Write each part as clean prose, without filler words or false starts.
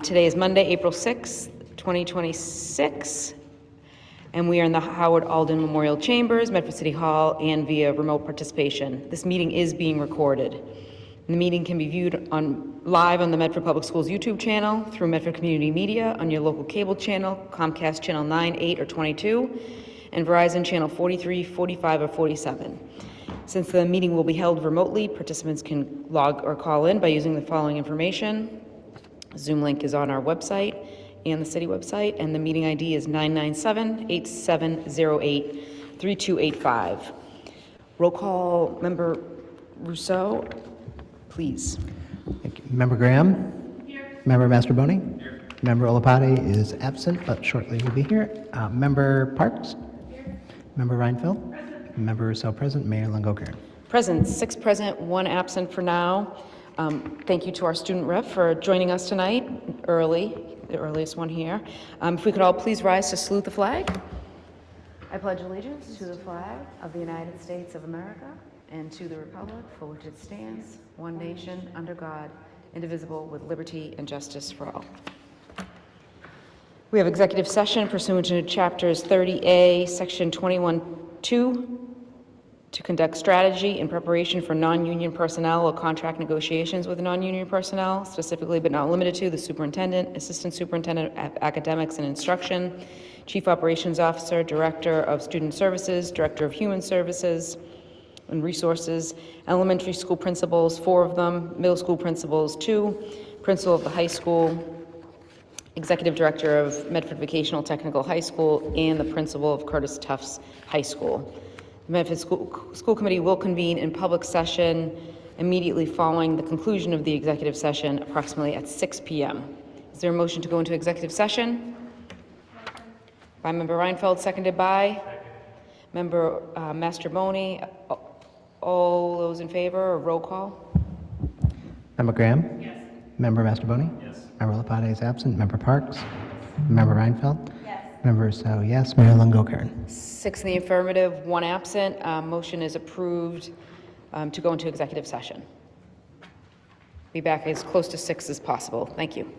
Today is Monday, April 6th, 2026, and we are in the Howard Alden Memorial Chambers, Medford City Hall, and via remote participation. This meeting is being recorded. And the meeting can be viewed live on the Medford Public Schools YouTube channel, through Medford Community Media, on your local cable channel, Comcast Channel 9, 8, or 22, and Verizon Channel 43, 45, or 47. Since the meeting will be held remotely, participants can log or call in by using the following information. Zoom link is on our website and the city website, and the meeting ID is 997-8708-3285. Roll call, Member Rousseau, please. Thank you. Member Graham? Here. Member Mastroboni? Here. Member Olapati is absent, but shortly will be here. Member Parks? Here. Member Reinfeld? Present. Member Rousseau present. Mayor Longo-Kern. Present, 6 present, 1 absent for now. Thank you to our student rep for joining us tonight early, the earliest one here. If we could all please rise to salute the flag. I pledge allegiance to the flag of the United States of America and to the republic for which it stands, one nation, under God, indivisible, with liberty and justice for all. We have executive session pursuant to Chapters 30A, Section 21-2, to conduct strategy in preparation for non-union personnel or contract negotiations with non-union personnel, specifically but not limited to the superintendent, assistant superintendent of academics and instruction, chief operations officer, director of student services, director of human services and resources, elementary school principals, 4 of them, middle school principals, 2, principal of the high school, executive director of Medford Vocational Technical High School, and the principal of Curtis Tufts High School. The Medford School Committee will convene in public session immediately following the conclusion of the executive session, approximately at 6 p.m. Is there a motion to go into executive session? Second. By Member Reinfeld, seconded by? Second. Member Mastroboni. All those in favor, or roll call? Member Graham? Yes. Member Mastroboni? Yes. Member Olapati is absent. Member Parks? Yes. Member Reinfeld? Yes. Member Rousseau, yes. Mayor Longo-Kern. 6 in the affirmative, 1 absent. Motion is approved to go into executive session. Be back as close to 6 as possible. Thank you.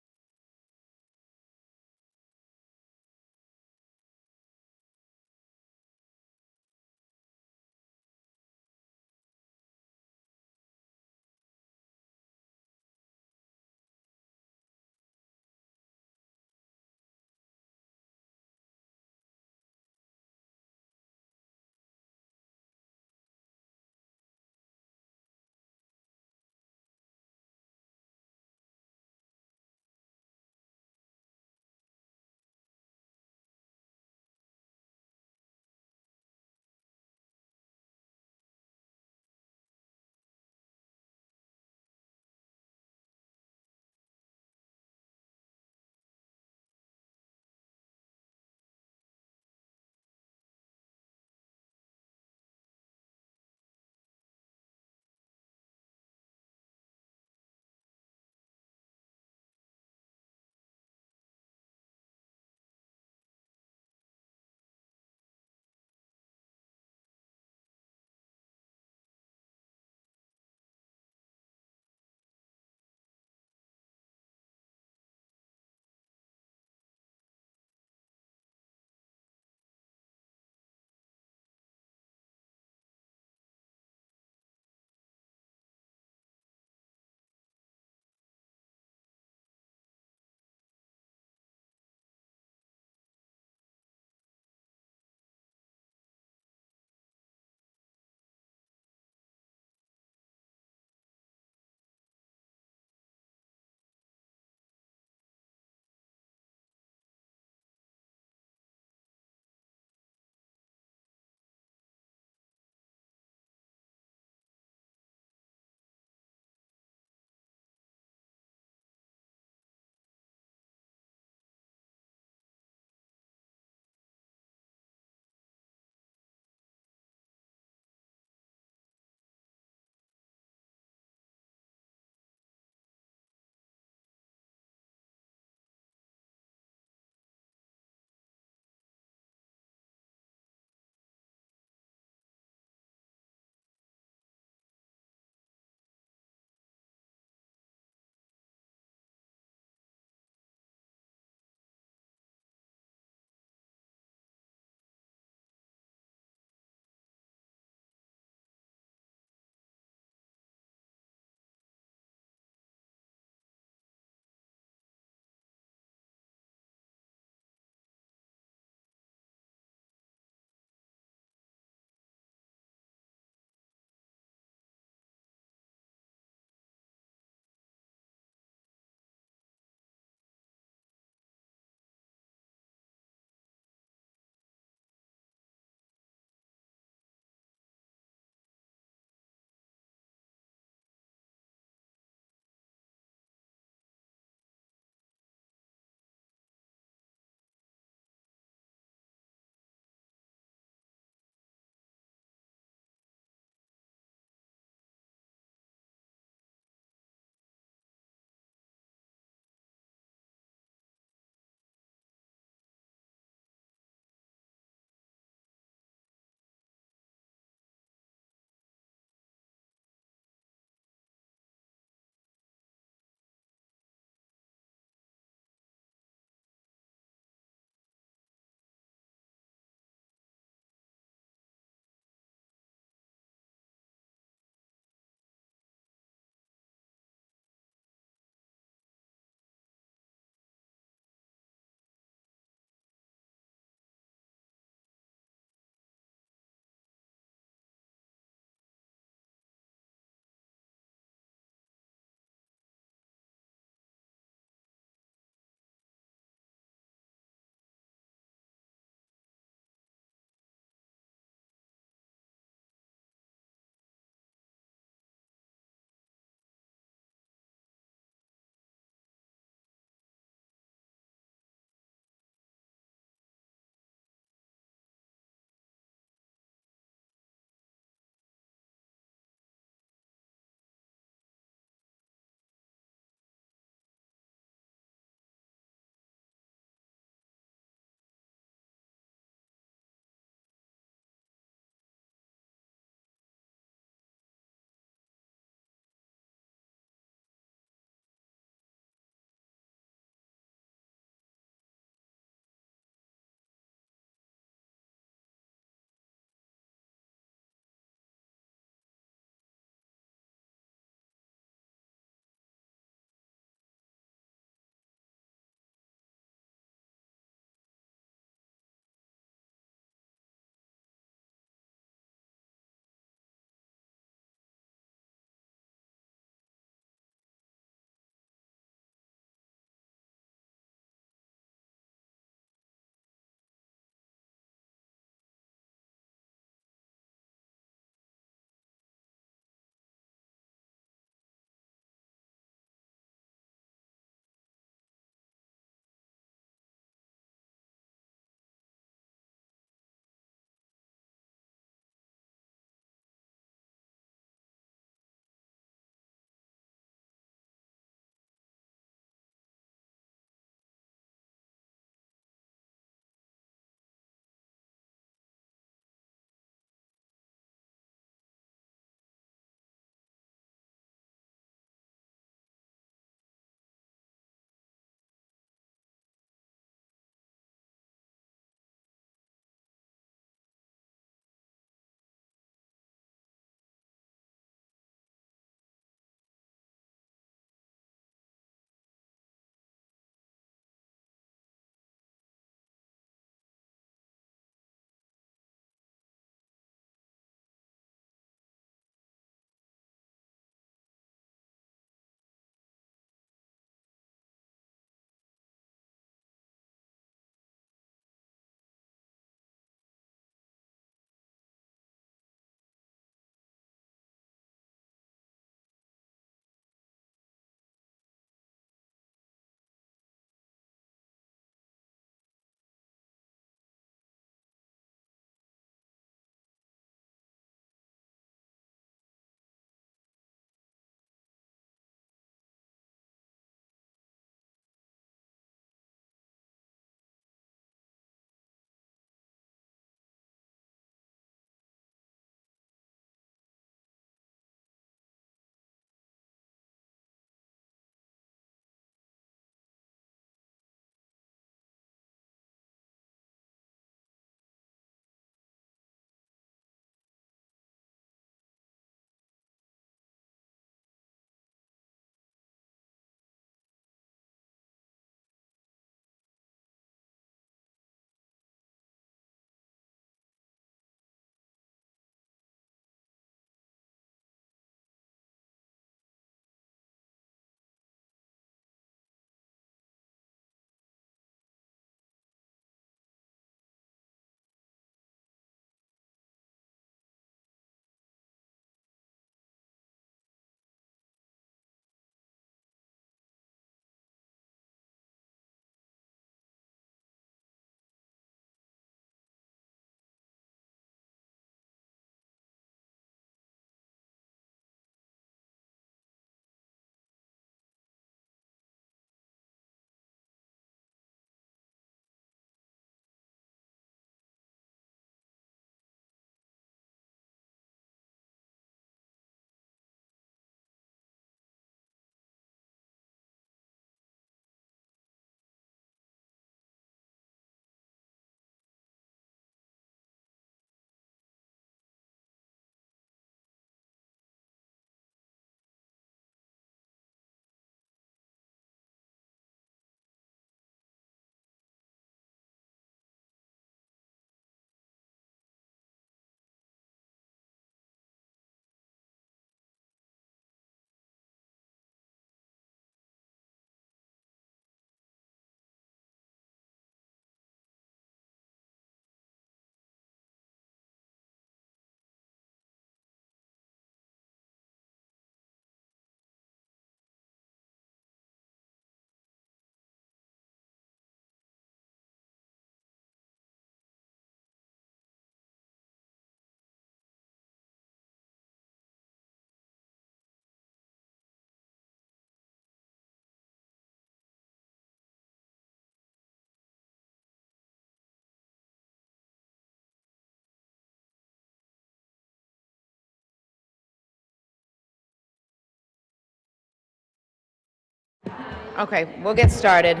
Okay, we'll get started.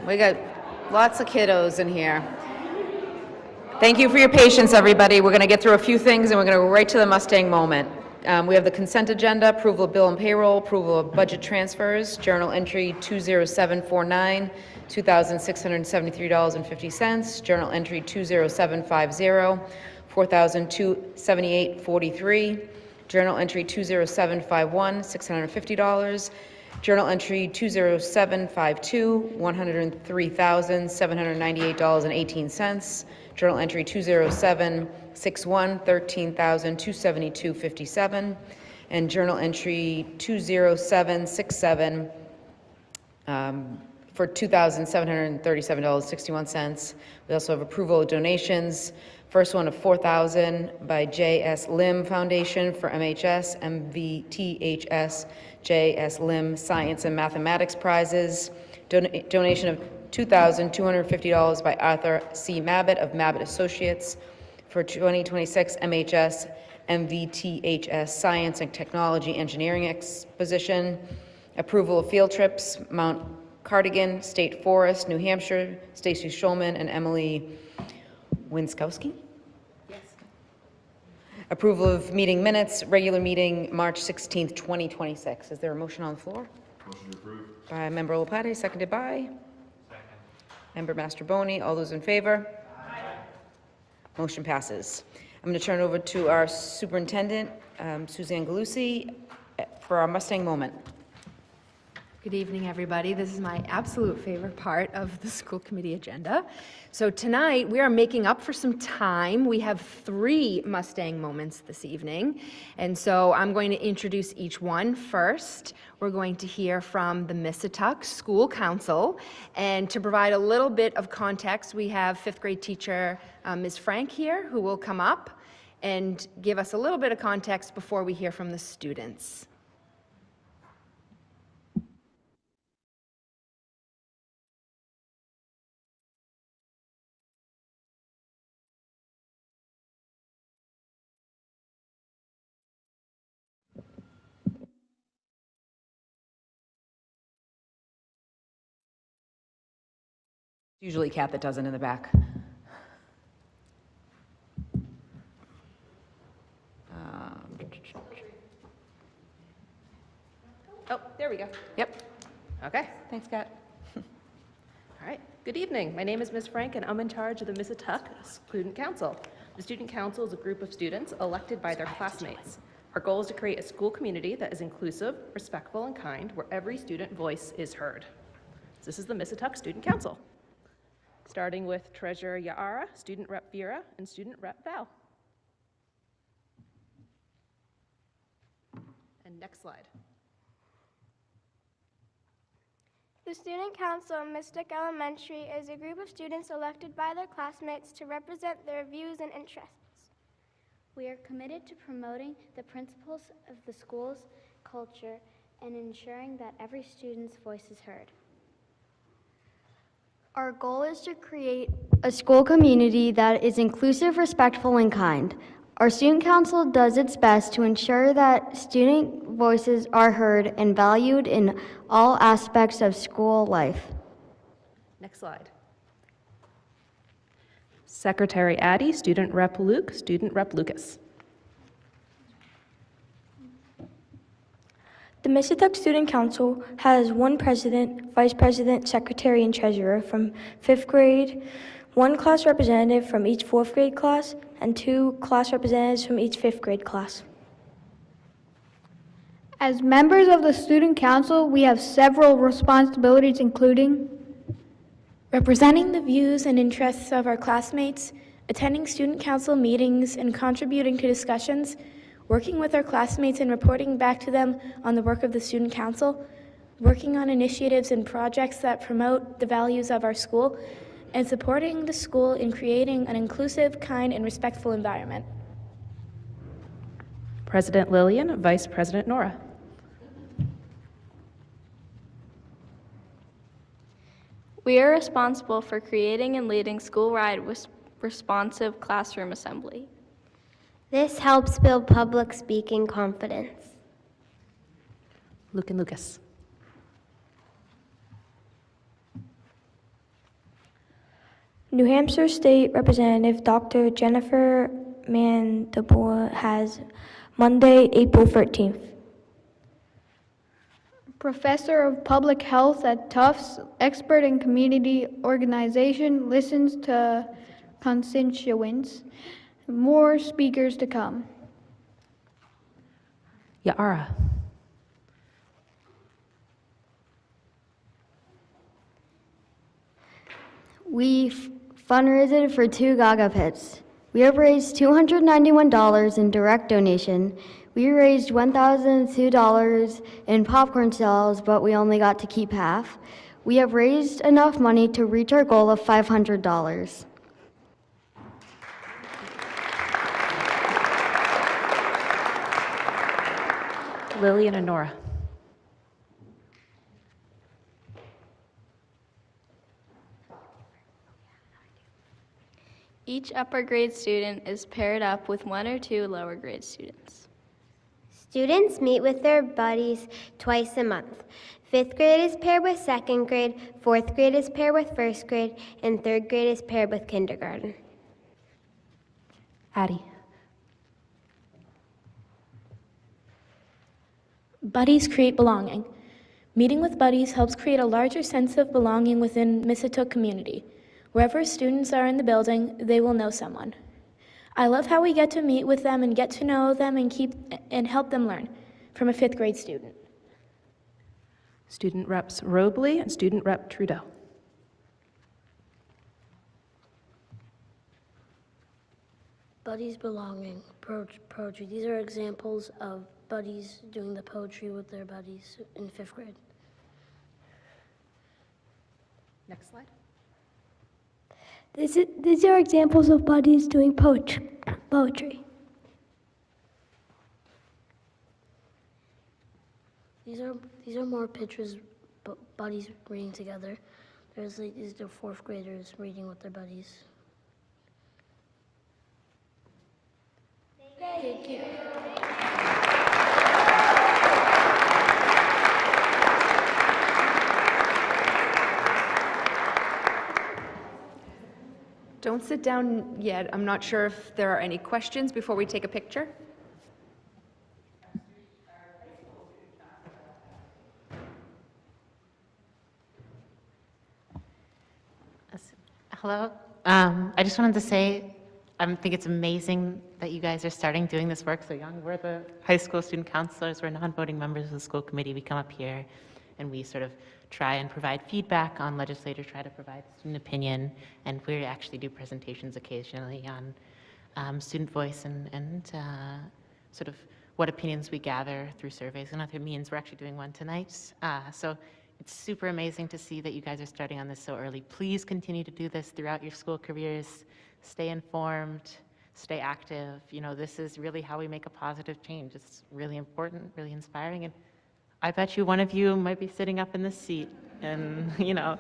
We got lots of kiddos in here. Thank you for your patience, everybody. We're going to get through a few things, and we're going to go right to the Mustang moment. We have the consent agenda, approval of bill and payroll, approval of budget transfers, journal entry 20749, $2,673.50, journal entry 20750, $4,278.43, journal entry 20751, $650, journal entry 20752, $103,798.18, journal entry 20761, $13,272.57, and journal entry 20767 for $2,737.61. We also have approval of donations. First one of $4,000 by J.S. Lim Foundation for MHS, MVTHS, J.S. Lim Science and Mathematics Prizes. Donation of $2,250 by Arthur C. Mabbitt of Mabbitt Associates for 2026 MHS, MVTHS Science and Technology Engineering Exposition. Approval of field trips, Mount Cardigan State Forest, New Hampshire, Stacy Schulman and Emily Winskowski? Yes. Approval of meeting minutes, regular meeting, March 16th, 2026. Is there a motion on the floor? Motion approved. By Member Olopati, seconded by? Member Mastroboni. All those in favor? Aye. Motion passes. I'm going to turn it over to our superintendent, Suzanne Galusi, for our Mustang moment. Good evening, everybody. This is my absolute favorite part of the school committee agenda. So tonight, we are making up for some time. We have 3 Mustang moments this evening, and so I'm going to introduce each one. First, we're going to hear from the Missatuck School Council, and to provide a little bit of context, we have 5th grade teacher Ms. Frank here, who will come up and give us a little bit of context before we hear from the students. Usually Kat that does it in the back. Oh, there we go. Yep. Okay. Thanks, Kat. All right. Good evening. My name is Ms. Frank, and I'm in charge of the Missatuck Student Council. The Student Council is a group of students elected by their classmates. Our goal is to create a school community that is inclusive, respectful, and kind, where every student voice is heard. This is the Missatuck Student Council. Starting with Treasurer Yaara, Student Rep Vera, and Student Rep Val. And next slide. The Student Council of Missatuck Elementary is a group of students elected by their classmates to represent their views and interests. We are committed to promoting the principles of the school's culture and ensuring that every student's voice is heard. Our goal is to create a school community that is inclusive, respectful, and kind. Our student council does its best to ensure that student voices are heard and valued in all aspects of school life. Next slide. Secretary Addy, Student Rep Luke, Student Rep Lucas. The Missatuck Student Council has 1 president, vice president, secretary, and treasurer from 5th grade, 1 class representative from each 4th grade class, and 2 class representatives from each 5th grade class. As members of the Student Council, we have several responsibilities, including Representing the views and interests of our classmates, attending student council meetings and contributing to discussions, working with our classmates and reporting back to them on the work of the student council, working on initiatives and projects that promote the values of our school, and supporting the school in creating an inclusive, kind, and respectful environment. President Lillian, Vice President Nora. We are responsible for creating and leading school-wide responsive classroom assembly. This helps build public speaking confidence. Luke and Lucas. New Hampshire State Representative Dr. Jennifer Mandelbaum has Monday, April 13th. Professor of Public Health at Tufts, expert in community organization, listens to constituents. More speakers to come. Yara. We fundraised for 2 Gaga pits. We have raised $291 in direct donation. We raised $1,002 in popcorn sales, but we only got to keep half. We have raised enough money to reach our goal of $500. Lillian and Nora. Each upper grade student is paired up with 1 or 2 lower grade students. Students meet with their buddies twice a month. 5th grade is paired with 2nd grade, 4th grade is paired with 1st grade, and 3rd grade is paired with kindergarten. Addie. Buddies create belonging. Meeting with buddies helps create a larger sense of belonging within Missatook community. Wherever students are in the building, they will know someone. I love how we get to meet with them and get to know them and help them learn from a 5th grade student. Student reps Robley and student rep Trudeau. Buddies belonging, poetry. These are examples of buddies doing the poetry with their buddies in 5th grade. Next slide. These are examples of buddies doing poetry. These are more pictures, buddies reading together. These are 4th graders reading with their buddies. Thank you. Don't sit down yet. I'm not sure if there are any questions before we take a picture. Hello. I just wanted to say, I think it's amazing that you guys are starting doing this work so young. We're the high school student counselors. We're non-voting members of the school committee. We come up here and we sort of try and provide feedback on legislators, try to provide student opinion, and we actually do presentations occasionally on student voice and sort of what opinions we gather through surveys and other means. We're actually doing one tonight. So it's super amazing to see that you guys are starting on this so early. Please continue to do this throughout your school careers. Stay informed, stay active. You know, this is really how we make a positive change. It's really important, really inspiring, and I bet you one of you might be sitting up in this seat in, you know,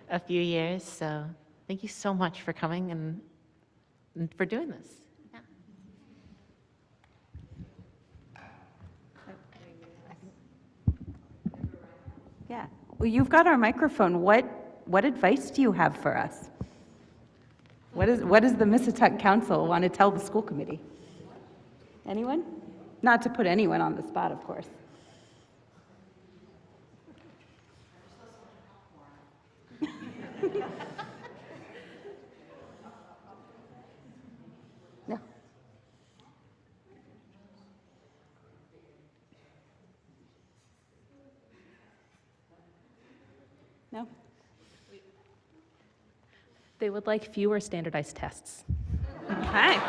a few years. So thank you so much for coming and for doing this. Yeah. Well, you've got our microphone. What advice do you have for us? What does the Mississauga Council want to tell the school committee? Anyone? Not to put anyone on the spot, of course. No. No. They would like fewer standardized tests. Okay.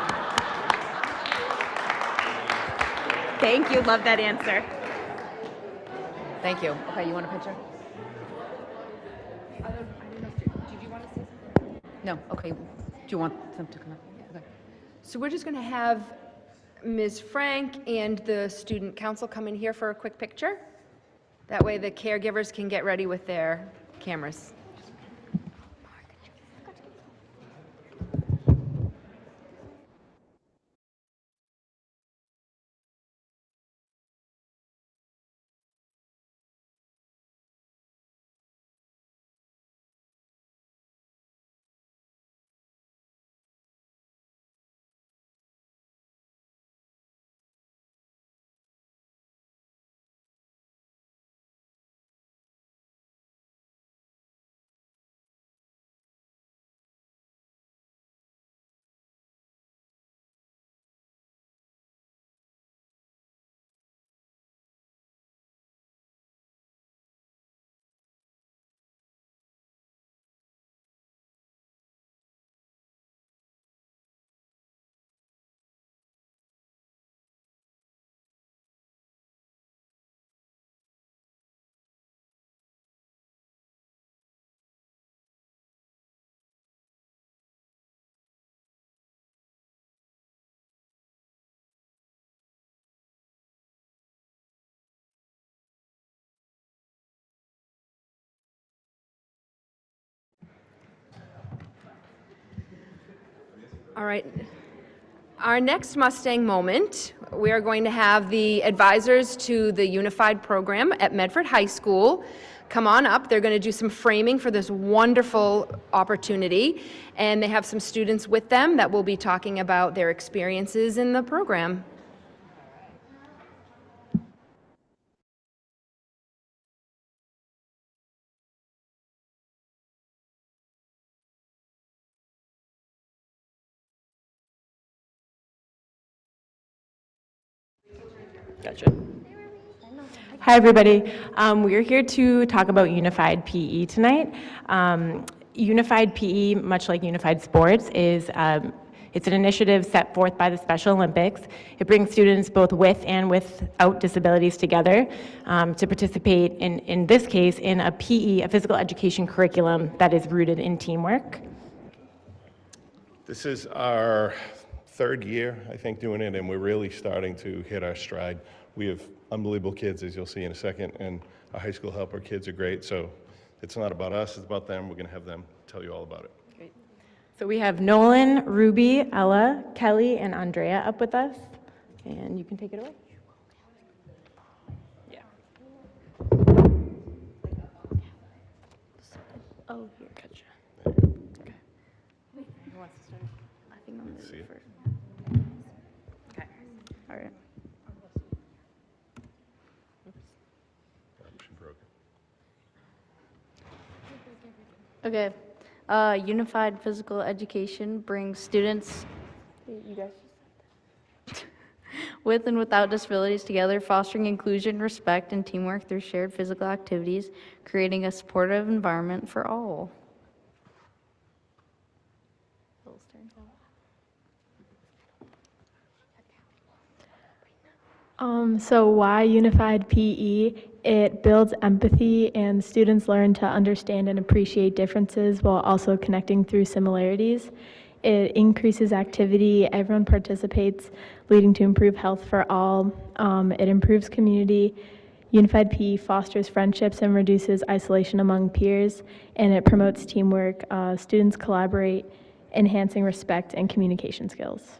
Thank you. Love that answer. Thank you. Okay, you want a picture? Did you want to say something? No, okay. Do you want them to come up? Okay. So we're just going to have Ms. Frank and the student council come in here for a quick picture. That way the caregivers can get ready with their cameras. All right. Our next Mustang moment, we are going to have the advisors to the Unified Program at Medford High School come on up. They're going to do some framing for this wonderful opportunity, and they have some students with them that will be talking about their experiences in the program. Gotcha. Hi, everybody. We're here to talk about Unified PE tonight. Unified PE, much like Unified Sports, is it's an initiative set forth by the Special Olympics. It brings students both with and without disabilities together to participate, in this case, in a PE, a physical education curriculum that is rooted in teamwork. This is our third year, I think, doing it, and we're really starting to hit our stride. We have unbelievable kids, as you'll see in a second, and our high school helper kids are great, so it's not about us, it's about them. We're going to have them tell you all about it. Great. So we have Nolan, Ruby, Ella, Kelly, and Andrea up with us, and you can take it away. Yeah. Oh, here. Gotcha. Okay. Who wants to start? I think I'm going to See do it? first. Okay. All right. She broke it. Okay. Unified physical education brings students with and without disabilities together, fostering inclusion, respect, and teamwork through shared physical activities, creating a supportive environment for all. So why Unified PE? It builds empathy and students learn to understand and appreciate differences while also connecting through similarities. It increases activity, everyone participates, leading to improved health for all. It improves community. Unified PE fosters friendships and reduces isolation among peers, and it promotes teamwork. Students collaborate, enhancing respect and communication skills.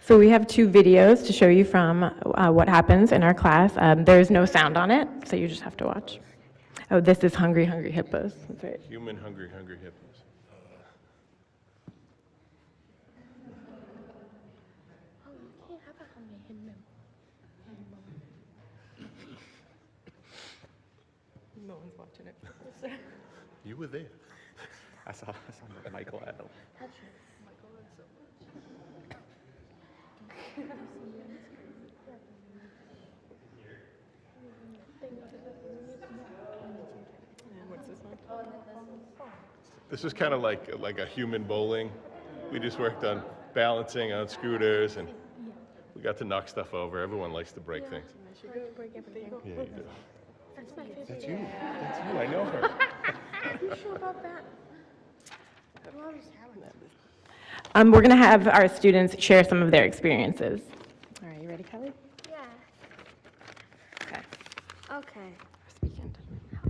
So we have 2 videos to show you from what happens in our class. There's no sound on it, so you just have to watch. Oh, this is Hungry Hungry Hippos. That's right. Human hungry hippos. No one's watching it. You were there. I saw Michael Adel. This is kind of like a human bowling. We just worked on balancing on scooters, and we got to knock stuff over. Everyone likes to break things. Yeah, you do. That's my favorite. That's you. That's you. I know her. Are you sure about that? I'm always having that. We're going to have our students share some of their experiences. All right, you ready, Kelly? Yeah. Okay. Okay.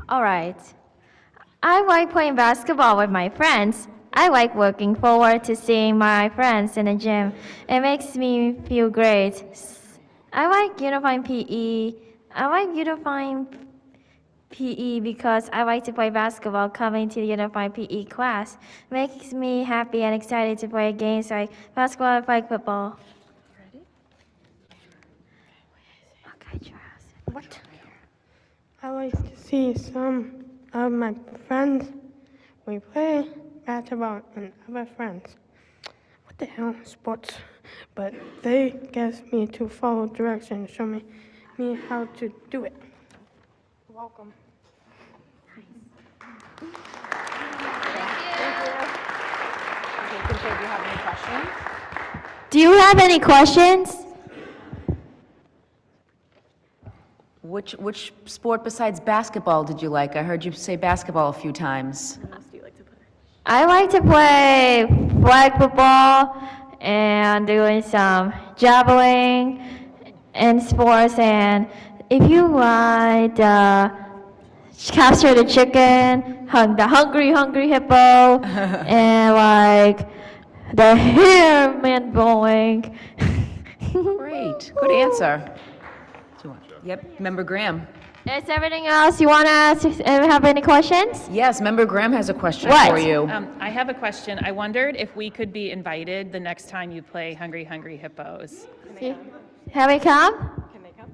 All right. I like playing basketball with my friends. I like looking forward to seeing my friends in the gym. It makes me feel great. I like unifying PE. I like unifying PE because I like to play basketball. Coming to the unified PE class makes me happy and excited to play games like basketball and like football. Ready? Okay, Charles. What? I like to see some of my friends. We play basketball and other friends. What the hell, sports? But they get me to follow directions, show me how to do it. Welcome. Do you have any questions? Which sport besides basketball did you like? I heard you say basketball a few times. I like to play flag football and doing some javelin and sports. And if you like castrated chicken, the hungry hippo, and like the hair man blowing. Great, good answer. Yep, Member Graham. Is everything else you want to ask? Have any questions? Yes, Member Graham has a question What? for you. I have a question. I wondered if we could be invited the next time you play Hungry Hippos. Have we come?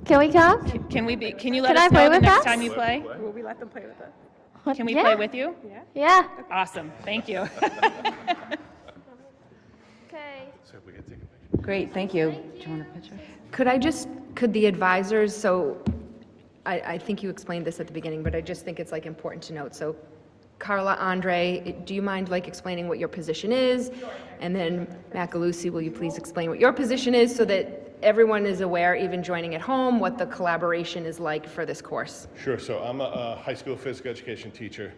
Can we come? Can we be? Can you let Can I us play know the with next us? time you play? Will we let them play with us? Can we Yeah. play with you? Yeah. Awesome. Thank you. Great, thank you. Do you want a picture? Could the advisors, so I think you explained this at the beginning, but I just think it's like important to note. So Carla, Andre, do you mind like explaining what your position is? And then Macalusi, will you please explain what your position is so that everyone is aware, even joining at home, what the collaboration is like for this course? Sure. So I'm a high school physical education teacher.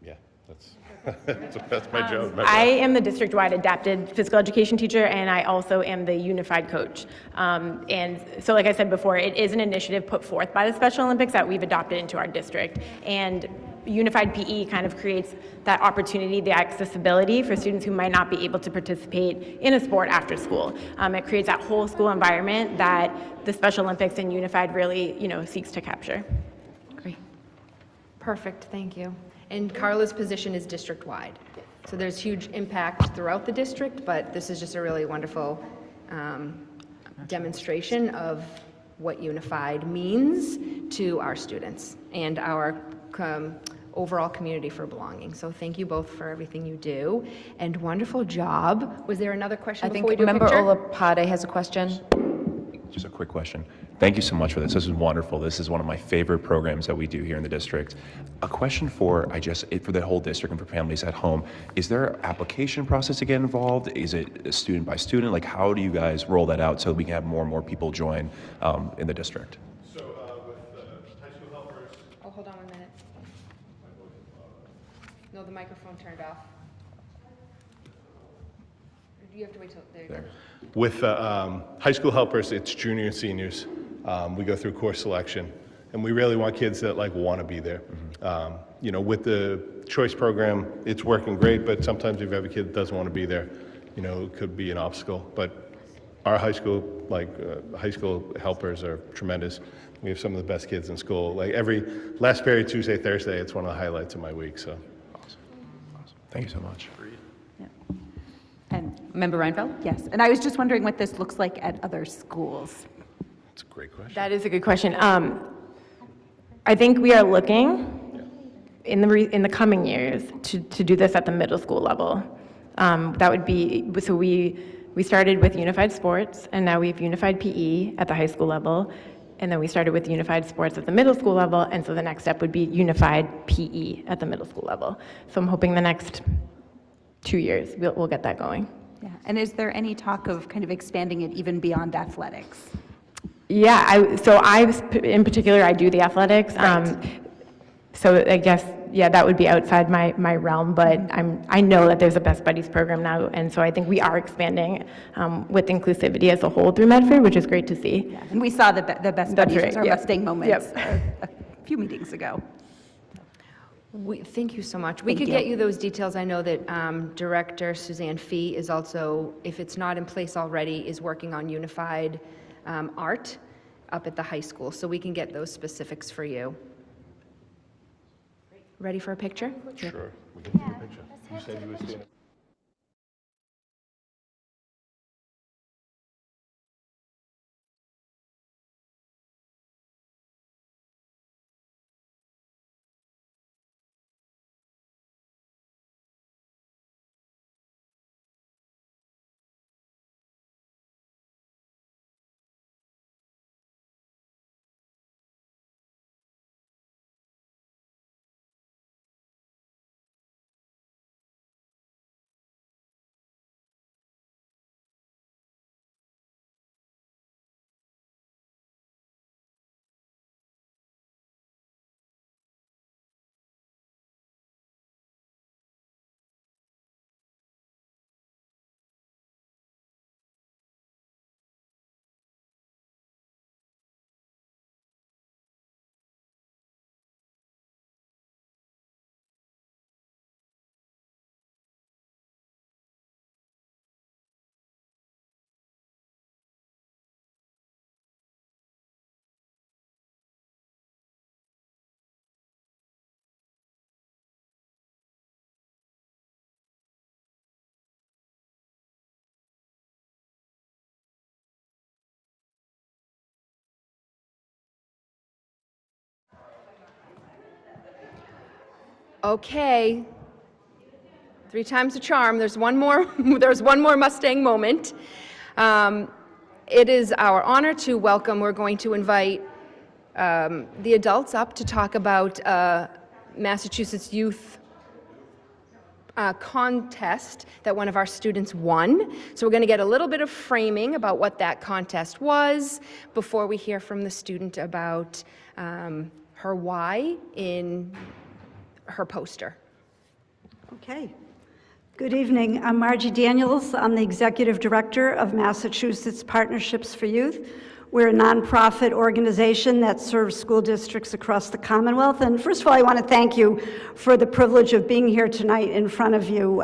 Yeah, that's my job. I am the district-wide adapted physical education teacher, and I also am the unified coach. And so like I said before, it is an initiative put forth by the Special Olympics that we've adopted into our district. And Unified PE kind of creates that opportunity, the accessibility for students who might not be able to participate in a sport after school. It creates that whole school environment that the Special Olympics and Unified really, seeks to capture. Great. Perfect, thank you. And Carla's position is district-wide. So there's huge impact throughout the district, but this is just a really wonderful demonstration of what unified means to our students and our overall community for belonging. So thank you both for everything you do, and wonderful job. Was there another question I before think we do a Member picture? Olapade has a question. Just a quick question. Thank you so much for this. This is wonderful. This is one of my favorite programs that we do here in the district. A question for for the whole district and for families at home. Is there an application process to get involved? Is it student by student? Like, how do you guys roll that out so we can have more and more people join in the district? So with high school helpers. Oh, hold on 1 minute. No, the microphone turned off. You have to wait till, there you go. With high school helpers, it's junior and seniors. We go through course selection, and we really want kids that want to be there. With the choice program, it's working great, but sometimes if you have a kid that doesn't want to be there, it could be an obstacle. But our high school, high school helpers are tremendous. We have some of the best kids in school. Like every last period, Tuesday, Thursday, it's one of the highlights of my week. So, awesome. Thank you so much. And Member Reinfeld? yes, and I was just wondering what this looks like at other schools. it's a great question. That is a good question. I think we are looking in the coming years to do this at the middle school level. That would be, so we started with unified sports, and now we have unified PE at the high school level, and then we started with unified sports at the middle school level, and so the next step would be unified PE at the middle school level. So I'm hoping the next 2 years we'll get that going. Yeah. And is there any talk of kind of expanding it even beyond athletics? Yeah, in particular, I do the athletics. So I guess, that would be outside my realm, but I know that there's a Best Buddies program now, and so I think we are expanding with inclusivity as a whole through Medford, which is great to see. Yeah. And we saw the Best That's Buddies, right, our yep. Mustang moments Yep. a few meetings ago. Thank you so much. We Thank could you. get you those details. I know that Director Suzanne Fee is also, if it's not in place already, is working on unified art up at the high school. So we can get those specifics for you. Ready for a picture? Sure. We can take a picture. You said you were standing. Okay. 3 times the charm. There's one more, there's one more Mustang moment. It is our honor to welcome, we're going to invite the adults up to talk about Massachusetts Youth contest that one of our students won. So we're going to get a little bit of framing about what that contest was before we hear from the student about her why in her poster. Okay. Good evening. I'm Margie Daniels. I'm the Executive Director of Massachusetts Partnerships for Youth. We're a nonprofit organization that serves school districts across the Commonwealth. And first of all, I want to thank you for the privilege of being here tonight in front of you.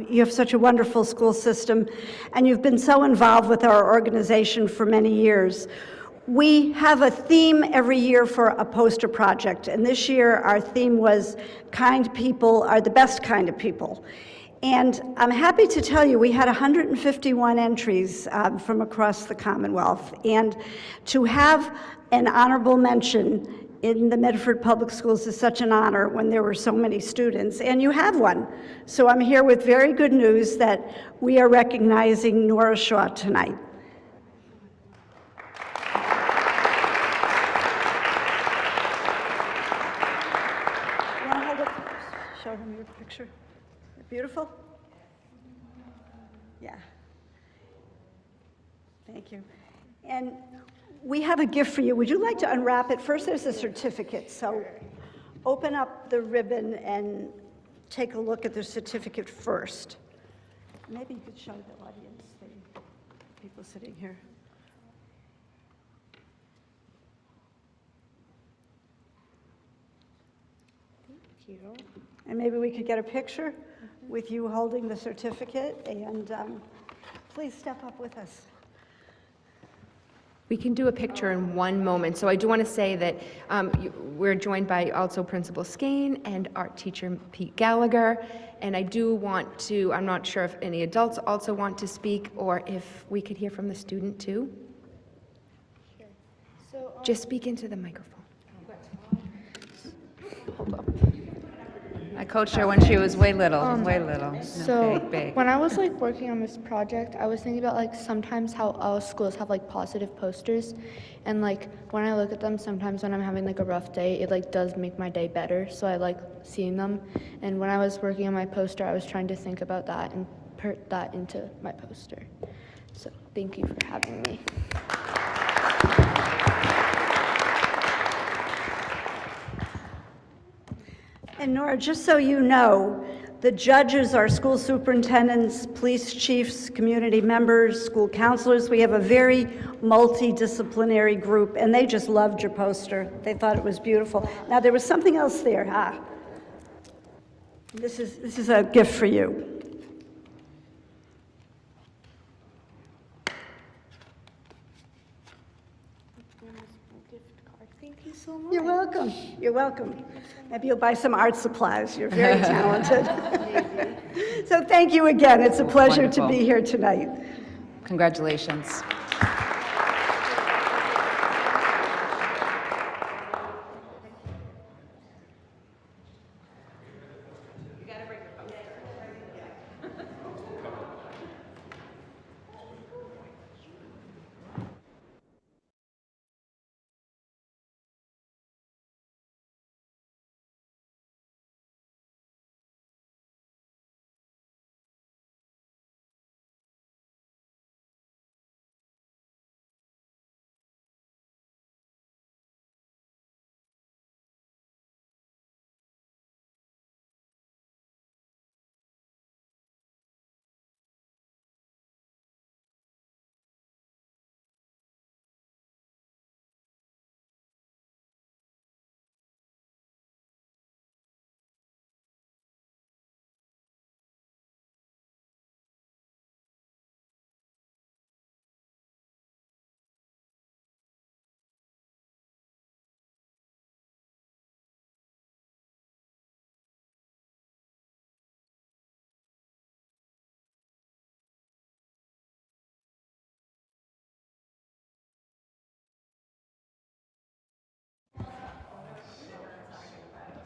You have such a wonderful school system, and you've been so involved with our organization for many years. We have a theme every year for a poster project, and this year our theme was kind people are the best kind of people. And I'm happy to tell you we had 151 entries from across the Commonwealth, and to have an honorable mention in the Medford Public Schools is such an honor when there were so many students, and you have one. So I'm here with very good news that we are recognizing Nora Shaw tonight. You want to hold it? Show him your picture. Beautiful? Yeah. Thank you. And we have a gift for you. Would you like to unwrap it? First, there's a certificate. So open up the ribbon and take a look at the certificate first. Maybe you could show the audience, the people sitting here. Thank you. And maybe we could get a picture with you holding the certificate, and please step up with us. We can do a picture in one moment. So I do want to say that we're joined by also Principal Skane and art teacher Pete Gallagher. And I do want to, I'm not sure if any adults also want to speak or if we could hear from the student too. Sure. So, Just speak into the microphone. hold up. I coached her when she was way little, So big. when I was like working on this project, I was thinking about like sometimes how all schools have like positive posters, and like when I look at them, sometimes when I'm having like a rough day, it like does make my day better. So I like seeing them. And when I was working on my poster, I was trying to think about that and put that into my poster. So thank you for having me. And Nora, just so you know, the judges are school superintendents, police chiefs, community members, school counselors. We have a very multidisciplinary group, and they just loved your poster. They thought it was beautiful. Now, there was something else there. This is a gift for you. Thank you so much. You're welcome. You're welcome. Maybe you'll buy some art supplies. You're very talented. So thank you again. It's a pleasure to be here tonight. Congratulations.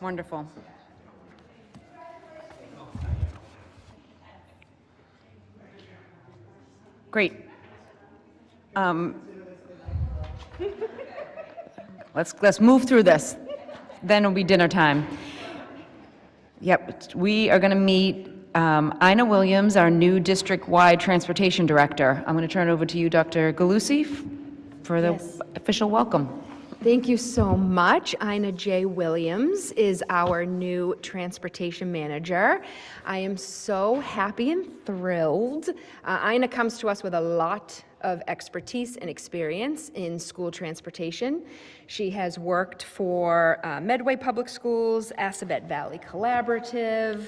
Wonderful. Great. Let's move through this. Then it'll be dinner time. Yep, we are going to meet Ina Williams, our new district-wide transportation director. I'm going to turn it over to you, Dr. Galusi, for the official welcome. Thank you so much. Ina J. Williams is our new transportation manager. I am so happy and thrilled. Ina comes to us with a lot of expertise and experience in school transportation. She has worked for Medway Public Schools, Assabet Valley Collaborative.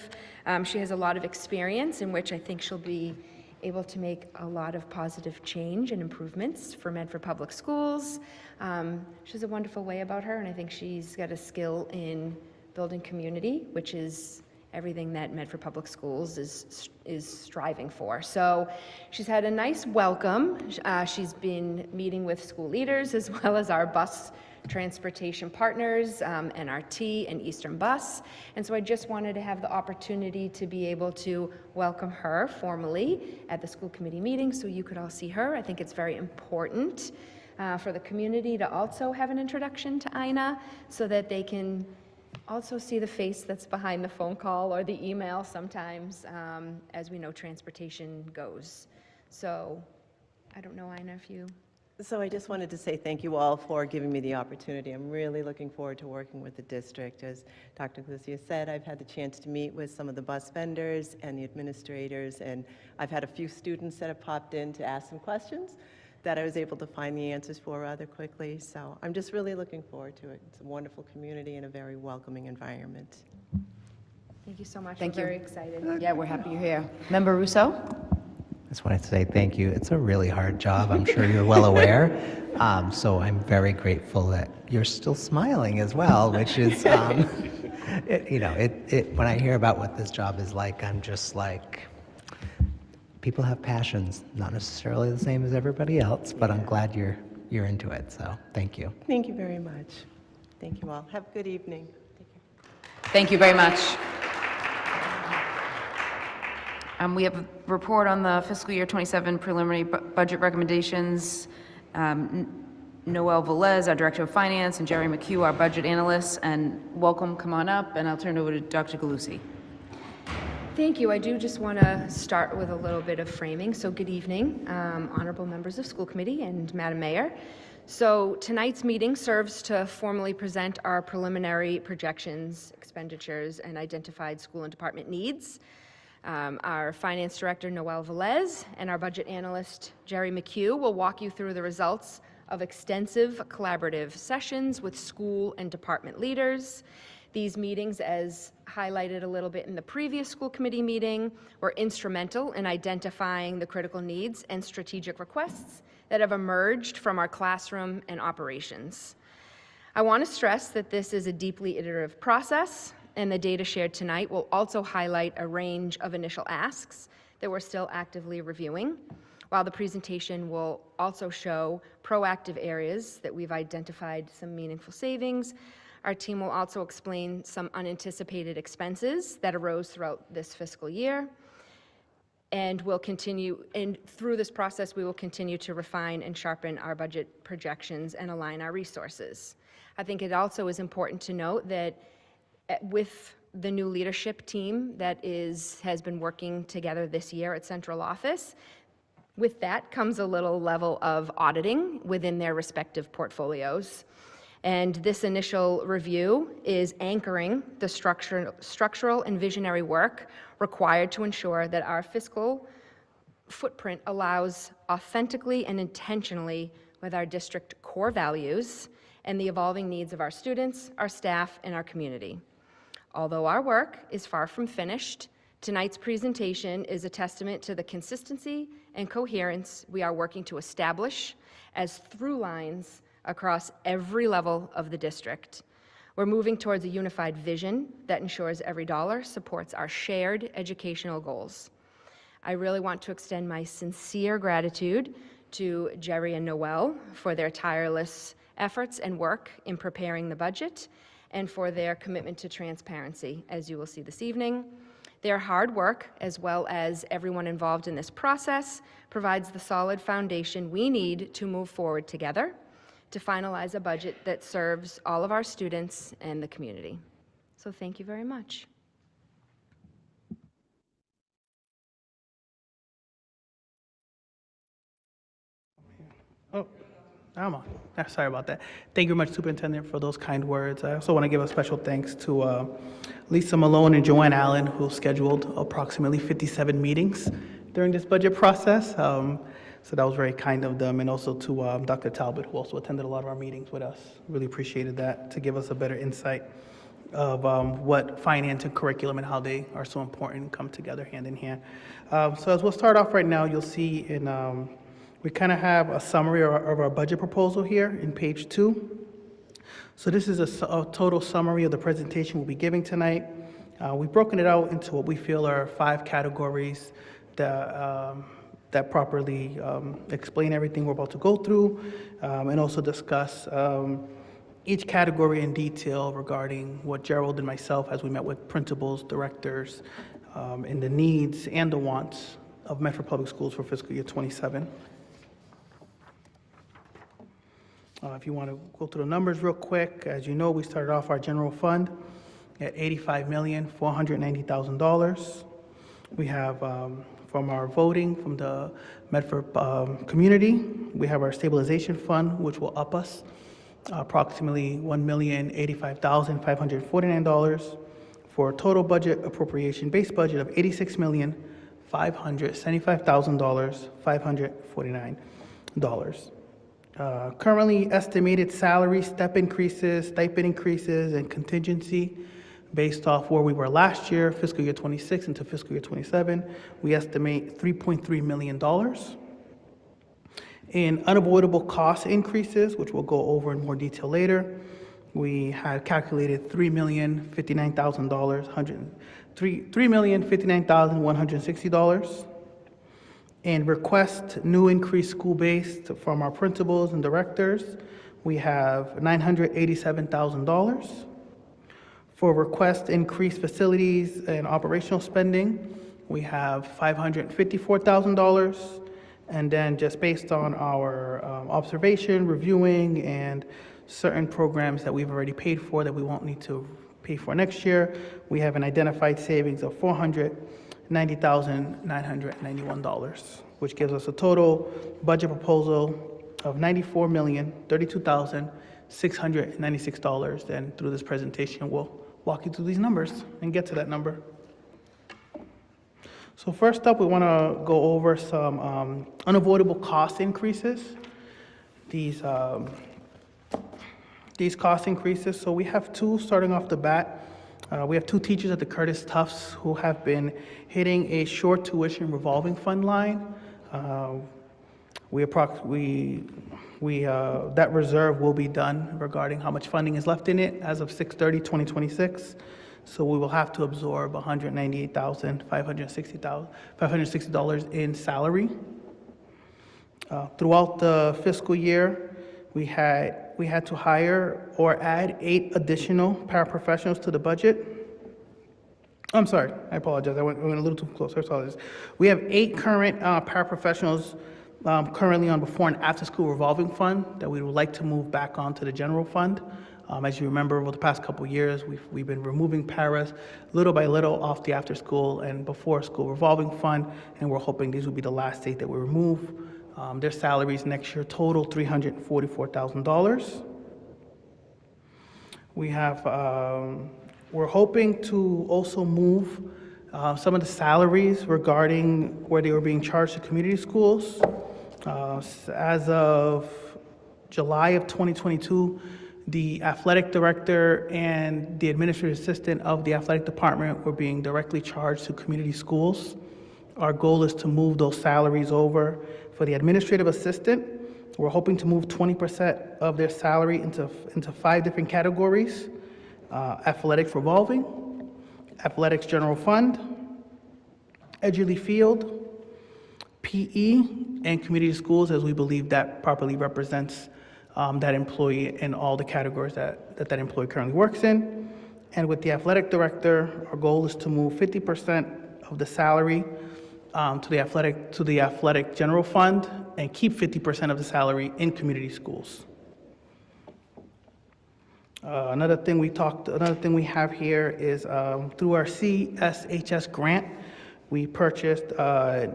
She has a lot of experience in which I think she'll be able to make a lot of positive change and improvements for Medford Public Schools. She has a wonderful way about her, and I think she's got a skill in building community, which is everything that Medford Public Schools is striving for. So she's had a nice welcome. She's been meeting with school leaders as well as our bus transportation partners, NRT and Eastern Bus. And so I just wanted to have the opportunity to be able to welcome her formally at the school committee meeting so you could all see her. I think it's very important for the community to also have an introduction to Ina so that they can also see the face that's behind the phone call or the email sometimes, as we know transportation goes. So I don't know, Ina, if you... So I just wanted to say thank you all for giving me the opportunity. I'm really looking forward to working with the district. As Dr. Glucia said, I've had the chance to meet with some of the bus vendors and the administrators, and I've had a few students that have popped in to ask some questions that I was able to find the answers for rather quickly. So I'm just really looking forward to it. It's a wonderful community and a very welcoming environment. Thank you so much. Thank We're you. very excited. Yeah, we're happy you're here. Member Russo? I just wanted to say thank you. It's a really hard job. I'm sure you're well aware. So I'm very grateful that you're still smiling as well, which is, when I hear about what this job is like, I'm just like, people have passions, not necessarily the same as everybody else, but I'm glad you're into it. So thank you. Thank you very much. Thank you all. Have a good evening. Thank you very much. We have a report on the fiscal year 27 preliminary budget recommendations. Noel Velez, our Director of Finance, and Jerry McHugh, our budget analyst. And welcome, come on up, and I'll turn it over to Dr. Galusi. Thank you. I do just want to start with a little bit of framing. So good evening, honorable members of school committee and Madam Mayor. So tonight's meeting serves to formally present our preliminary projections, expenditures, and identified school and department needs. Our finance director, Noel Velez, and our budget analyst, Jerry McHugh, will walk you through the results of extensive collaborative sessions with school and department leaders. These meetings, as highlighted a little bit in the previous school committee meeting, were instrumental in identifying the critical needs and strategic requests that have emerged from our classroom and operations. I want to stress that this is a deeply iterative process, and the data shared tonight will also highlight a range of initial asks that we're still actively reviewing, while the presentation will also show proactive areas that we've identified some meaningful savings. Our team will also explain some unanticipated expenses that arose throughout this fiscal year, and we'll continue, and through this process, we will continue to refine and sharpen our budget projections and align our resources. I think it also is important to note that with the new leadership team that has been working together this year at central office, with that comes a little level of auditing within their respective portfolios. And this initial review is anchoring the structural and visionary work required to ensure that our fiscal footprint allows authentically and intentionally with our district core values and the evolving needs of our students, our staff, and our community. Although our work is far from finished, tonight's presentation is a testament to the consistency and coherence we are working to establish as through lines across every level of the district. We're moving towards a unified vision that ensures every dollar supports our shared educational goals. I really want to extend my sincere gratitude to Jerry and Noel for their tireless efforts and work in preparing the budget and for their commitment to transparency, as you will see this evening. Their hard work, as well as everyone involved in this process, provides the solid foundation we need to move forward together to finalize a budget that serves all of our students and the community. So thank you very much. Oh, I'm on. Sorry about that. Thank you very much, Superintendent, for those kind words. I also want to give a special thanks to Lisa Malone and Joanne Allen, who scheduled approximately 57 meetings during this budget process. So that was very kind of them, and also to Dr. Talbot, who also attended a lot of our meetings with us. Really appreciated that, to give us a better insight of what finance and curriculum and how they are so important and come together hand in hand. So as we'll start off right now, you'll see in we kind of have a summary of our budget proposal here in page 2. So this is a total summary of the presentation we'll be giving tonight. We've broken it out into what we feel are 5 categories that properly explain everything we're about to go through, and also discuss each category in detail regarding what Gerald and myself, as we met with principals, directors, and the needs and the wants of Medford Public Schools for fiscal year 27. If you want to go through the numbers real quick, as you know, we started off our general fund at $85,490,000. We have from our voting from the Medford community, we have our stabilization fund, which will up us approximately $1,085,549 for a total budget appropriation base budget of $86,575,549. Currently estimated salary step increases, stipend increases, and contingency based off where we were last year, fiscal year 26 into fiscal year 27, we estimate $3.3 million. In unavoidable cost increases, which we'll go over in more detail later, we had calculated $3,059,160. And request new increased school-based from our principals and directors, we have $987,000. For request increased facilities and operational spending, we have $554,000. And then just based on our observation, reviewing, and certain programs that we've already paid for that we won't need to pay for next year, we have an identified savings of $490,991, which gives us a total budget proposal of $94,032,696. And through this presentation, we'll walk you through these numbers and get to that number. So first up, we want to go over some unavoidable cost increases. These cost increases, so we have 2 starting off the bat. We have 2 teachers at the Curtis Tufts who have been hitting a short tuition revolving fund line. That reserve will be done regarding how much funding is left in it as of 6/30/2026. So we will have to absorb $198,560 in salary. Throughout the fiscal year, we had to hire or add 8 additional paraprofessionals to the budget. I'm sorry, I apologize. I went a little too close. I apologize. We have 8 current paraprofessionals currently on before and after school revolving fund that we would like to move back onto the general fund. As you remember, over the past couple of years, we've been removing paras little by little off the after school and before school revolving fund, and we're hoping these will be the last 8 that we remove. Their salaries next year total $344,000. We have, we're hoping to also move some of the salaries regarding where they were being charged to community schools. As of July of 2022, the athletic director and the administrative assistant of the athletic department were being directly charged to community schools. Our goal is to move those salaries over. For the administrative assistant, we're hoping to move 20% of their salary into 5 different categories: athletics revolving, athletics general fund, Edgerly Field, PE, and community schools, as we believe that properly represents that employee in all the categories that employee currently works in. And with the athletic director, our goal is to move 50% of the salary to the athletic general fund and keep 50% of the salary in community schools. Another thing we have here is through our CSHS grant, we purchased a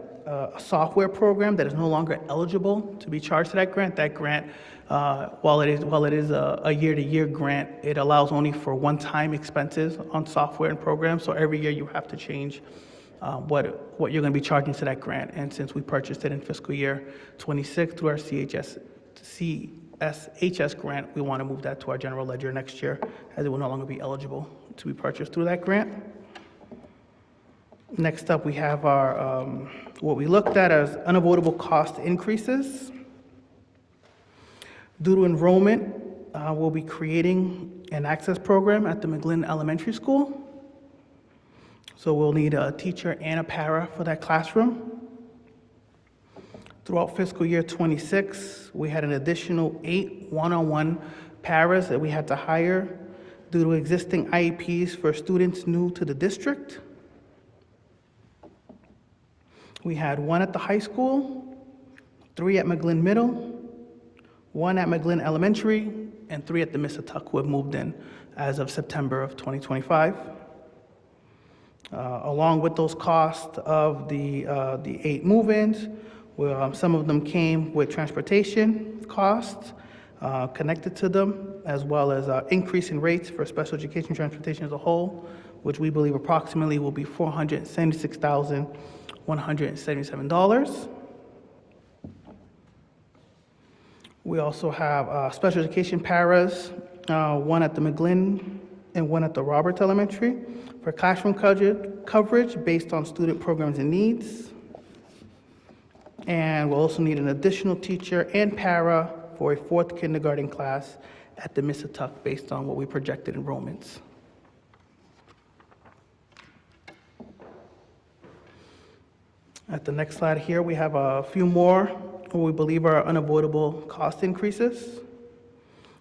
software program that is no longer eligible to be charged to that grant. That grant, while it is a year-to-year grant, it allows only for one-time expenses on software and programs. So every year you have to change what you're going to be charging to that grant. And since we purchased it in fiscal year 26 through our CSHS grant, we want to move that to our general ledger next year, as it will no longer be eligible to be purchased through that grant. Next up, we have our what we looked at as unavoidable cost increases. Due to enrollment, we'll be creating an access program at the McGlynn Elementary School. So we'll need a teacher and a para for that classroom. Throughout fiscal year 26, we had an additional 8 one-on-one paras that we had to hire due to existing IEPs for students new to the district. We had 1 at the high school, 3 at McGlynn Middle, 1 at McGlynn Elementary, and 3 at the Missatuck, who have moved in as of September of 2025. Along with those costs of the 8 move-ins, some of them came with transportation costs connected to them, as well as increase in rates for special education transportation as a whole, which we believe approximately will be $476,177. We also have special education paras, 1 at the McGlynn and 1 at the Roberts Elementary, for classroom coverage based on student programs and needs. And we'll also need an additional teacher and para for a 4th kindergarten class at the Missatuck based on what we projected enrollments. At the next slide here, we have a few more what we believe are unavoidable cost increases.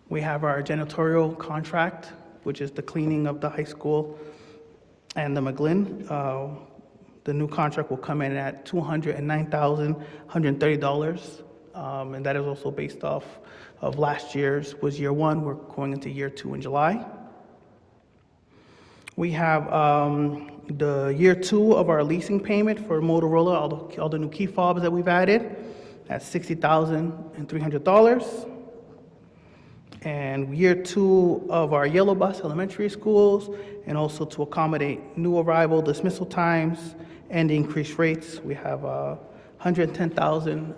We have our janitorial contract, which is the cleaning of the high school and the McGlynn. The new contract will come in at $209,130, and that is also based off of last year's, was year 1. We're going into year 2 in July. We have the year 2 of our leasing payment for Motorola, all the new key fobs that we've added, at $60,300. And year 2 of our yellow bus elementary schools, and also to accommodate new arrival dismissal times and increased rates, we have $110,000,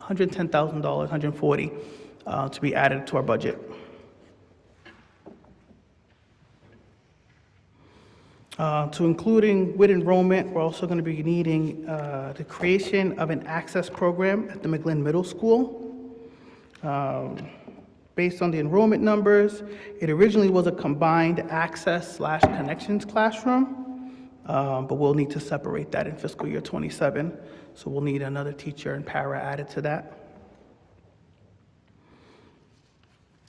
$140,000 to be added to our budget. To including with enrollment, we're also going to be needing the creation of an access program at the McGlynn Middle School. Based on the enrollment numbers, it originally was a combined access/connections classroom, but we'll need to separate that in fiscal year 27. So we'll need another teacher and para added to that.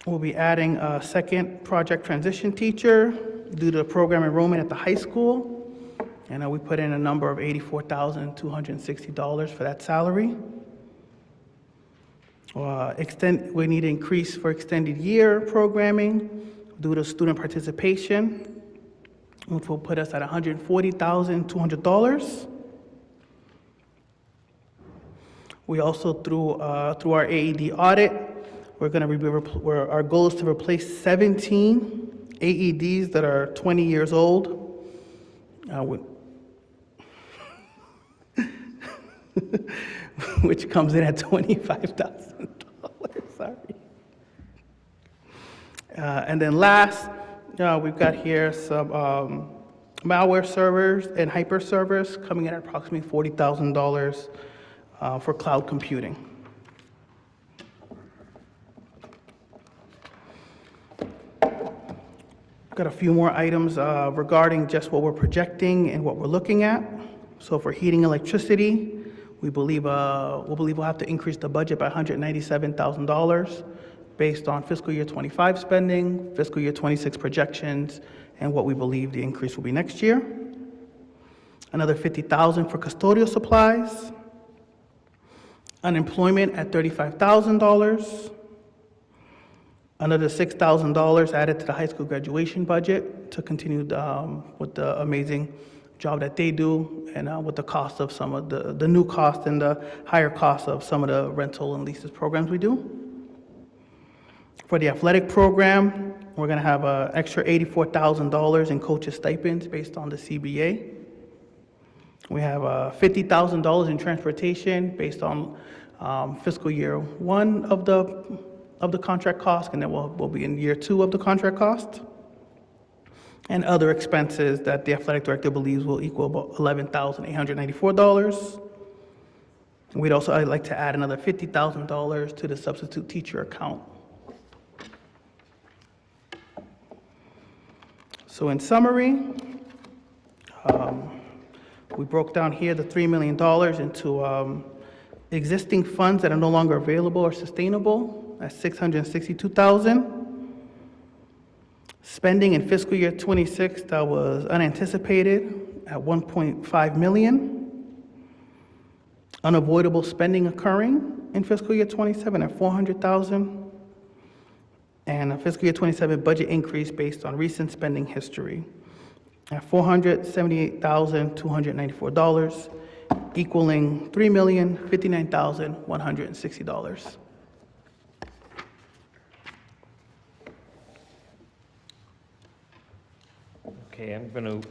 We'll be adding a 2nd project transition teacher due to the program enrollment at the high school. And we put in a number of $84,260 for that salary. We need an increase for extended year programming due to student participation, which will put us at $140,200. We also, through our AED audit, our goal is to replace 17 AEDs that are 20 years old. Which comes in at $25,000. Sorry. And then last, we've got here some malware servers and hyper servers coming in at approximately $40,000 for cloud computing. Got a few more items regarding just what we're projecting and what we're looking at. So for heating, electricity, we believe we'll have to increase the budget by $197,000 based on fiscal year 25 spending, fiscal year 26 projections, and what we believe the increase will be next year. Another $50,000 for custodial supplies. Unemployment at $35,000. Another $6,000 added to the high school graduation budget to continue with the amazing job that they do, and with the cost of some of the new cost and the higher cost of some of the rental and leases programs we do. For the athletic program, we're going to have an extra $84,000 in coaches' stipends based on the CBA. We have $50,000 in transportation based on fiscal year 1 of the contract cost, and then we'll be in year 2 of the contract cost. And other expenses that the athletic director believes will equal about $11,894. I'd like to add another $50,000 to the substitute teacher account. So in summary, we broke down here the $3 million into existing funds that are no longer available or sustainable at $662,000. Spending in fiscal year 26 that was unanticipated at $1.5 million. Unavoidable spending occurring in fiscal year 27 at $400,000. And a fiscal year 27 budget increase based on recent spending history at $478,294, equaling $3,059,160. Okay, I'm going to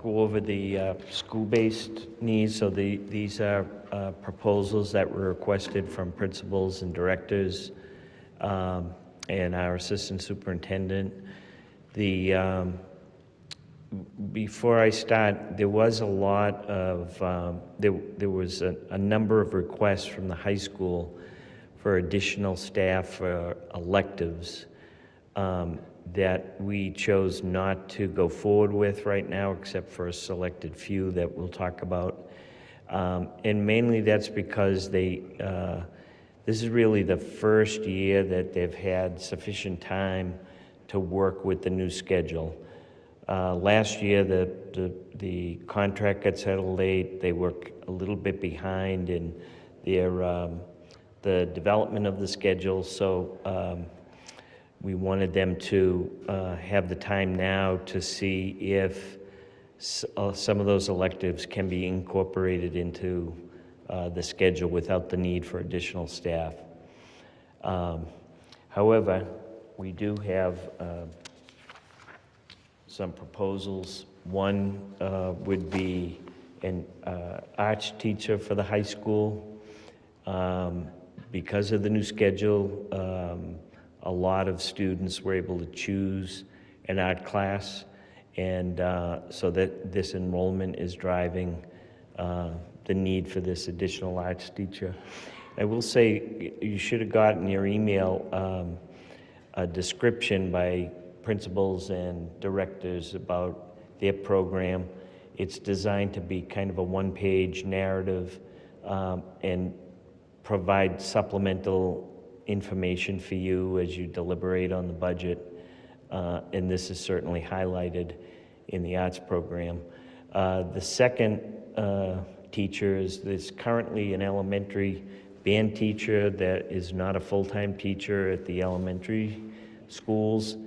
go over the school-based needs. So these are proposals that were requested from principals and directors and our assistant superintendent. Before I start, there was a lot of, there was a number of requests from the high school for additional staff for electives that we chose not to go forward with right now, except for a selected few that we'll talk about. And mainly that's because this is really the first year that they've had sufficient time to work with the new schedule. Last year, the contract got settled late. They were a little bit behind in the development of the schedule, so we wanted them to have the time now to see if some of those electives can be incorporated into the schedule without the need for additional staff. However, we do have some proposals. One would be an arts teacher for the high school. Because of the new schedule, a lot of students were able to choose an art class, and so that this enrollment is driving the need for this additional arts teacher. I will say you should have gotten your email a description by principals and directors about their program. It's designed to be kind of a one-page narrative and provide supplemental information for you as you deliberate on the budget. And this is certainly highlighted in the arts program. The second teacher is currently an elementary band teacher that is not a full-time teacher at the elementary schools,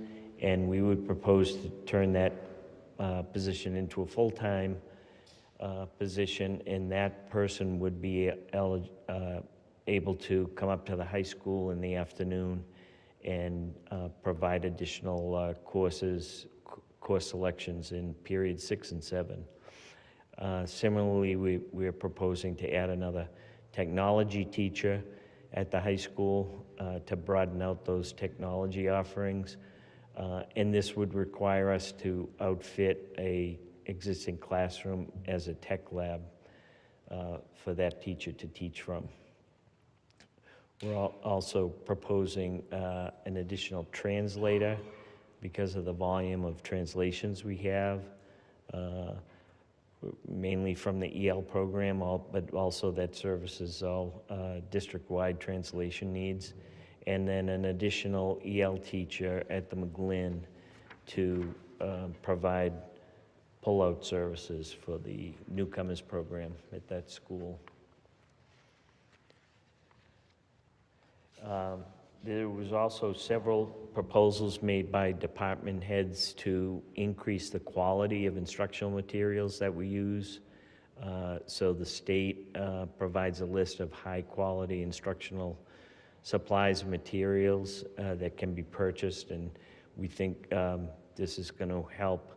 and we would propose to turn that position into a full-time position, and that person would be able to come up to the high school in the afternoon and provide additional course selections in periods 6 and 7. Similarly, we're proposing to add another technology teacher at the high school to broaden out those technology offerings. And this would require us to outfit an existing classroom as a tech lab for that teacher to teach from. We're also proposing an additional translator because of the volume of translations we have, mainly from the EL program, but also that services all district-wide translation needs. And then an additional EL teacher at the McGlynn to provide pull-out services for the newcomers program at that school. There was also several proposals made by department heads to increase the quality of instructional materials that we use. So the state provides a list of high-quality instructional supplies and materials that can be purchased, and we think this is going to help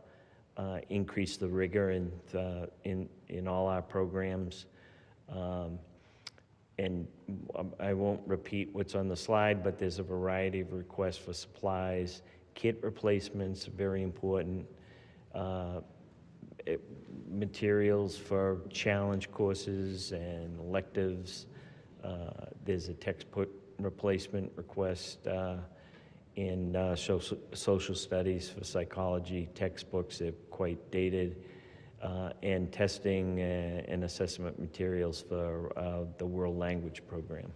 increase the rigor in all our programs. And I won't repeat what's on the slide, but there's a variety of requests for supplies, kit replacements, very important, materials for challenge courses and electives. There's a textbook replacement request in social studies for psychology textbooks. They're quite dated. And testing and assessment materials for the World Language Program.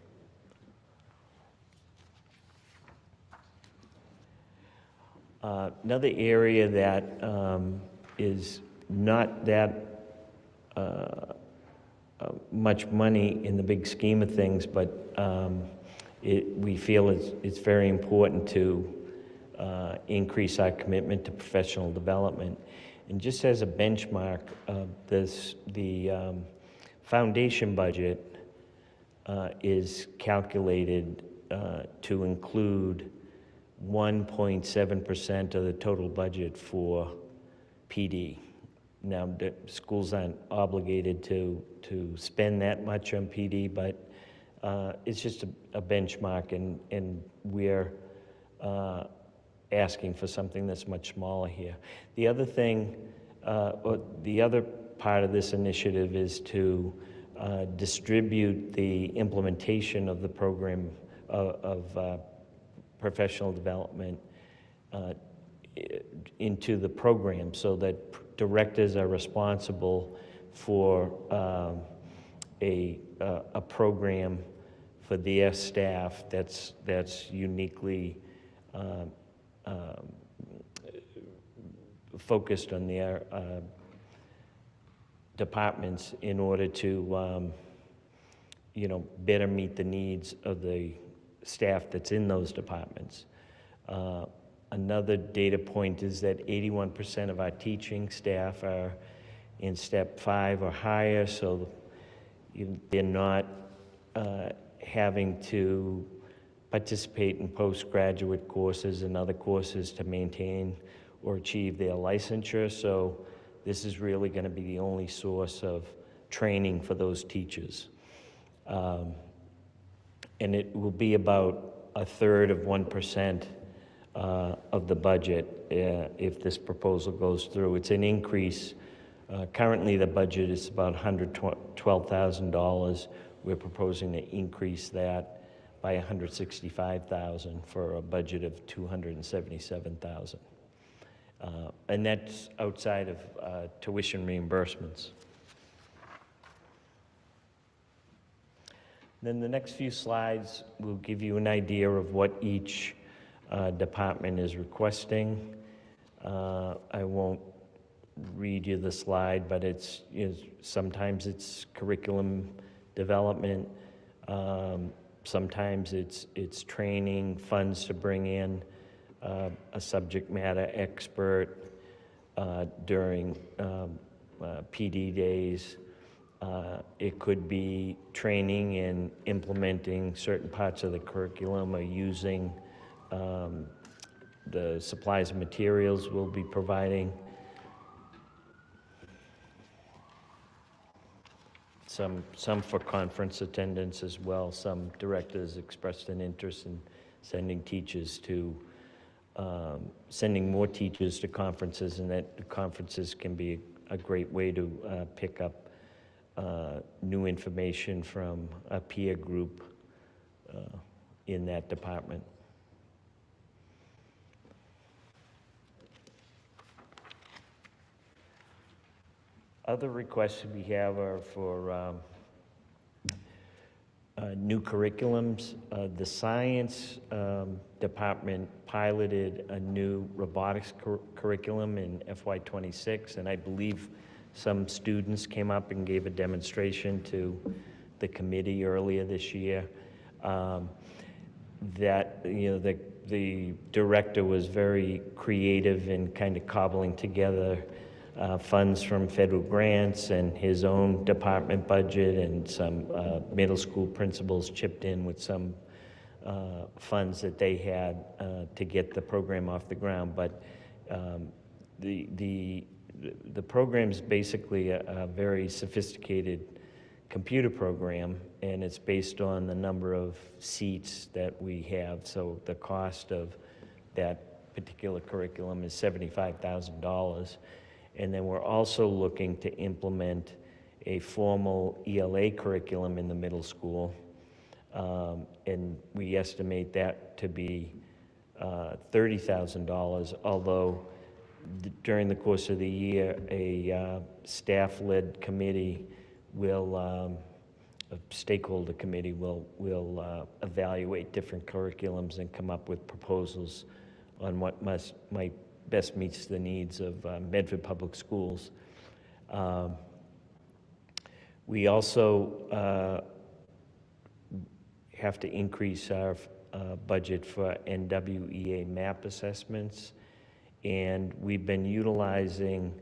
Another area that is not that much money in the big scheme of things, but we feel it's very important to increase our commitment to professional development. And just as a benchmark, the foundation budget is calculated to include 1.7% of the total budget for PD. Now, the schools aren't obligated to spend that much on PD, but it's just a benchmark, and we're asking for something that's much smaller here. The other thing, or the other part of this initiative is to distribute the implementation of the program of professional development into the program so that directors are responsible for a program for their staff that's uniquely focused on their departments in order to, better meet the needs of the staff that's in those departments. Another data point is that 81% of our teaching staff are in step 5 or higher, so they're not having to participate in postgraduate courses and other courses to maintain or achieve their licensure. So this is really going to be the only source of training for those teachers. And it will be about 1/3 of 1% of the budget if this proposal goes through. It's an increase. Currently the budget is about $112,000. We're proposing to increase that by $165,000 for a budget of $277,000. And that's outside of tuition reimbursements. Then the next few slides will give you an idea of what each department is requesting. I won't read you the slide, but it's sometimes it's curriculum development, sometimes it's training, funds to bring in a subject matter expert during PD days. It could be training in implementing certain parts of the curriculum or using the supplies and materials we'll be providing. Some for conference attendance as well. Some directors expressed an interest in sending more teachers to conferences, and that conferences can be a great way to pick up new information from a peer group in that department. Other requests we have are for new curriculums. The science department piloted a new robotics curriculum in FY26, and I believe some students came up and gave a demonstration to the committee earlier this year. That, you know, the director was very creative in kind of cobbling together funds from federal grants and his own department budget, and some middle school principals chipped in with some funds that they had to get the program off the ground. But the program's basically a very sophisticated computer program, and it's based on the number of seats that we have. So the cost of that particular curriculum is $75,000. And then we're also looking to implement a formal ELA curriculum in the middle school. And we estimate that to be $30,000, although during the course of the year, a staff-led committee will, a stakeholder committee will evaluate different curriculums and come up with proposals on what might best meets the needs of Medford Public Schools. We also have to increase our budget for NWEA MAP assessments, and we've been utilizing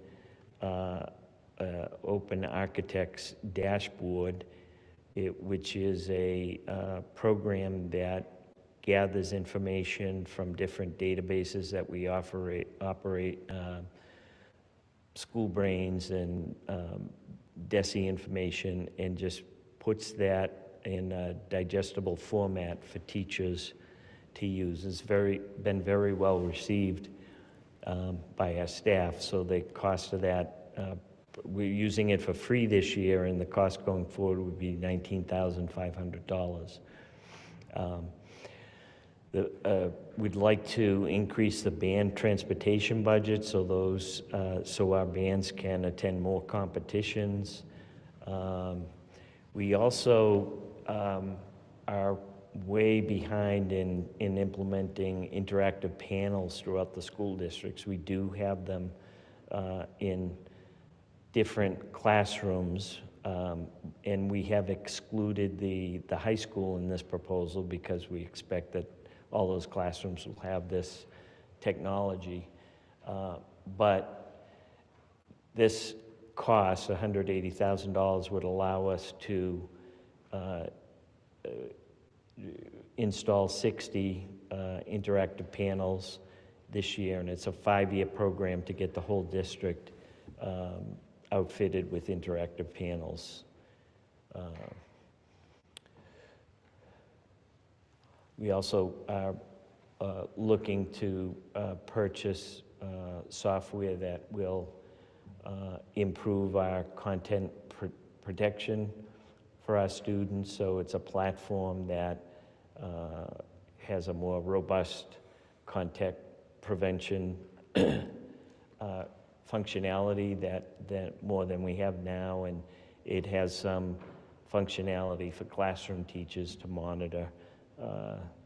Open Architects Dashboard, which is a program that gathers information from different databases that we operate SchoolBrains and DESE information, and just puts that in a digestible format for teachers to use. It's been very well received by our staff. So the cost of that, we're using it for free this year, and the cost going forward would be $19,500. We'd like to increase the band transportation budget so our bands can attend more competitions. We also are way behind in implementing interactive panels throughout the school districts. We do have them in different classrooms, and we have excluded the high school in this proposal because we expect that all those classrooms will have this technology. But this cost, $180,000, would allow us to install 60 interactive panels this year, and it's a 5-year program to get the whole district outfitted with interactive panels. We also are looking to purchase software that will improve our content protection for our students. So it's a platform that has a more robust contact prevention functionality that more than we have now, and it has some functionality for classroom teachers to monitor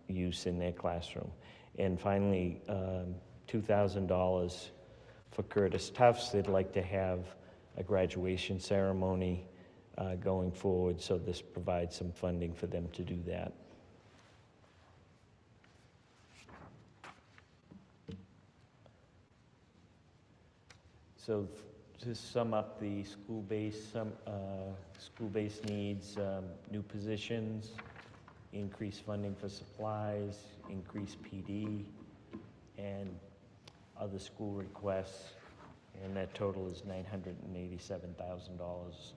use in their classroom. And finally, $2,000 for Curtis Tufts. They'd like to have a graduation ceremony going forward, so this provides some funding for them to do that. So to sum up the school-based needs, new positions, increased funding for supplies, increased PD, and other school requests, and that total is $987,000.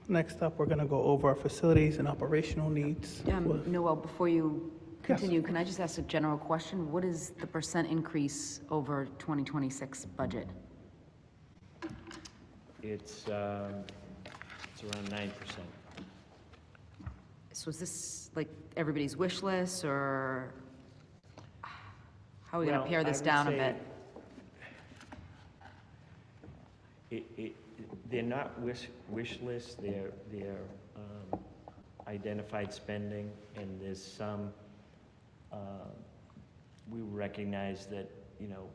Next up, we're going to go over our facilities and operational needs. Noel, before you continue, can I just ask a general question? What is the percent increase over 2026 budget? It's around 9%. So is this like everybody's wish list, or how are we going to pare this down a bit? they're not wish lists, they're identified spending, and there's some, we recognize that, you know,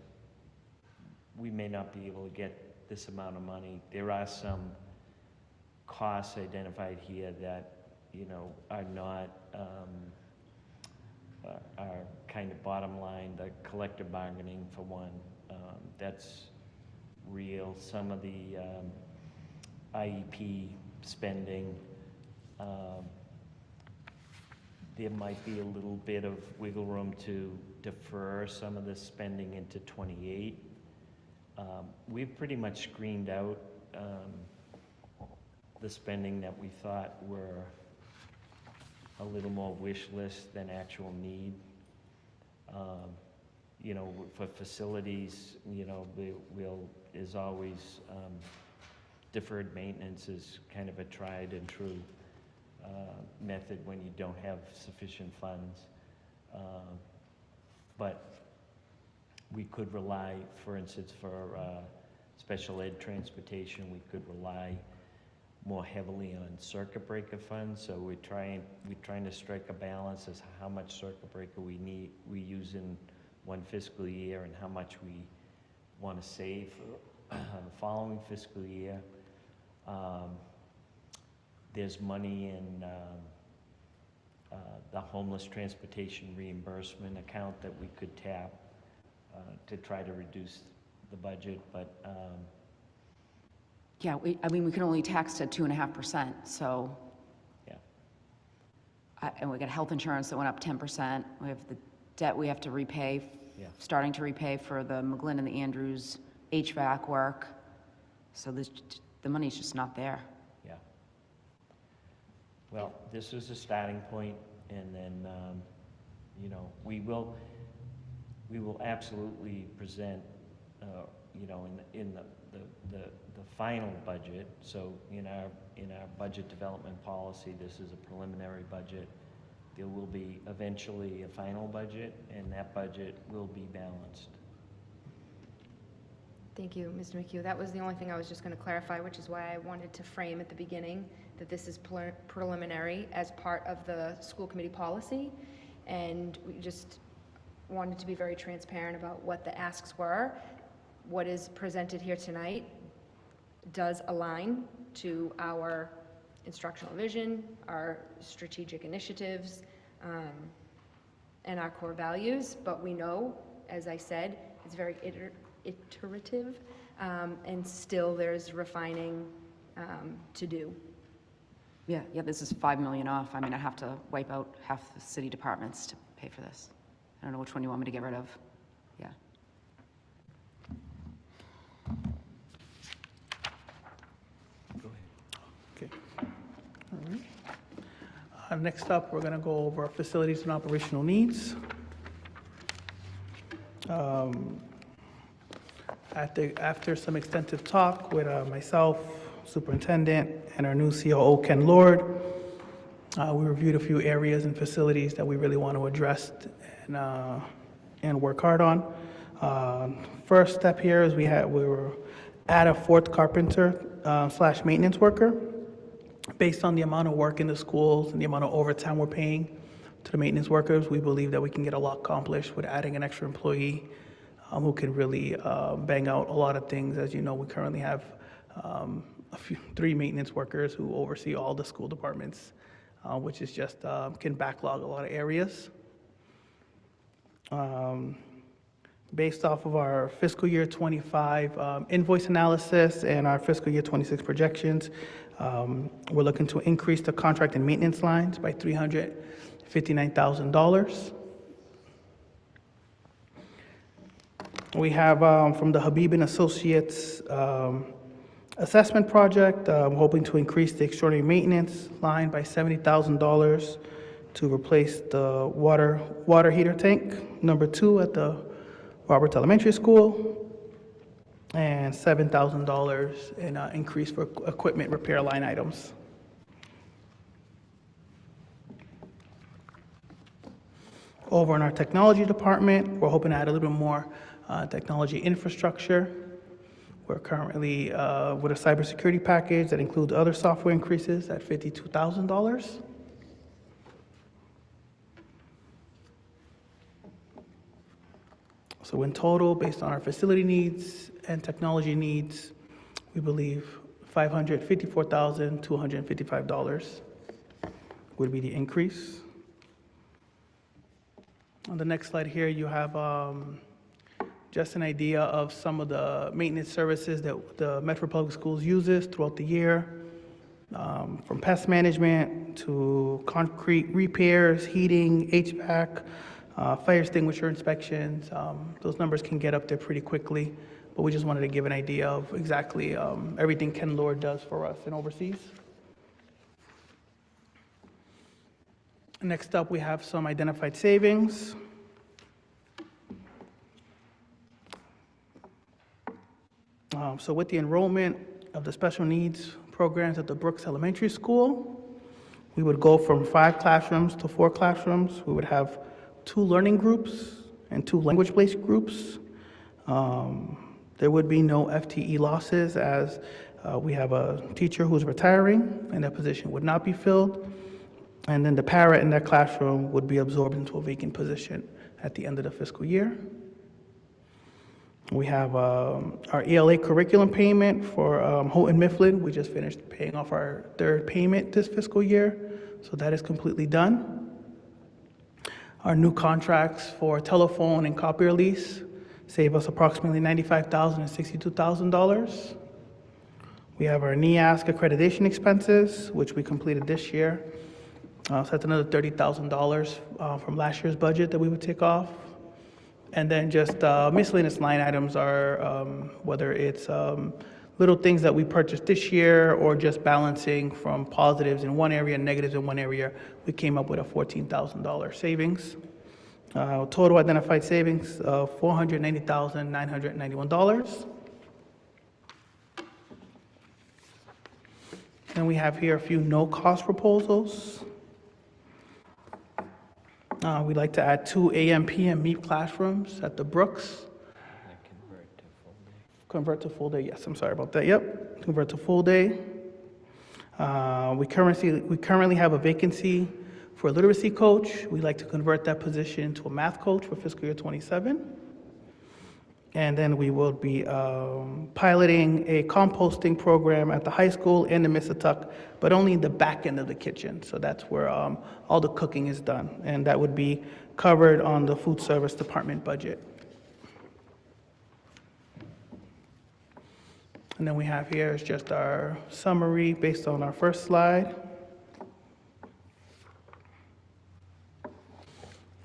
we may not be able to get this amount of money. There are some costs identified here that, you know, are not, are kind of bottom line, the collective bargaining for one, that's real. Some of the IEP spending, there might be a little bit of wiggle room to defer some of the spending into '28. We've pretty much screened out the spending that we thought were a little more wish list than actual need. You know, for facilities, you know, is always deferred maintenance is kind of a tried and true method when you don't have sufficient funds. But we could rely, for instance, for special ed transportation, we could rely more heavily on circuit breaker funds. So we're trying to strike a balance as how much circuit breaker we use in one fiscal year and how much we want to save for the following fiscal year. There's money in the homeless transportation reimbursement account that we could tap to try to reduce the budget, but yeah, I mean, we can only tax at 2.5%, so. Yeah. And we got health insurance that went up 10%. We have the debt we have to repay, starting to repay for the McGlynn and the Andrews HVAC work. So the money's just not there. Yeah. Well, this is a starting point, and then, you know, we will absolutely present, you know, in the final budget. So in our budget development policy, this is a preliminary budget. There will be eventually a final budget, and that budget will be balanced. Thank you, Mr. McHugh. That was the only thing I was just going to clarify, which is why I wanted to frame at the beginning that this is preliminary as part of the school committee policy. And we just wanted to be very transparent about what the asks were. What is presented here tonight does align to our instructional vision, our strategic initiatives, and our core values. But we know, as I said, it's very iterative, and still there's refining to do. Yeah, this is $5 million off. I mean, I have to wipe out half the city departments to pay for this. I don't know which one you want me to get rid of. Yeah. Okay. All right. Next up, we're going to go over facilities and operational needs. After some extensive talk with myself, superintendent, and our new COO, Ken Lord, we reviewed a few areas and facilities that we really want to address and work hard on. First step here is we were at a fourth carpenter / maintenance worker. Based on the amount of work in the schools and the amount of overtime we're paying to the maintenance workers, we believe that we can get a lot accomplished with adding an extra employee who can really bang out a lot of things. As you know, we currently have 3 maintenance workers who oversee all the school departments, which is just can backlog a lot of areas. Based off of our fiscal year 25 invoice analysis and our fiscal year 26 projections, we're looking to increase the contract and maintenance lines by $359,000. We have from the Habib and Associates assessment project, hoping to increase the extraordinary maintenance line by $70,000 to replace the water heater tank number 2 at the Roberts Elementary School, and $7,000 in increase for equipment repair line items. Over in our technology department, we're hoping to add a little bit more technology infrastructure. We're currently with a cybersecurity package that includes other software increases at $52,000. So in total, based on our facility needs and technology needs, we believe $554,255 would be the increase. On the next slide here, you have just an idea of some of the maintenance services that the Metro Public Schools uses throughout the year, from pest management to concrete repairs, heating, HVAC, fire extinguisher inspections. Those numbers can get up there pretty quickly, but we just wanted to give an idea of exactly everything Ken Lord does for us and overseas. Next up, we have some identified savings. So with the enrollment of the special needs programs at the Brooks Elementary School, we would go from 5 classrooms to 4 classrooms. We would have 2 learning groups and 2 language-based groups. There would be no FTE losses as we have a teacher who's retiring and that position would not be filled. And then the para in that classroom would be absorbed into a vacant position at the end of the fiscal year. We have our ELA curriculum payment for Houghton Mifflin. We just finished paying off our 3rd payment this fiscal year, so that is completely done. Our new contracts for telephone and copier lease save us approximately $95,000 and $62,000. We have our NEASC accreditation expenses, which we completed this year. So that's another $30,000 from last year's budget that we would take off. And then just miscellaneous line items are whether it's little things that we purchased this year or just balancing from positives in one area and negatives in one area. We came up with a $14,000 savings. Total identified savings of $490,991. And we have here a few no-cost proposals. We'd like to add 2 AM/PM MEEP classrooms at the Brooks. Convert to full day, yes, I'm sorry about that, yep. Convert to full day. We currently have a vacancy for a literacy coach. We'd like to convert that position to a math coach for fiscal year '27. And then we will be piloting a composting program at the high school and the Missatuck, but only in the back end of the kitchen. So that's where all the cooking is done. And that would be covered on the food service department budget. And then we have here is just our summary based on our first slide.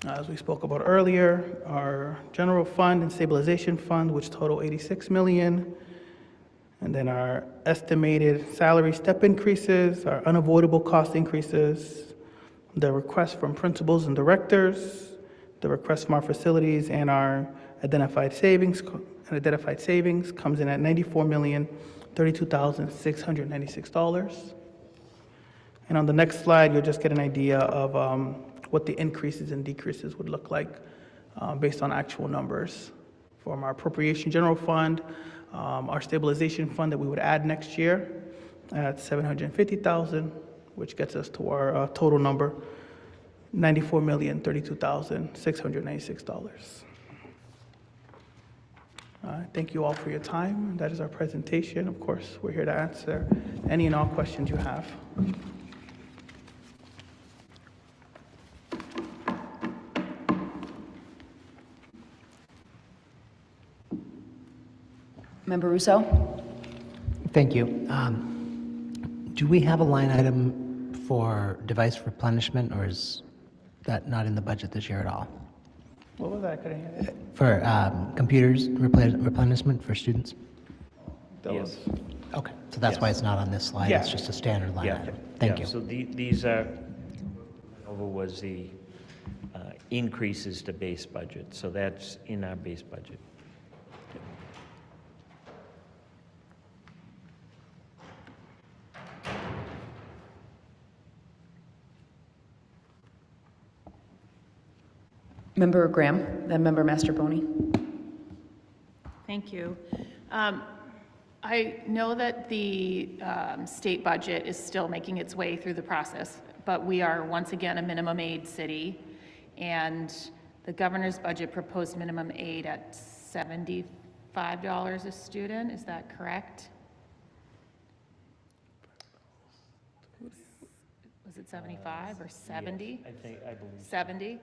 As we spoke about earlier, our general fund and stabilization fund, which total $86 million, and then our estimated salary step increases, our unavoidable cost increases, the request from principals and directors, the request from our facilities, and our identified savings comes in at $94,032,696. And on the next slide, you'll just get an idea of what the increases and decreases would look like based on actual numbers from our appropriation general fund, our stabilization fund that we would add next year at $750,000, which gets us to our total number, $94,032,696. Thank you all for your time. That is our presentation. Of course, we're here to answer any and all questions you have. Member Russo? Thank you. Do we have a line item for device replenishment, or is that not in the budget this year at all? What was that? I couldn't hear it. For computers replenishment for students? Yes. Okay, so that's why it's not on this slide. Yeah. It's just a standard line Yeah. item. Thank Yeah. you. So these are, over was the increases to base budget. So that's in our base budget. Member Graham, then Member Mastroboni. Thank you. I know that the state budget is still making its way through the process, but we are once again a minimum aid city, and the governor's budget proposed minimum aid at $75 a student. Is that correct? Was it 75 or 70? Yes, I believe so. 70?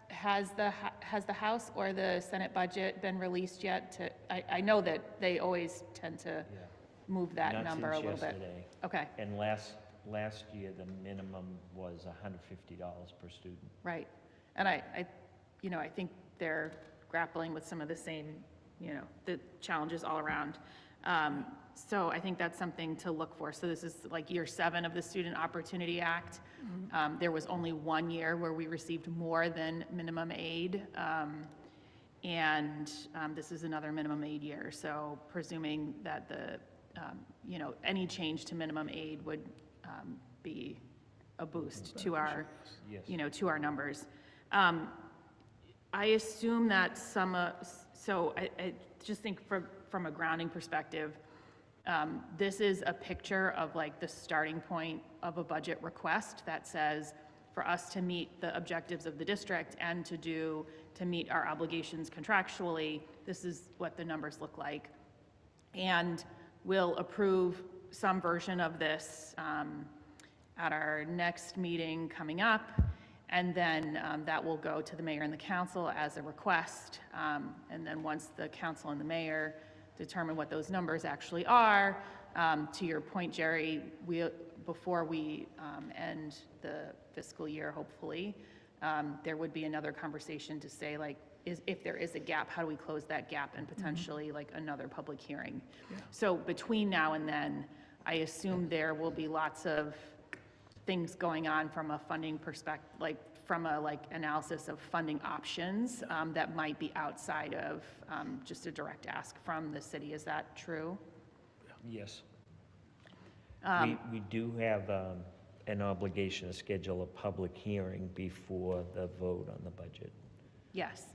Has the House or the Senate budget been released yet? I know that they always tend to move that Not number a since little bit. yesterday. Okay, And last year, the minimum was $150 per student. right. And I think they're grappling with some of the same, the challenges all around. So I think that's something to look for. So this is like year 7 of the Student Opportunity Act. There was only 1 year where we received more than minimum aid. And this is another minimum aid year. So presuming that any change to minimum aid would be a boost to our, to our numbers. I assume that so I just think from a grounding perspective, this is a picture of like the starting point of a budget request that says for us to meet the objectives of the district and to meet our obligations contractually, this is what the numbers look like. And we'll approve some version of this at our next meeting coming up. And then that will go to the mayor and the council as a request. And then once the council and the mayor determine what those numbers actually are, to your point, Jerry, before we end the fiscal year, hopefully, there would be another conversation to say, like, if there is a gap, how do we close that gap, and potentially like another public hearing. So between now and then, I assume there will be lots of things going on from a funding perspective, like from a analysis of funding options that might be outside of just a direct ask from the city. Is that true? Yes. We do have an obligation to schedule a public hearing before the vote on the budget. Yes.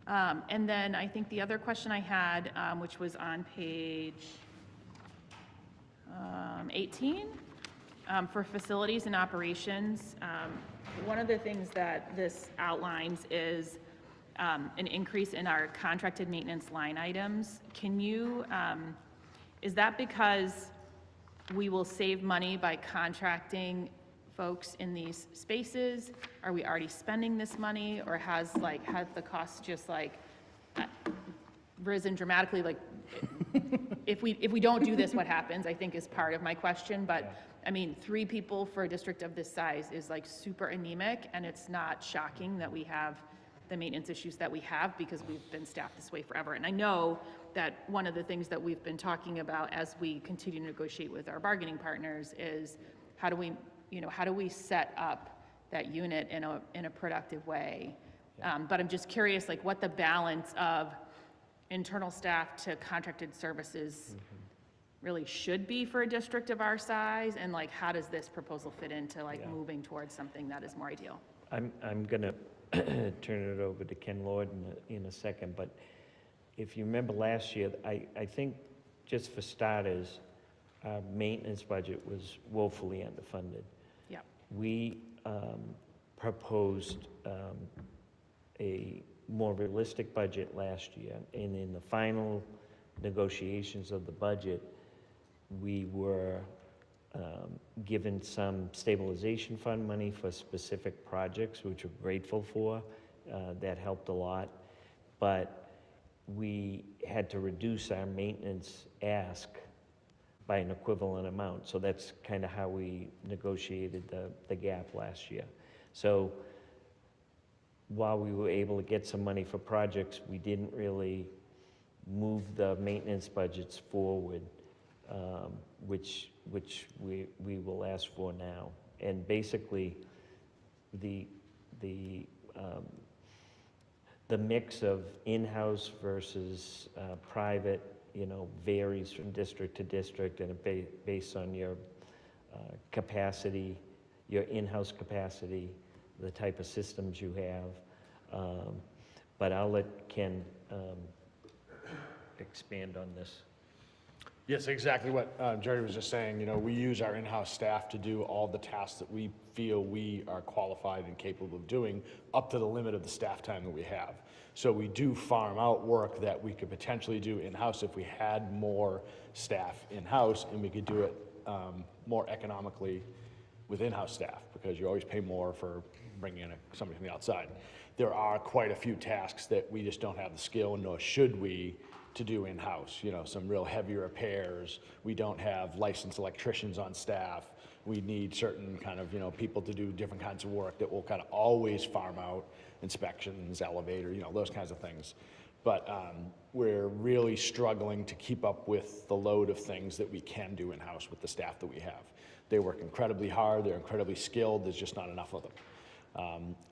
And then I think the other question I had, which was on page 18, for facilities and operations, one of the things that this outlines is an increase in our contracted maintenance line items. Can you, is that because we will save money by contracting folks in these spaces? Are we already spending this money, or has the cost just risen dramatically? If we don't do this, what happens, I think is part of my question. But I mean, 3 people for a district of this size is super anemic, and it's not shocking that we have the maintenance issues that we have because we've been staffed this way forever. And I know that one of the things that we've been talking about as we continue to negotiate with our bargaining partners is how do we set up that unit in a productive way? But I'm just curious, what the balance of internal staff to contracted services really should be for a district of our size, and how does this proposal fit into moving towards something that is more ideal? I'm gonna turn it over to Ken Lord in a second, but if you remember last year, I think just for starters, our maintenance budget was woefully underfunded. Yeah. We proposed a more realistic budget last year, and in the final negotiations of the budget, we were given some stabilization fund money for specific projects, which we're grateful for. That helped a lot, but we had to reduce our maintenance ask by an equivalent amount. So that's kind of how we negotiated the gap last year. So while we were able to get some money for projects, we didn't really move the maintenance budgets forward, which we will ask for now. And basically, the mix of in-house versus private, varies from district to district, and based on your capacity, your in-house capacity, the type of systems you have. But I'll let Ken expand on this? Yes, exactly what Jerry was just saying. You know, we use our in-house staff to do all the tasks that we feel we are qualified and capable of doing up to the limit of the staff time that we have. So we do farm out work that we could potentially do in-house if we had more staff in-house, and we could do it more economically with in-house staff, because you always pay more for bringing in somebody from the outside. There are quite a few tasks that we just don't have the skill, nor should we, to do in-house. You know, some real heavy repairs. We don't have licensed electricians on staff. We need certain kind of, you know, people to do different kinds of work that will kind of always farm out, inspections, elevator, you know, those kinds of things. But we're really struggling to keep up with the load of things that we can do in-house with the staff that we have. They work incredibly hard, they're incredibly skilled, there's just not enough of them.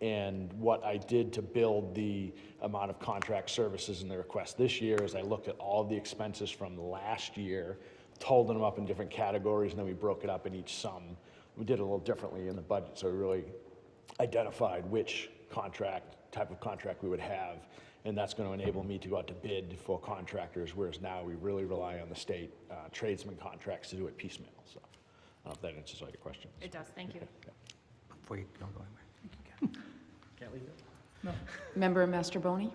And what I did to build the amount of contract services in the request this year is I looked at all of the expenses from last year, totaled them up in different categories, and then we broke it up in each sum. We did it a little differently in the budget, so we really identified which type of contract we would have, and that's going to enable me to go out to bid for contractors, whereas now we really rely on the state tradesman contracts to do it piecemeal. So I don't know if that answers all your questions. It does, thank you. Before you don't go anywhere. Can't leave it? No. Member Mastroboni?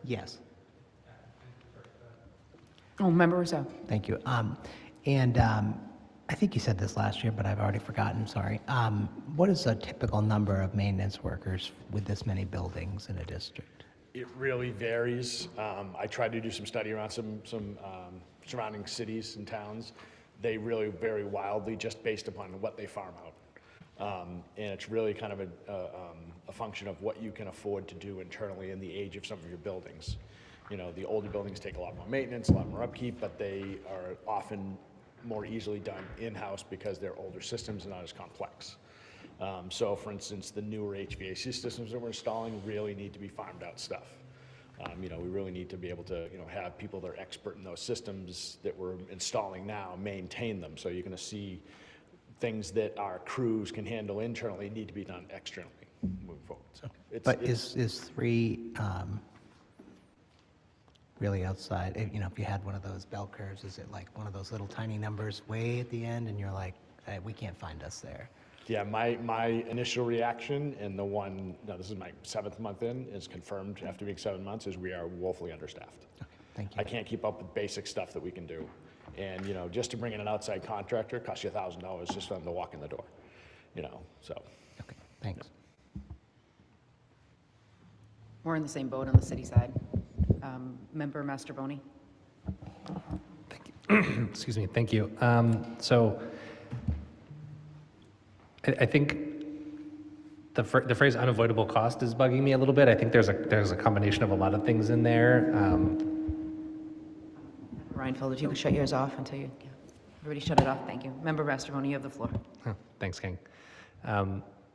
Yes. Oh, Member Rizzo. Thank you. I think you said this last year, but I've already forgotten, sorry. What is a typical number of maintenance workers with this many buildings in a district? It really varies. I tried to do some study around some surrounding cities and towns. They really vary wildly just based upon what they farm out. And it's really kind of a function of what you can afford to do internally and the age of some of your buildings. You know, the older buildings take a lot more maintenance, a lot more upkeep, but they are often more easily done in-house because their older systems are not as complex. So for instance, the newer HVAC systems that we're installing really need to be farmed out stuff. You know, we really need to be able to, you know, have people that are expert in those systems that we're installing now maintain them. So you're going to see things that our crews can handle internally need to be done externally moving forward. So is 3 really outside? You know, if you had one of those bell curves, is it like one of those little tiny numbers way at the end, and you're like, hey, we can't find us there? Yeah, my initial reaction, and the one, no, this is my 7th month in, is confirmed after being 7 months, is we are woefully understaffed. Okay, thank you. I can't keep up with basic stuff that we can do. And, you know, just to bring in an outside contractor costs you $1,000 just for them to walk in the door, you know, so. Okay, thanks. We're in the same boat on the city side. Member Mastroboni? Excuse me, thank you. So I think the phrase unavoidable cost is bugging me a little bit. I think there's a combination of a lot of things in there. Reinfeld, if you could shut yours off until you, everybody shut it off, thank you. Member Mastroboni, you have the floor. Oh, thanks, King.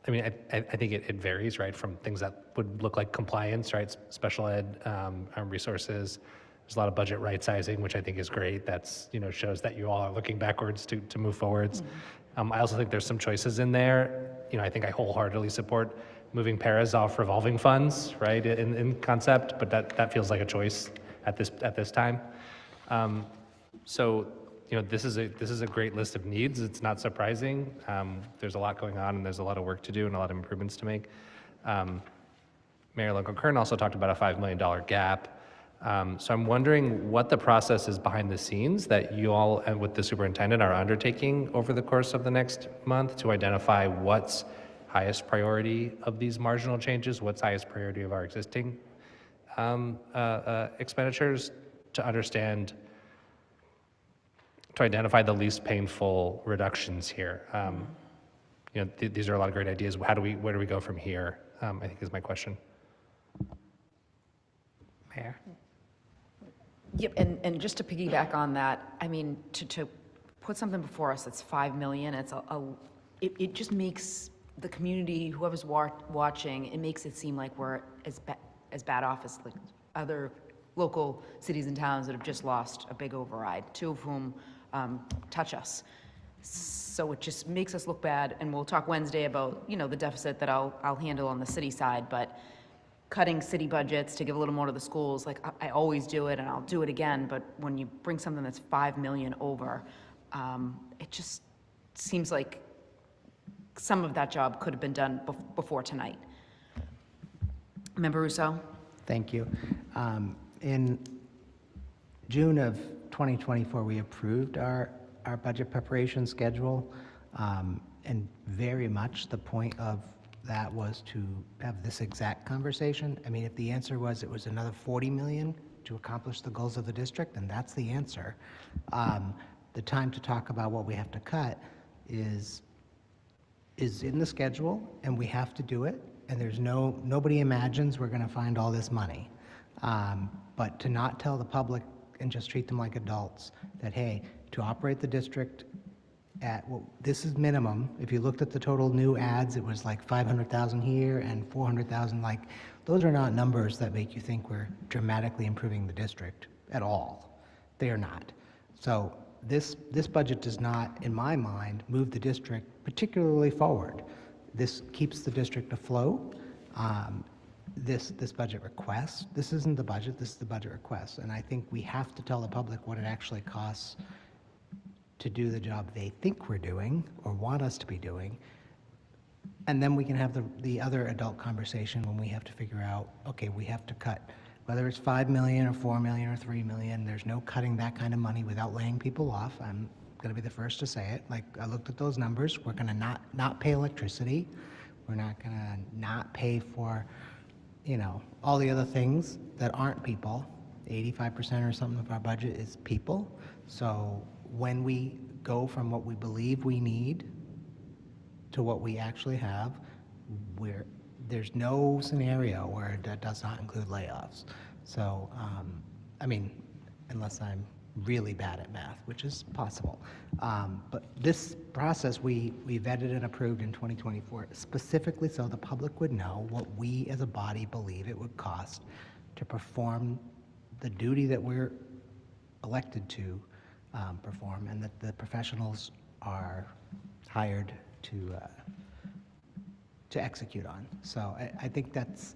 I mean, I think it varies, right, from things that would look like compliance, right, special ed resources. There's a lot of budget right sizing, which I think is great. That's, you know, shows that you all are looking backwards to move forwards. I also think there's some choices in there. You know, I think I wholeheartedly support moving paras off revolving funds, right, in concept, but that feels like a choice at this time. So, you know, this is a great list of needs. It's not surprising. There's a lot going on, and there's a lot of work to do and a lot of improvements to make. Mayor Lincoln-Kern also talked about a $5 million gap. So I'm wondering what the process is behind the scenes that you all and with the superintendent are undertaking over the course of the next month to identify what's highest priority of these marginal changes, what's highest priority of our existing expenditures, to understand, to identify the least painful reductions here. You know, these are a lot of great ideas. Where do we go from here? I think is my question. Mayor? Yep, and just to piggyback on that, I mean, to put something before us that's $5 million, it just makes the community, whoever's watching, it makes it seem like we're as bad off as like other local cities and towns that have just lost a big override, 2 of whom touch us. So it just makes us look bad, and we'll talk Wednesday about, you know, the deficit that I'll handle on the city side, but cutting city budgets to give a little more to the schools, like, I always do it and I'll do it again, but when you bring something that's 5 million over, it just seems like some of that job could have been done before tonight. Member Rousseau? Thank you. In June of 2024, we approved our budget preparation schedule, and very much the point of that was to have this exact conversation. I mean, if the answer was it was another 40 million to accomplish the goals of the district, then that's the answer. The time to talk about what we have to cut is in the schedule, and we have to do it, and there's nobody imagines we're going to find all this money. But to not tell the public and just treat them like adults that, hey, to operate the district at, well, this is minimum. If you looked at the total new ads, it was like 500,000 here and 400,000. Like, those are not numbers that make you think we're dramatically improving the district at all. They are not. So this budget does not, in my mind, move the district particularly forward. This keeps the district afloat. This budget request, this isn't the budget, this is the budget request. And I think we have to tell the public what it actually costs to do the job they think we're doing or want us to be doing. And then we can have the other adult conversation when we have to figure out, okay, we have to cut, whether it's 5 million or 4 million or 3 million, there's no cutting that kind of money without laying people off. I'm gonna be the first to say it. Like, I looked at those numbers. We're gonna not pay electricity. We're not gonna not pay for, you know, all the other things that aren't people. 85% or something of our budget is people. So when we go from what we believe we need to what we actually have, there's no scenario where that does not include layoffs. So, I mean, unless I'm really bad at math, which is possible. But this process we vetted and approved in 2024 specifically so the public would know what we as a body believe it would cost to perform the duty that we're elected to perform, and that the professionals are hired to execute on. So I think that's,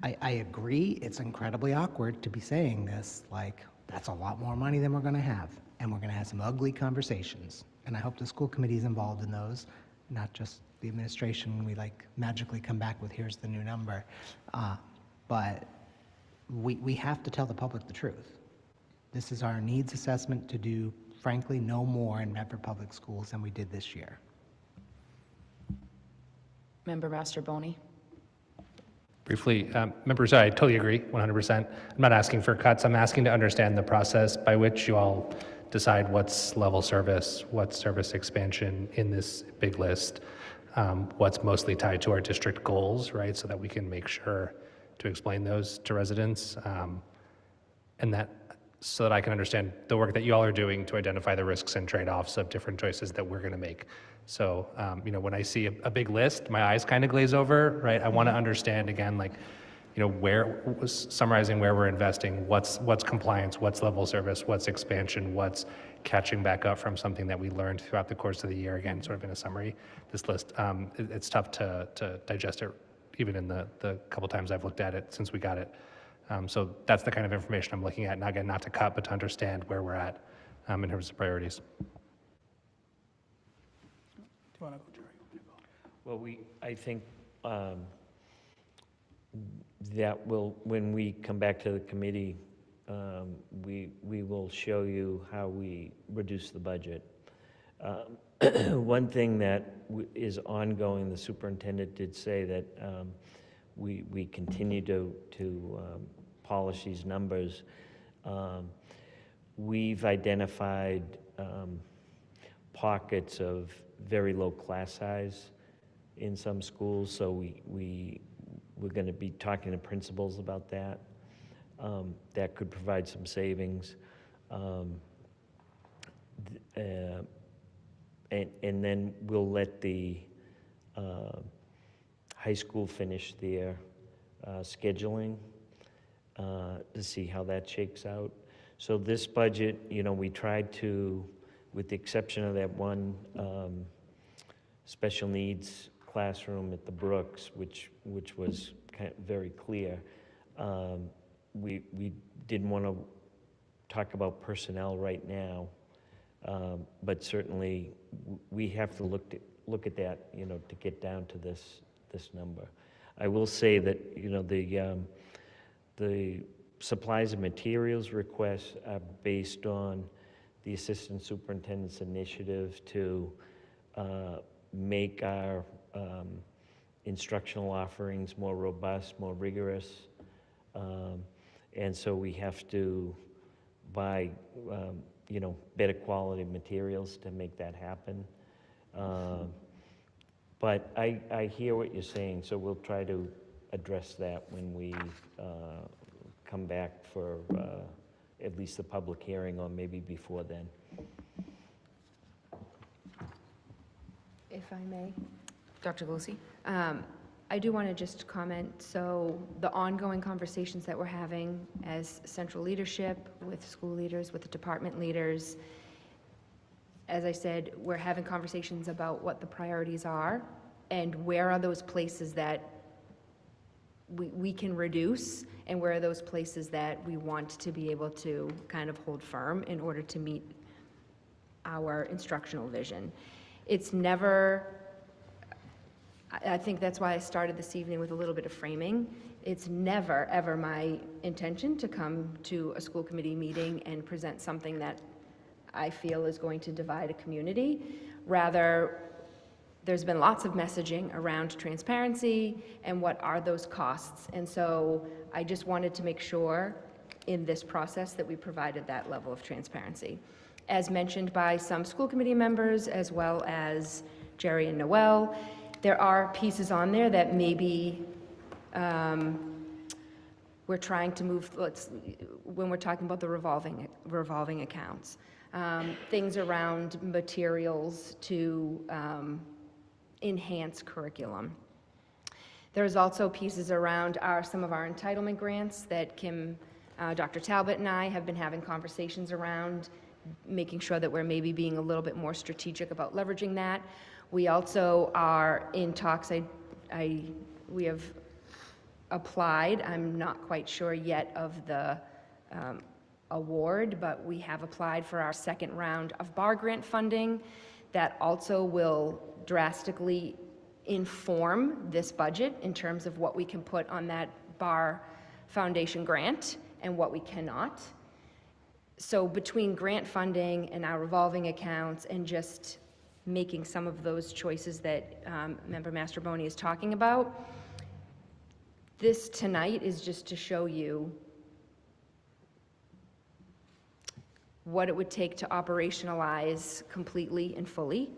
I agree, it's incredibly awkward to be saying this, like, that's a lot more money than we're going to have, and we're going to have some ugly conversations. And I hope the school committee is involved in those, not just the administration. We like magically come back with, here's the new number. But we have to tell the public the truth. This is our needs assessment to do, frankly, no more in Medford Public Schools than we did this year. Member Masterboni? Briefly, members, I totally agree, 100%. I'm not asking for cuts. I'm asking to understand the process by which you all decide what's level service, what's service expansion in this big list, what's mostly tied to our district goals, right? So that we can make sure to explain those to residents, and that so that I can understand the work that you all are doing to identify the risks and trade-offs of different choices that we're going to make. So, you know, when I see a big list, my eyes kind of glaze over, right? I want to understand again, like, you know, summarizing where we're investing, what's compliance, what's level service, what's expansion, what's catching back up from something that we learned throughout the course of the year. Again, sort of in a summary, this list, it's tough to digest it, even in the couple times I've looked at it since we got it. So that's the kind of information I'm looking at, and again, not to cut, but to understand where we're at in terms of priorities. Well, I think that will, when we come back to the committee, we will show you how we reduce the budget. One thing that is ongoing, the superintendent did say that we continue to polish these numbers. We've identified pockets of very low class size in some schools, so we're going to be talking to principals about that. That could provide some savings. And then we'll let the high school finish their scheduling to see how that shakes out. So this budget, you know, we tried to, with the exception of that one special needs classroom at the Brooks, which was very clear. We didn't want to talk about personnel right now, but certainly we have to look at that, you know, to get down to this number. I will say that, you know, the supplies and materials requests are based on the assistant superintendent's initiative to make our instructional offerings more robust, more rigorous. And so we have to buy, you know, better quality materials to make that happen. But I hear what you're saying, so we'll try to address that when we come back for at least the public hearing, or maybe before then. If I may. Dr. Lucy? I do want to just comment, so the ongoing conversations that we're having as central leadership, with school leaders, with the department leaders, as I said, we're having conversations about what the priorities are and where are those places that we can reduce, and where are those places that we want to be able to kind of hold firm in order to meet our instructional vision. It's never, I think that's why I started this evening with a little bit of framing. It's never, ever my intention to come to a school committee meeting and present something that I feel is going to divide a community. Rather, there's been lots of messaging around transparency and what are those costs. And so I just wanted to make sure in this process that we provided that level of transparency. As mentioned by some school committee members, as well as Jerry and Noel, there are pieces on there that maybe we're trying to move, when we're talking about the revolving accounts. Things around materials to enhance curriculum. There's also pieces around some of our entitlement grants that Dr. Talbot and I have been having conversations around, making sure that we're maybe being a little bit more strategic about leveraging that. We also are in talks, we have applied, I'm not quite sure yet of the award, but we have applied for our second round of BAR grant funding that also will drastically inform this budget in terms of what we can put on that BAR Foundation grant and what we cannot. So between grant funding and our revolving accounts and just making some of those choices that Member Mastroboni is talking about, this tonight is just to show you what it would take to operationalize completely and fully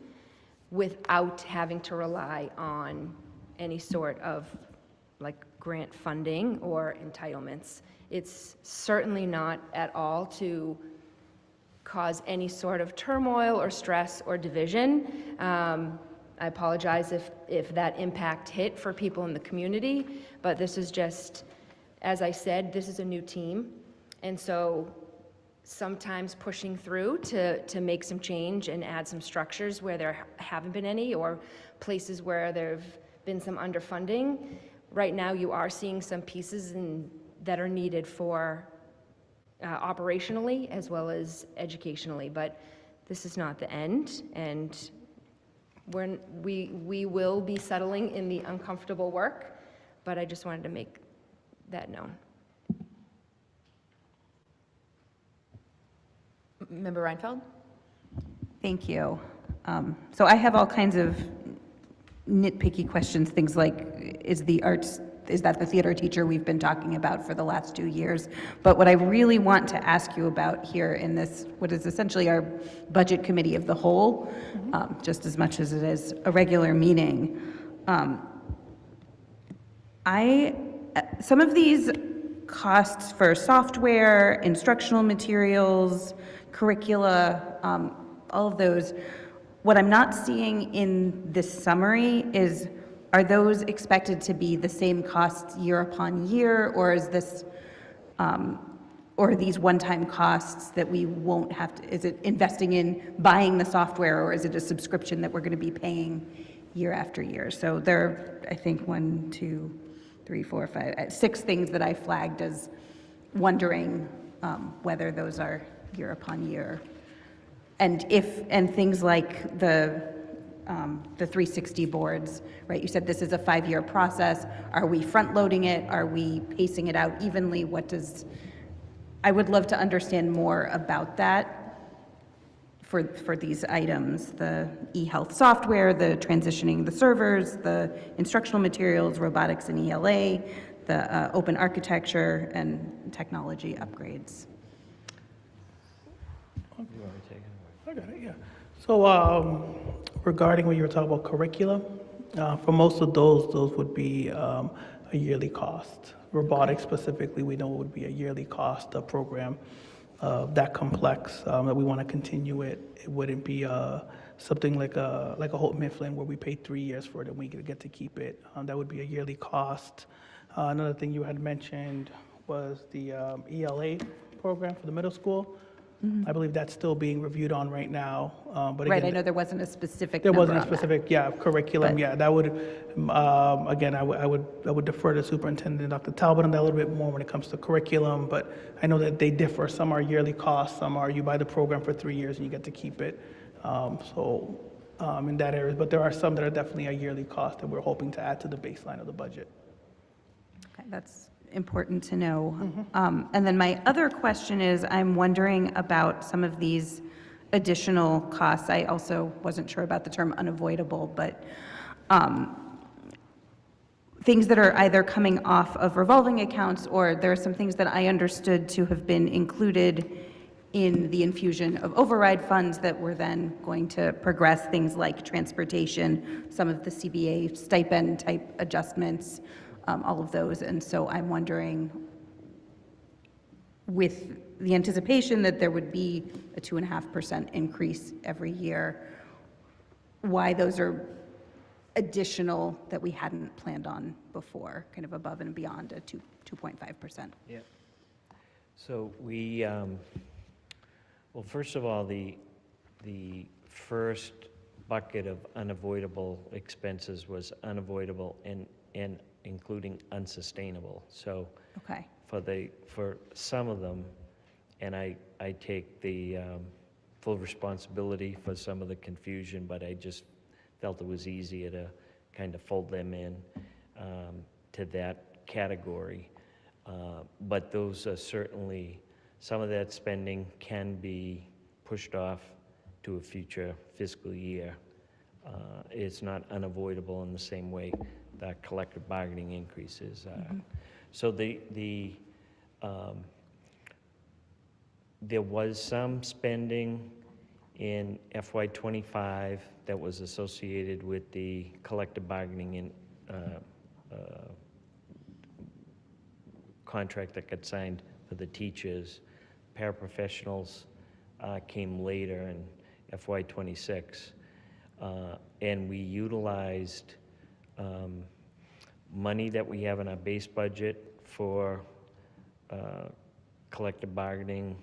without having to rely on any sort of grant funding or entitlements. It's certainly not at all to cause any sort of turmoil or stress or division. I apologize if that impact hit for people in the community, but this is just, as I said, this is a new team. And so sometimes pushing through to make some change and add some structures where there haven't been any, or places where there have been some underfunding. Right now, you are seeing some pieces that are needed for operationally as well as educationally, but this is not the end, and we will be settling in the uncomfortable work, but I just wanted to make that known. Member Reinfeld? Thank you. So I have all kinds of nitpicky questions, things like, is that the theater teacher we've been talking about for the last 2 years? But what I really want to ask you about here in this, what is essentially our budget committee of the whole, just as much as it is a regular meeting, some of these costs for software, instructional materials, curricula, all of those, what I'm not seeing in this summary is, are those expected to be the same costs year upon year, or is this, or are these one-time costs that we won't have to, is it investing in buying the software, or is it a subscription that we're going to be paying year after year? So there are, I think, 1, 2, 3, 4, 5, 6 things that I flagged as wondering whether those are year upon year. And things like the 360 boards, right? You said this is a 5-year process. Are we front-loading it? Are we pacing it out evenly? I would love to understand more about that for these items, the e-health software, the transitioning the servers, the instructional materials, robotics and ELA, the open architecture and technology upgrades. I got it, yeah. So regarding what you were talking about curriculum, for most of those would be a yearly cost. Robotics specifically, we know would be a yearly cost, a program that complex that we want to continue it. It wouldn't be something like a Holt Mifflin where we pay 3 years for it and we get to keep it. That would be a yearly cost. Another thing you had mentioned was the ELA program for the middle school. I believe that's still being reviewed on right now. But Right, again, I know there wasn't a specific there number wasn't a on that. specific, curriculum, But- yeah, that would, again, I would defer to Superintendent Dr. Talbot on that a little bit more when it comes to curriculum, but I know that they differ. Some are yearly costs, some are you buy the program for 3 years and you get to keep it. In that area, but there are some that are definitely a yearly cost that we're hoping to add to the baseline of the budget. Okay, that's important to know. And then my other question is, I'm wondering about some of these additional costs. I also wasn't sure about the term unavoidable, but things that are either coming off of revolving accounts, or there are some things that I understood to have been included in the infusion of override funds that were then going to progress, things like transportation, some of the CBA stipend type adjustments, all of those. And so I'm wondering, with the anticipation that there would be a 2.5% increase every year, why those are additional that we hadn't planned on before, kind of above and beyond a 2.5%. Yeah. So we, well, first of all, the first bucket of unavoidable expenses was unavoidable and including unsustainable. So Okay. for some of them, and I take the full responsibility for some of the confusion, but I just felt it was easier to kind of fold them in to that category. But those are certainly, some of that spending can be pushed off to a future fiscal year. It's not unavoidable in the same way that collective bargaining increases are. So there was some spending in FY25 that was associated with the collective bargaining contract that got signed for the teachers. Paraprofessionals came later in FY26. And we utilized money that we have in our base budget for collective bargaining.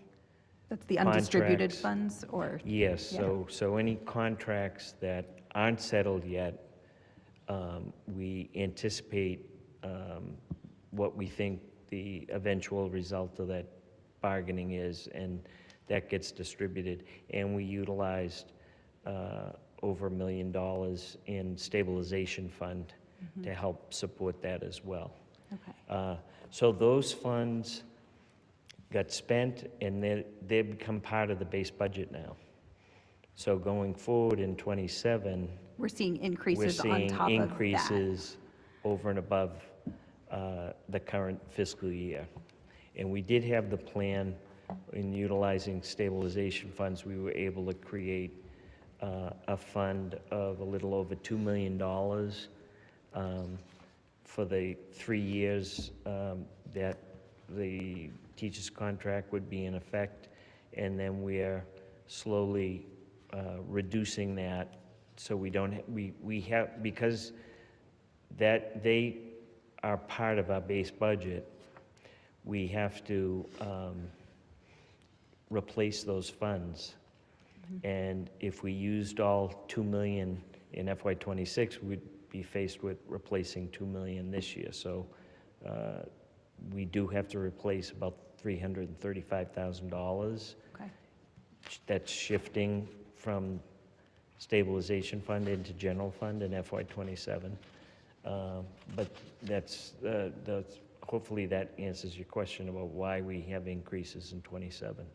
That's the undistributed contracts. funds, or? Yes, Yeah. so any contracts that aren't settled yet, we anticipate what we think the eventual result of that bargaining is, and that gets distributed. And we utilized over $1 million in stabilization fund to help support that as well. Okay. So those funds got spent, and they've become part of the base budget now. So going forward in '27, We're seeing we're increases on seeing top of that. increases over and above the current fiscal year. And we did have the plan in utilizing stabilization funds. We were able to create a fund of a little over $2 million for the 3 years that the teacher's contract would be in effect. And then we're slowly reducing that, so we don't, we have, because that they are part of our base budget, we have to replace those funds. And if we used all $2 million in FY26, we'd be faced with replacing $2 million this year. So We do have to replace about $335,000. Okay. That's shifting from stabilization fund into general fund in FY '27. But that's, hopefully that answers your question about why we have increases in '27.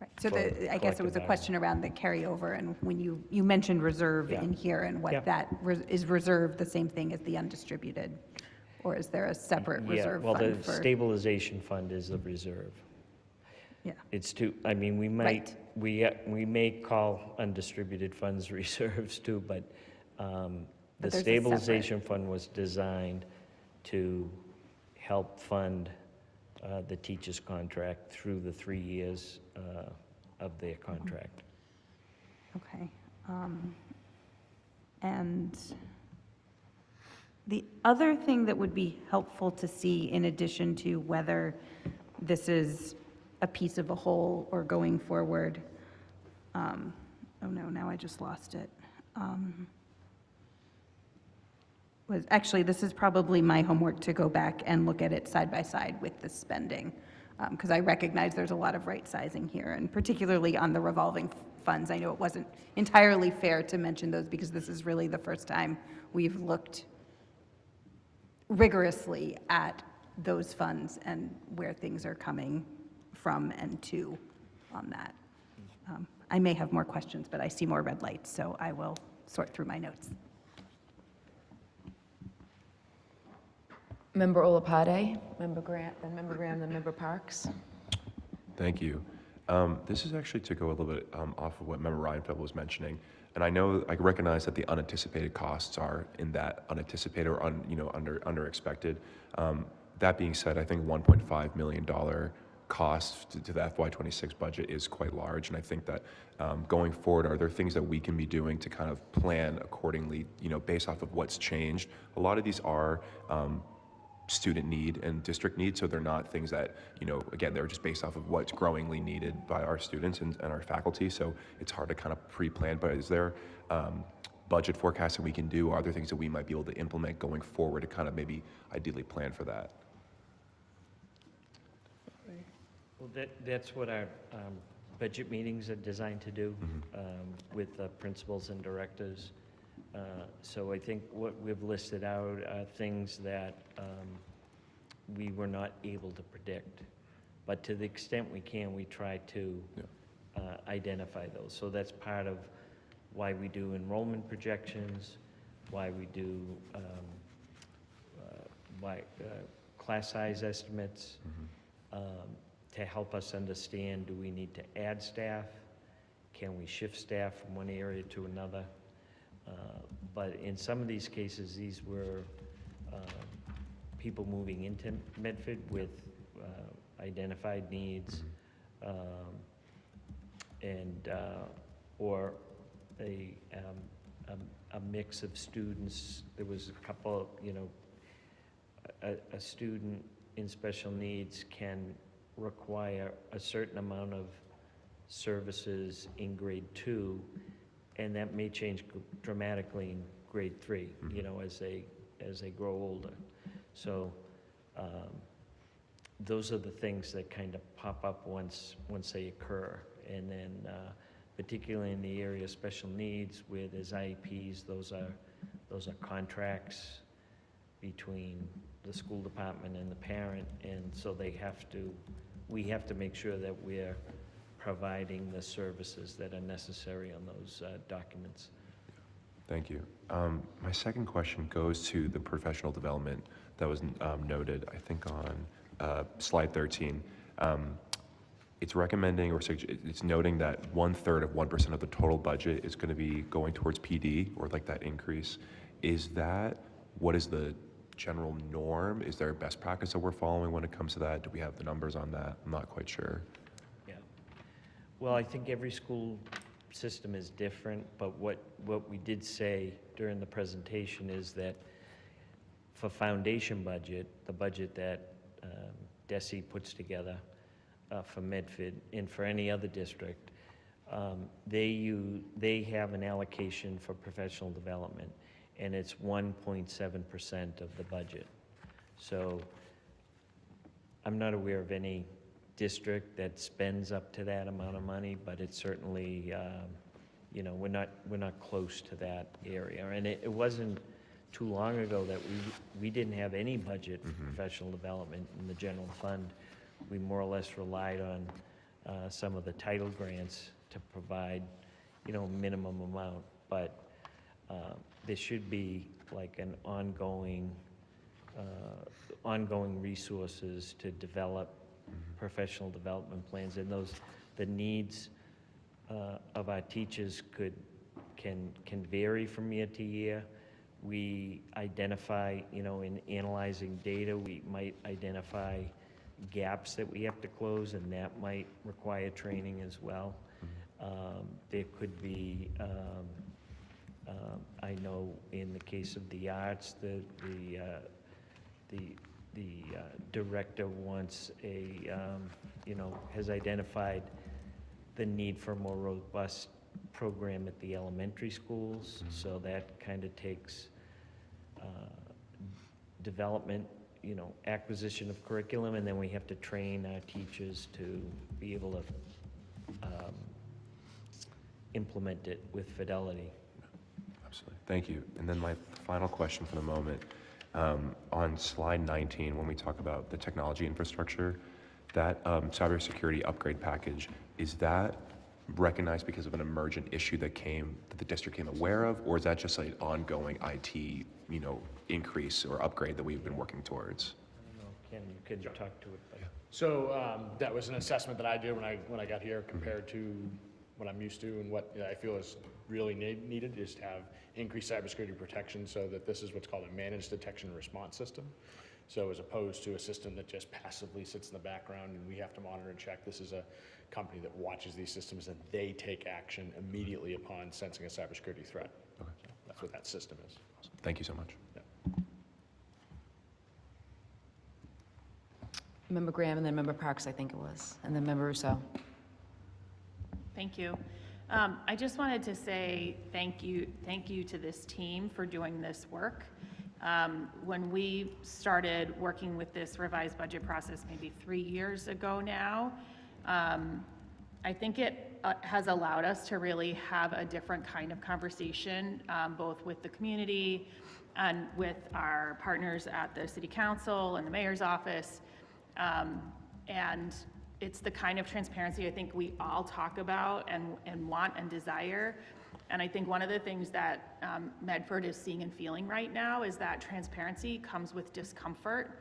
Right. So for I guess it was a collective question around the carryover, and when you mentioned reserve Yeah. in here, and what Yeah. that, is reserve the same thing as the undistributed? Or is there a separate reserve Well, fund the for? stabilization fund is the reserve. Yeah. It's I mean, we might, we may call undistributed funds reserves too, but the there's a stabilization fund was designed to help fund the teacher's contract through the 3 years of their contract. Okay. And the other thing that would be helpful to see, in addition to whether this is a piece of a whole or going forward, oh no, now I just lost it. Was actually, this is probably my homework to go back and look at it side by side with the spending, because I recognize there's a lot of right sizing here, and particularly on the revolving funds. I know it wasn't entirely fair to mention those because this is really the first time we've looked rigorously at those funds and where things are coming from and to on that. I may have more questions, but I see more red lights, so I will sort through my notes. Member Olapade, Member Graham, then Member Graham, then Member Parks. Thank you. This is actually to go a little bit off of what Member Reinfeld was mentioning. And I know, I recognize that the unanticipated costs are in that unanticipated or under expected. That being said, I think $1.5 million cost to the FY26 budget is quite large. And I think that going forward, are there things that we can be doing to kind of plan accordingly, based off of what's changed? A lot of these are student need and district need, so they're not things that, again, they're just based off of what's growingly needed by our students and our faculty, so it's hard to kind of pre-plan. But is there budget forecasting we can do? Are there things that we might be able to implement going forward to kind of maybe ideally plan for that? Well, that's what our budget meetings are designed to do with the principals and directors. So I think what we've listed out are things that we were not able to predict. But to the extent we can, we try to identify those. So that's part of why we do enrollment projections, why we do class size estimates, to help us understand, do we need to add staff? Can we shift staff from one area to another? But in some of these cases, these were people moving into Medford with identified needs, and or a mix of students. There was a couple, a student in special needs can require a certain amount of services in grade 2, and that may change dramatically in grade 3, as they grow older. So those are the things that kind of pop up once they occur. And then particularly in the area of special needs where there's IEPs, those are contracts between the school department and the parent, and so we have to make sure that we're providing the services that are necessary on those documents. Thank you. My second question goes to the professional development that was noted, I think on slide 13. It's recommending or it's noting that 1/3 of 1% of the total budget is going to be going towards PD, or like that increase. What is the general norm? Is there a best practice that we're following when it comes to that? Do we have the numbers on that? I'm not quite sure. Yeah. Well, I think every school system is different, but what we did say during the presentation is that for foundation budget, the budget that DESE puts together for Medford and for any other district, they have an allocation for professional development, and it's 1.7% of the budget. So I'm not aware of any district that spends up to that amount of money, but it's certainly, you know, we're not close to that area. And it wasn't too long ago that we didn't have any budget for professional development in the general fund. We more or less relied on some of the title grants to provide, you know, minimum amount. But there should be like an ongoing resources to develop professional development plans, and the needs of our teachers can vary from year to year. We identify, you know, in analyzing data, we might identify gaps that we have to close, and that might require training as well. There could be, I know in the case of the arts, the director wants you know, has identified the need for a more robust program at the elementary schools. So that kind of takes development, you know, acquisition of curriculum, and then we have to train our teachers to be able to implement it with fidelity. Absolutely. Thank you. And then my final question for the moment. On slide 19, when we talk about the technology infrastructure, that cybersecurity upgrade package, is that recognized because of an emergent issue that the district came aware of, or is that just an ongoing IT, you know, increase or upgrade that we've been working towards? I don't know, Ken, you could talk to it. But So that was an assessment that I did when I got here compared to what I'm used to, and what I feel is really needed is to have increased cybersecurity protection, so that this is what's called a managed detection and response system. So as opposed to a system that just passively sits in the background and we have to monitor and check, this is a company that watches these systems and they take action immediately upon sensing a cybersecurity threat. Okay. So that's what that system is. Awesome. Thank you so much. Yeah. Member Graham, and then Member Parks, I think it was, and then Member Rousseau. Thank you. I just wanted to say thank you to this team for doing this work. When we started working with this revised budget process maybe 3 years ago now, I think it has allowed us to really have a different kind of conversation, both with the community and with our partners at the City Council and the Mayor's office. And it's the kind of transparency I think we all talk about and want and desire. And I think one of the things that Medford is seeing and feeling right now is that transparency comes with discomfort.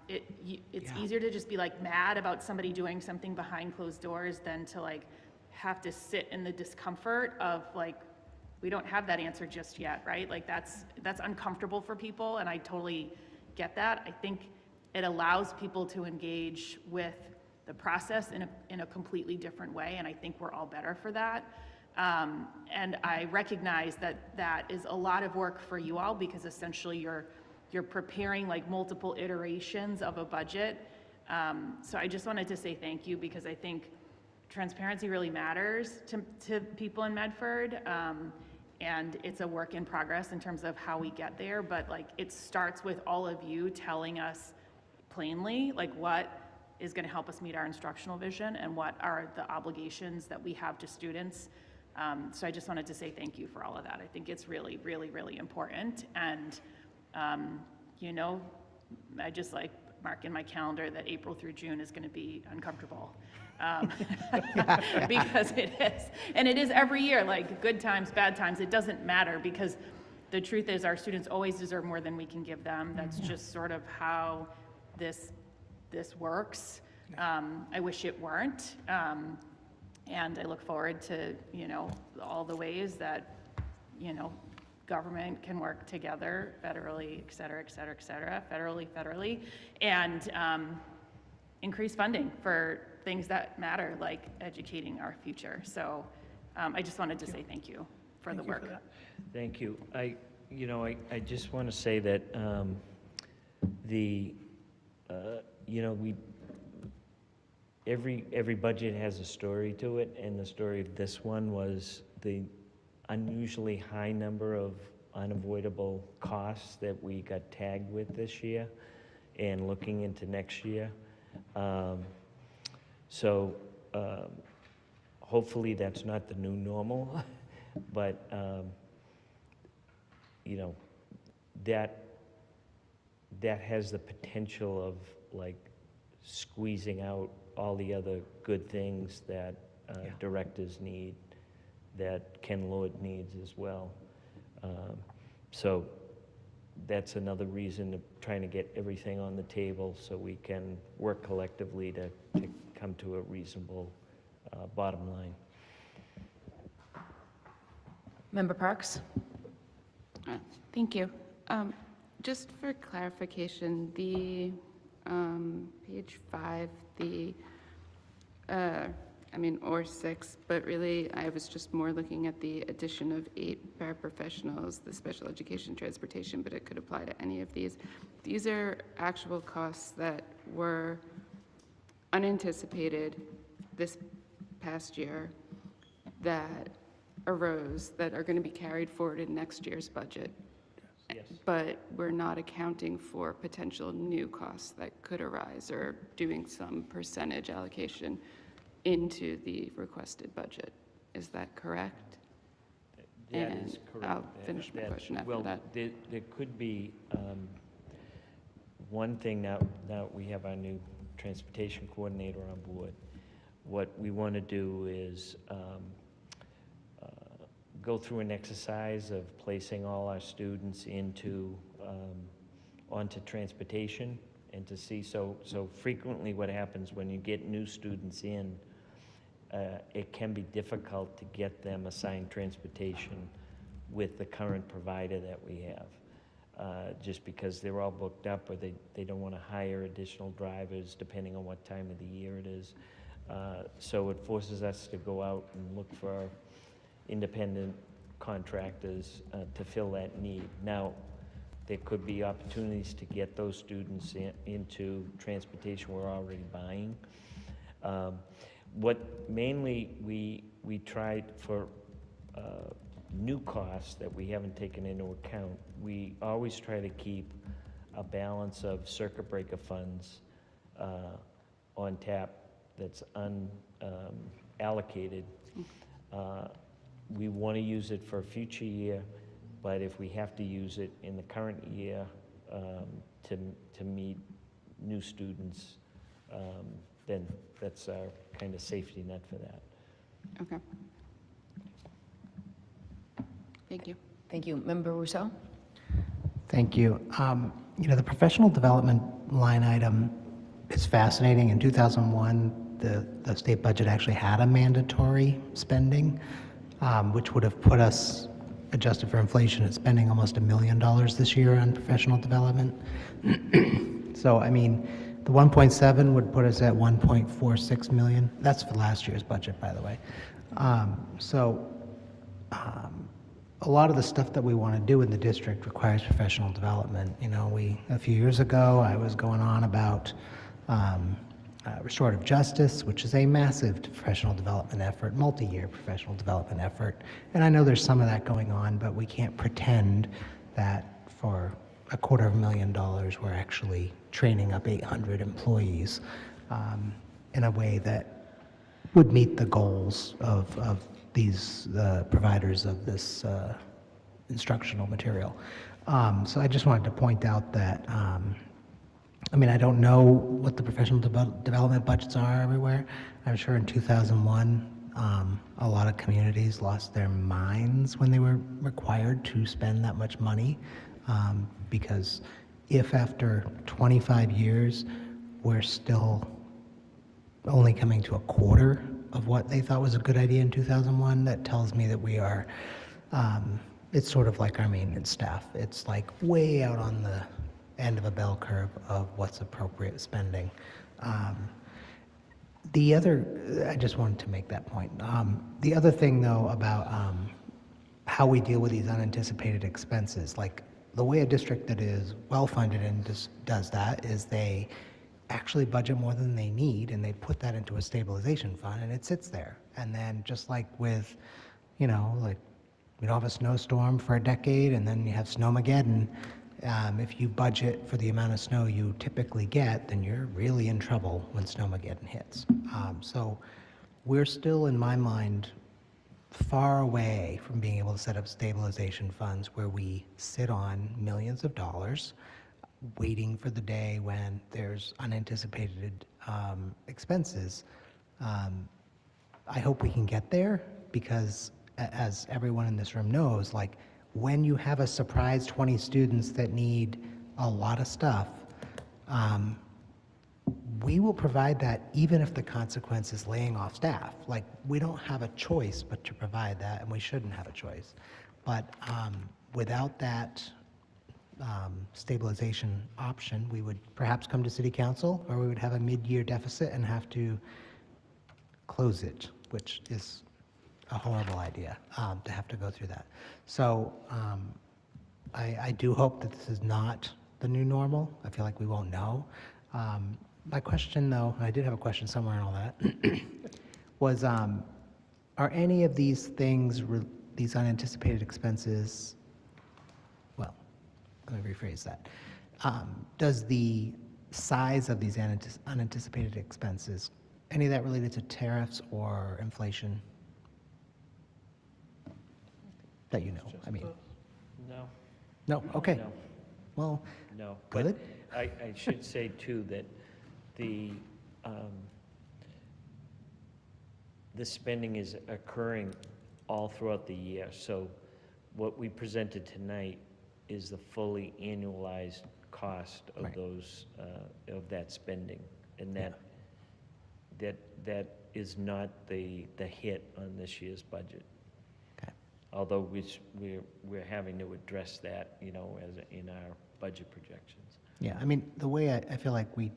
It's easier to just be like mad about somebody doing something behind closed doors than to like have to sit in the discomfort of like, we don't have that answer just yet, right? Like that's uncomfortable for people, and I totally get that. I think it allows people to engage with the process in a completely different way, and I think we're all better for that. And I recognize that is a lot of work for you all, because essentially you're preparing like multiple iterations of a budget. So I just wanted to say thank you, because I think transparency really matters to people in Medford. And it's a work in progress in terms of how we get there, but like it starts with all of you telling us plainly like what is going to help us meet our instructional vision and what are the obligations that we have to students. So I just wanted to say thank you for all of that. I think it's really, really, really important. And, you know, I just like mark in my calendar that April through June is going to be uncomfortable. Because it is. And it is every year, like good times, bad times, it doesn't matter, because the truth is our students always deserve more than we can give them. That's just sort of how this works. I wish it weren't. And I look forward to, you know, all the ways that, you know, government can work together federally, et cetera, et cetera, et cetera, federally, and increase funding for things that matter, like educating our future. So I just wanted to say thank you for the work. Thank you. I just want to say that you know, every budget has a story to it, and the story of this one was the unusually high number of unavoidable costs that we got tagged with this year and looking into next year. So hopefully that's not the new normal, but you know, that has the potential of like squeezing out all the other good things that directors need, that Ken Lord needs as well. So that's another reason of trying to get everything on the table so we can work collectively to come to a reasonable bottom line. Member Parks? Thank you. Just for clarification, the page 5, the or 6, but really I was just more looking at the addition of 8 paraprofessionals, the special education transportation, but it could apply to any of these. These are actual costs that were unanticipated this past year that arose, that are going to be carried forward in next year's budget. Yes. But we're not accounting for potential new costs that could arise or doing some percentage allocation into the requested budget. Is that correct? That And is correct. I'll finish my question after well, that. There could be one thing now we have our new transportation coordinator on board. What we want to do is go through an exercise of placing all our students onto transportation and to see, so frequently what happens when you get new students in, it can be difficult to get them assigned transportation with the current provider that we have, just because they're all booked up or they don't want to hire additional drivers depending on what time of the year it is. So it forces us to go out and look for independent contractors to fill that need. Now, there could be opportunities to get those students into transportation we're already buying. What mainly we tried for new costs that we haven't taken into account, we always try to keep a balance of circuit breaker funds on tap that's unallocated. We want to use it for a future year, but if we have to use it in the current year to meet new students, then that's our kind of safety net for that. Okay. Thank you. Thank you. Member Rousseau? Thank you. You know, the professional development line item is fascinating. In 2001, the state budget actually had a mandatory spending, which would have put us, adjusted for inflation, at spending almost $1 million this year on professional development. So, I mean, the 1.7 would put us at 1.46 million. That's for last year's budget, by the way. A lot of the stuff that we want to do in the district requires professional development. You know, a few years ago, I was going on about restorative justice, which is a massive professional development effort, multi-year professional development effort. And I know there's some of that going on, but we can't pretend that for $250,000 we're actually training up 800 employees in a way that would meet the goals of these providers of this instructional material. So I just wanted to point out that I mean, I don't know what the professional development budgets are everywhere. I'm sure in 2001, a lot of communities lost their minds when they were required to spend that much money, because if after 25 years we're still only coming to a quarter of what they thought was a good idea in 2001, that tells me that we are, it's sort of like our maintenance staff. It's like way out on the end of a bell curve of what's appropriate spending. I just wanted to make that point. The other thing, though, about how we deal with these unanticipated expenses, like the way a district that is well-funded and does that is they actually budget more than they need, and they put that into a stabilization fund, and it sits there. And then just like with, you know, like we don't have a snowstorm for a decade, and then you have Snowmageddon. If you budget for the amount of snow you typically get, then you're really in trouble when Snowmageddon hits. So we're still, in my mind, far away from being able to set up stabilization funds where we sit on millions of dollars waiting for the day when there's unanticipated expenses. I hope we can get there because, as everyone in this room knows, like when you have a surprise 20 students that need a lot of stuff, we will provide that even if the consequence is laying off staff. Like, we don't have a choice but to provide that, and we shouldn't have a choice. But without that stabilization option, we would perhaps come to City Council, or we would have a mid-year deficit and have to close it, which is a horrible idea, to have to go through that. So I do hope that this is not the new normal. I feel like we won't know. My question, though, I did have a question somewhere in all that, was are any of these things, these unanticipated expenses, well, let me rephrase that. Does the size of these unanticipated expenses, any of that related to tariffs or inflation? That you know, I mean. No. No, okay. No. Well, No. good. But I should say, too, that the spending is occurring all throughout the year. So what we presented tonight is the fully annualized cost of Right. those, of that spending. And that is not the hit on this year's budget. Okay. Although we're having to address that, you know, as in our budget projections. Yeah, I mean, the way I feel like we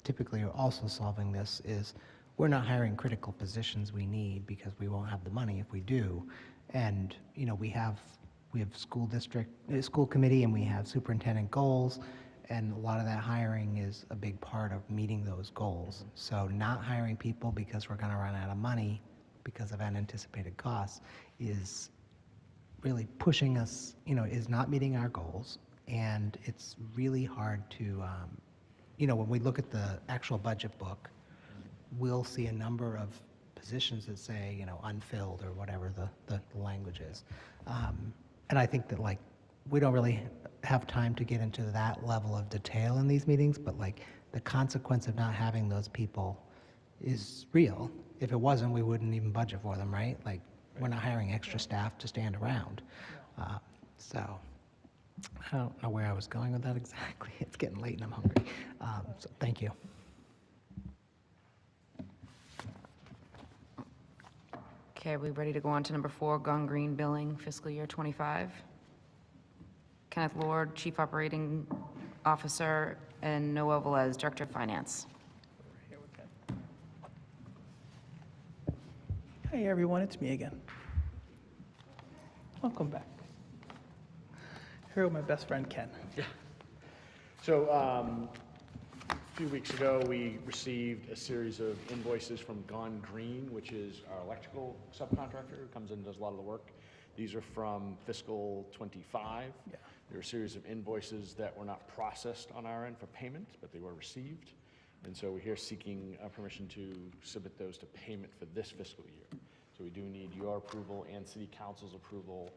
typically are also solving this is we're not hiring critical positions we need because we won't have the money if we do. And, you know, we have school committee, and we have superintendent goals, and a lot of that hiring is a big part of meeting those goals. So not hiring people because we're going to run out of money because of unanticipated costs is really pushing us, you know, is not meeting our goals. And it's really hard to, you know, when we look at the actual budget book, we'll see a number of positions that say, you know, unfilled or whatever the language is. And I think that, like, we don't really have time to get into that level of detail in these meetings, but like the consequence of not having those people is real. If it wasn't, we wouldn't even budget for them, right? Like, we're not hiring extra staff to stand around. So I don't know where I was going with that exactly. It's getting late and I'm hungry. So thank you. Okay, are we ready to go on to number 4, Gone Green Billing, fiscal year '25? Kenneth Lord, Chief Operating Officer, and Noel Velez, Director of Finance. Hey, everyone, it's me again. Welcome back. Here with my best friend, Ken. So a few weeks ago, we received a series of invoices from Gone Green, which is our electrical subcontractor who comes in and does a lot of the work. These are from fiscal '25. Yeah. There are a series of invoices that were not processed on our end for payment, but they were received. And so we're here seeking permission to submit those to payment for this fiscal year. So we do need your approval and City Council's approval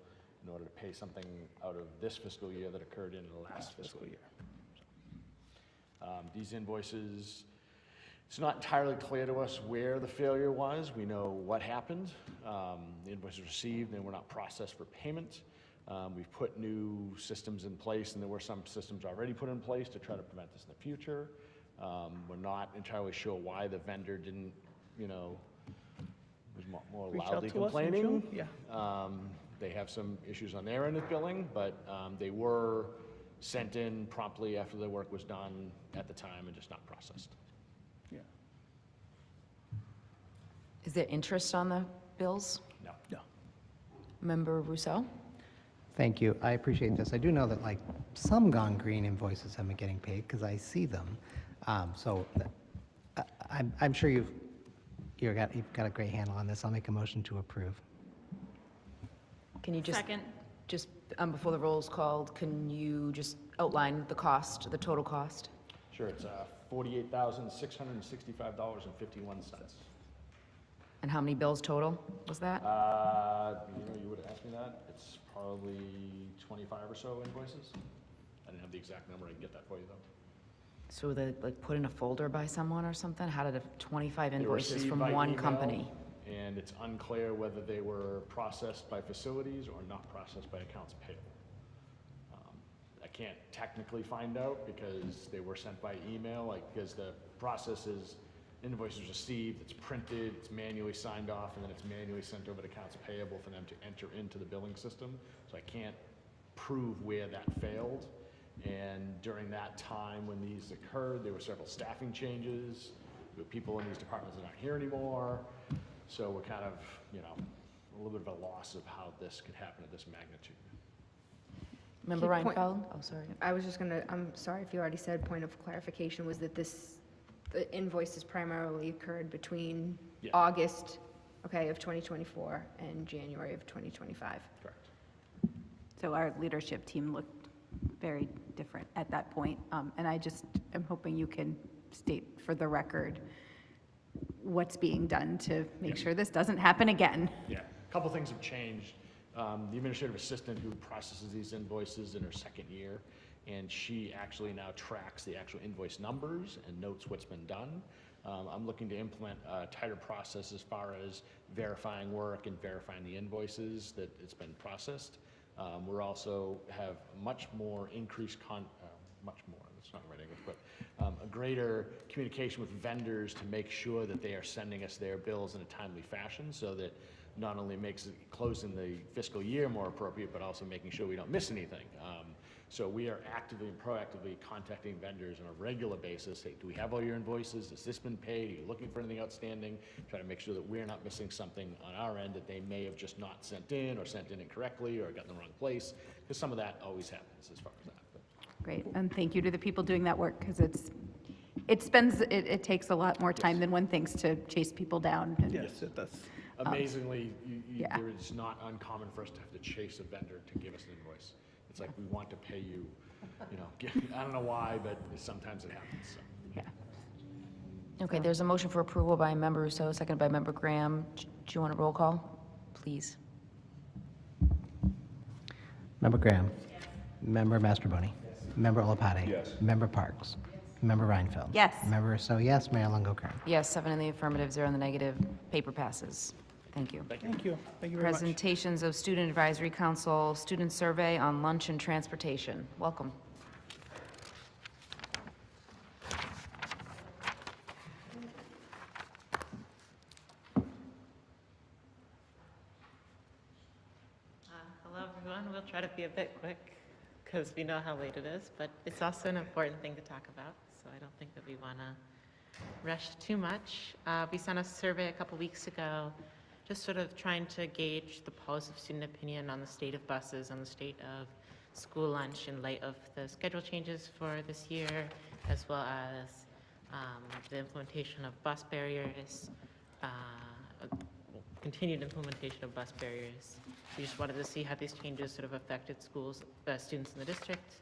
in order to pay something out of this fiscal year that occurred in the last fiscal year. These invoices, it's not entirely clear to us where the failure was. We know what happened. The invoice was received and were not processed for payment. We've put new systems in place, and there were some systems already put in place to try to prevent this in the future. We're not entirely sure why the vendor didn't, you know, was more Reach out loudly to us in complaining. June? Yeah. They have some issues on their end of billing, but they were sent in promptly after the work was done at the time and just not processed. Yeah. Is there interest on the bills? No. No. Member Rousseau? Thank you. I appreciate this. I do know that, like, some Gone Green invoices have been getting paid because I see them. So I'm sure you've got a great handle on this. I'll make a motion to approve. Can you just? Second. Just before the roll is called, can you just outline the cost, the total cost? Sure, it's $48,665.51. And how many bills total was that? You would have asked me that. It's probably 25 or so invoices. I didn't have the exact number. I can get that for you, though. So were they like put in a folder by someone or something? How did 25 They were invoices received from by one email, company? And it's unclear whether they were processed by facilities or not processed by accounts payable. I can't technically find out because they were sent by email, because the process is invoice is received, it's printed, it's manually signed off, and then it's manually sent over to accounts payable for them to enter into the billing system. So I can't prove where that failed. And during that time when these occurred, there were several staffing changes. There were people in these departments that aren't here anymore. So we're kind of, a little bit of a loss of how this could happen at this magnitude. Member Key point- Reinfeld? Oh, sorry. I was just gonna, I'm sorry if you already said, point of clarification was that the invoices primarily occurred between Yeah. August, of 2024 and January of 2025. Correct. So our leadership team looked very different at that point. And I just am hoping you can state for the record what's being done to make sure this doesn't happen again. Yeah, a couple things have changed. The administrative assistant who processes these invoices in her second year, and she actually now tracks the actual invoice numbers and notes what's been done. I'm looking to implement a tighter process as far as verifying work and verifying the invoices that it's been processed. We're also have much more increased that's not the right English, but a greater communication with vendors to make sure that they are sending us their bills in a timely fashion, so that not only makes closing the fiscal year more appropriate, but also making sure we don't miss anything. So we are actively and proactively contacting vendors on a regular basis. Hey, do we have all your invoices? Has this been paid? Are you looking for anything outstanding? Trying to make sure that we're not missing something on our end that they may have just not sent in, or sent in incorrectly, or got in the wrong place, because some of that always happens as far as that. Great, and thank you to the people doing that work, because it takes a lot more time than one thinks to chase people down. And, Yes, it does. Amazingly, yeah. it's not uncommon for us to have to chase a vendor to give us an invoice. It's like, we want to pay you, I don't know why, but sometimes it happens. So. Yeah. Okay, there's a motion for approval by Member Rousseau, seconded by Member Graham. Do you want a roll call? Please. Member Graham. Member Mastroboni. Member Olopati. Yes. Member Parks. Member Reinfeld. Yes. Member Rousseau, yes. Mayor Longo-Kern. Yes, 7 in the affirmative, 0 in the negative. Paper passes. Thank you. Thank you. Thank you very much. Presentations of Student Advisory Council Student Survey on Lunch and Transportation. Welcome. Hello, everyone. We'll try to be a bit quick because we know how late it is, but it's also an important thing to talk about, so I don't think that we want to rush too much. We sent a survey a couple weeks ago, just sort of trying to gauge the pulse of student opinion on the state of buses, on the state of school lunch in light of the schedule changes for this year, as well as the implementation of bus barriers, continued implementation of bus barriers. We just wanted to see how these changes sort of affected schools, students in the district,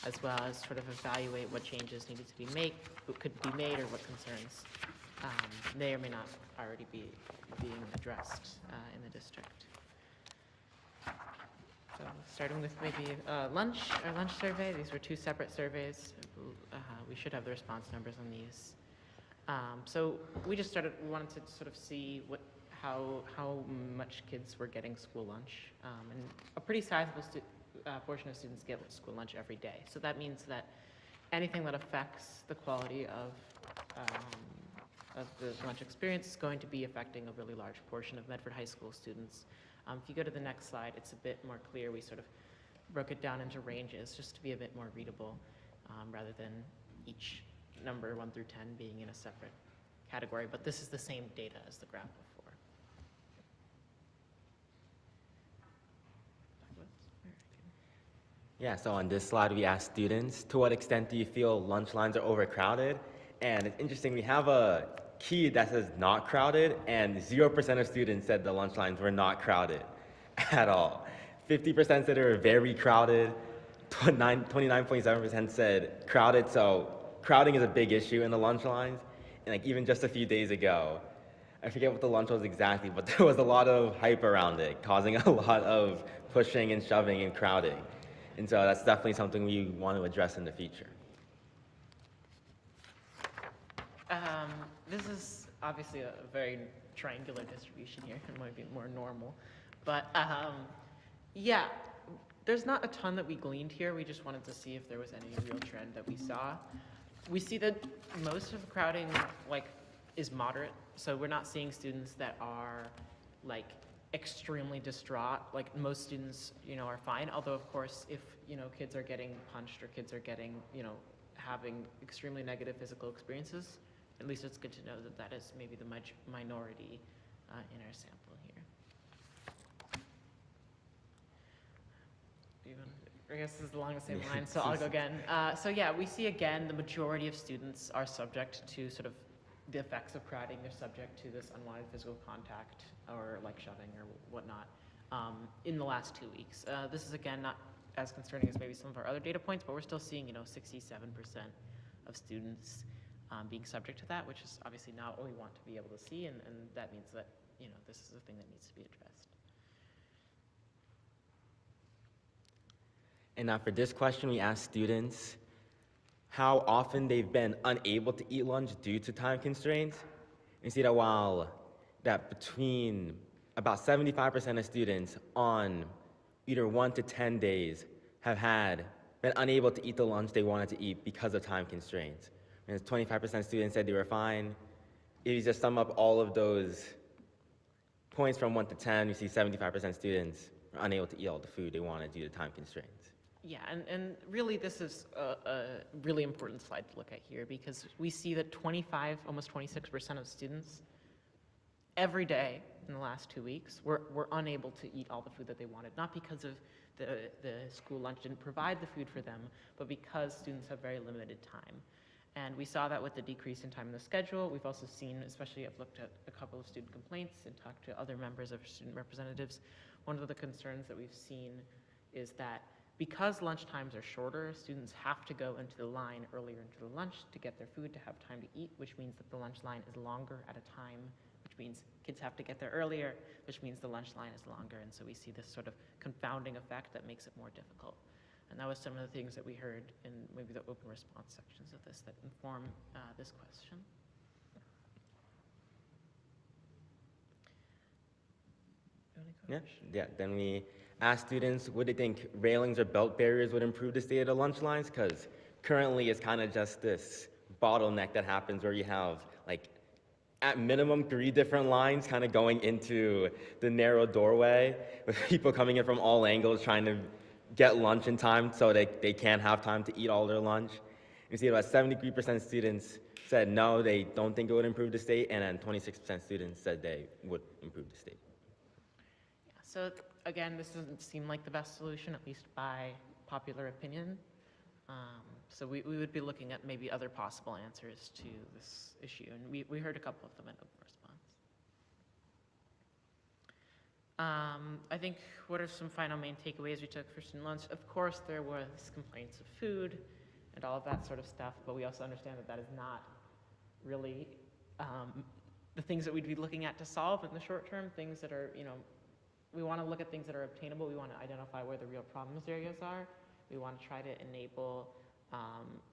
as well as sort of evaluate what changes needed to be made, could be made, or what concerns may or may not already be being addressed in the district. So starting with maybe our lunch survey. These were two separate surveys. We should have the response numbers on these. So we wanted to sort of see how much kids were getting school lunch. And a pretty sizable portion of students get school lunch every day. So that means that anything that affects the quality of the lunch experience is going to be affecting a really large portion of Medford High School students. If you go to the next slide, it's a bit more clear. We sort of broke it down into ranges just to be a bit more readable, rather than each number 1 through 10 being in a separate category. But this is the same data as the graph before. Yeah, so on this slide, we asked students, to what extent do you feel lunch lines are overcrowded? And it's interesting, we have a key that says not crowded, and 0% of students said the lunch lines were not crowded at all. 50% said they were very crowded, 29.7% said crowded. So crowding is a big issue in the lunch lines. And like even just a few days ago, I forget what the lunch was exactly, but there was a lot of hype around it, causing a lot of pushing and shoving and crowding. And so that's definitely something we want to address in the future. This is obviously a very triangular distribution here. It might be more normal. But yeah, there's not a ton that we gleaned here. We just wanted to see if there was any real trend that we saw. We see that most of the crowding is moderate. So we're not seeing students that are extremely distraught. Like most students, are fine. Although of course, if, kids are getting punched or kids are getting, having extremely negative physical experiences, at least it's good to know that that is maybe the minority in our sample here. I guess this is along the same line, so I'll go again. So yeah, we see again the majority of students are subject to sort of the effects of crowding. They're subject to this unwanted physical contact or like shoving or whatnot in the last 2 weeks. This is again not as concerning as maybe some of our other data points, but we're still seeing 67% of students being subject to that, which is obviously not what we want to be able to see, and that means that this is a thing that needs to be addressed. And now for this question, we asked students how often they've been unable to eat lunch due to time constraints. You see that between about 75% of students on either 1 to 10 days have been unable to eat the lunch they wanted to eat because of time constraints. And 25% of students said they were fine. If you just sum up all of those points from 1 to 10, you see 75% of students are unable to eat all the food they wanted due to time constraints. Yeah, and really this is a really important slide to look at here, because we see that almost 26% of students every day in the last 2 weeks were unable to eat all the food that they wanted, not because of the school lunch didn't provide the food for them, but because students have very limited time. And we saw that with the decrease in time in the schedule. We've also seen, especially I've looked at a couple of student complaints and talked to other members of student representatives, one of the concerns that we've seen is that because lunch times are shorter, students have to go into the line earlier into the lunch to get their food, to have time to eat, which means that the lunch line is longer at a time, which means kids have to get there earlier, which means the lunch line is longer. And so we see this sort of confounding effect that makes it more difficult. And that was some of the things that we heard in maybe the open response sections of this that inform this question. Yeah. Then we asked students, would they think railings or belt barriers would improve the state of the lunch lines? Because currently it's kind of just this bottleneck that happens where you have at minimum 3 different lines kind of going into the narrow doorway with people coming in from all angles trying to get lunch in time so they can't have time to eat all their lunch. You see about 73% of students said no, they don't think it would improve the state, and then 26% of students said they would improve the state. Yeah, so again, this doesn't seem like the best solution, at least by popular opinion. So we would be looking at maybe other possible answers to this issue, and we heard a couple of them in open response. I think what are some final main takeaways we took for student lunch? Of course, there was complaints of food and all of that sort of stuff, but we also understand that that is not really the things that we'd be looking at to solve in the short term, things that are, we want to look at things that are obtainable. We want to identify where the real problems areas are. We want to try to enable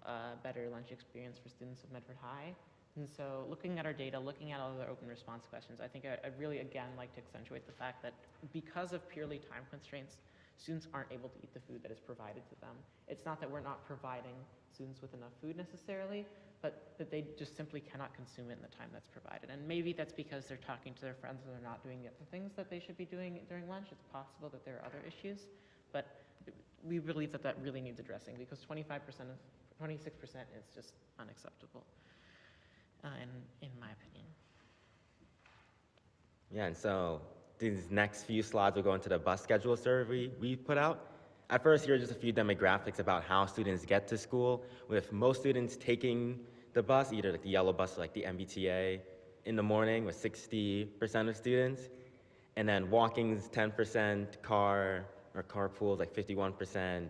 a better lunch experience for students of Medford High. And so looking at our data, looking at all of the open response questions, I think I'd really, again, like to accentuate the fact that because of purely time constraints, students aren't able to eat the food that is provided to them. It's not that we're not providing students with enough food necessarily, but that they just simply cannot consume it in the time that's provided. And maybe that's because they're talking to their friends and they're not doing the other things that they should be doing during lunch. It's possible that there are other issues, but we believe that that really needs addressing, because 26% is just unacceptable, in my opinion. Yeah, and so these next few slides will go into the bus schedule survey we put out. At first, here are just a few demographics about how students get to school, with most students taking the bus, either the yellow bus or the MBTA in the morning, with 60% of students, and then walking is 10%, car Our carpool is like 51%,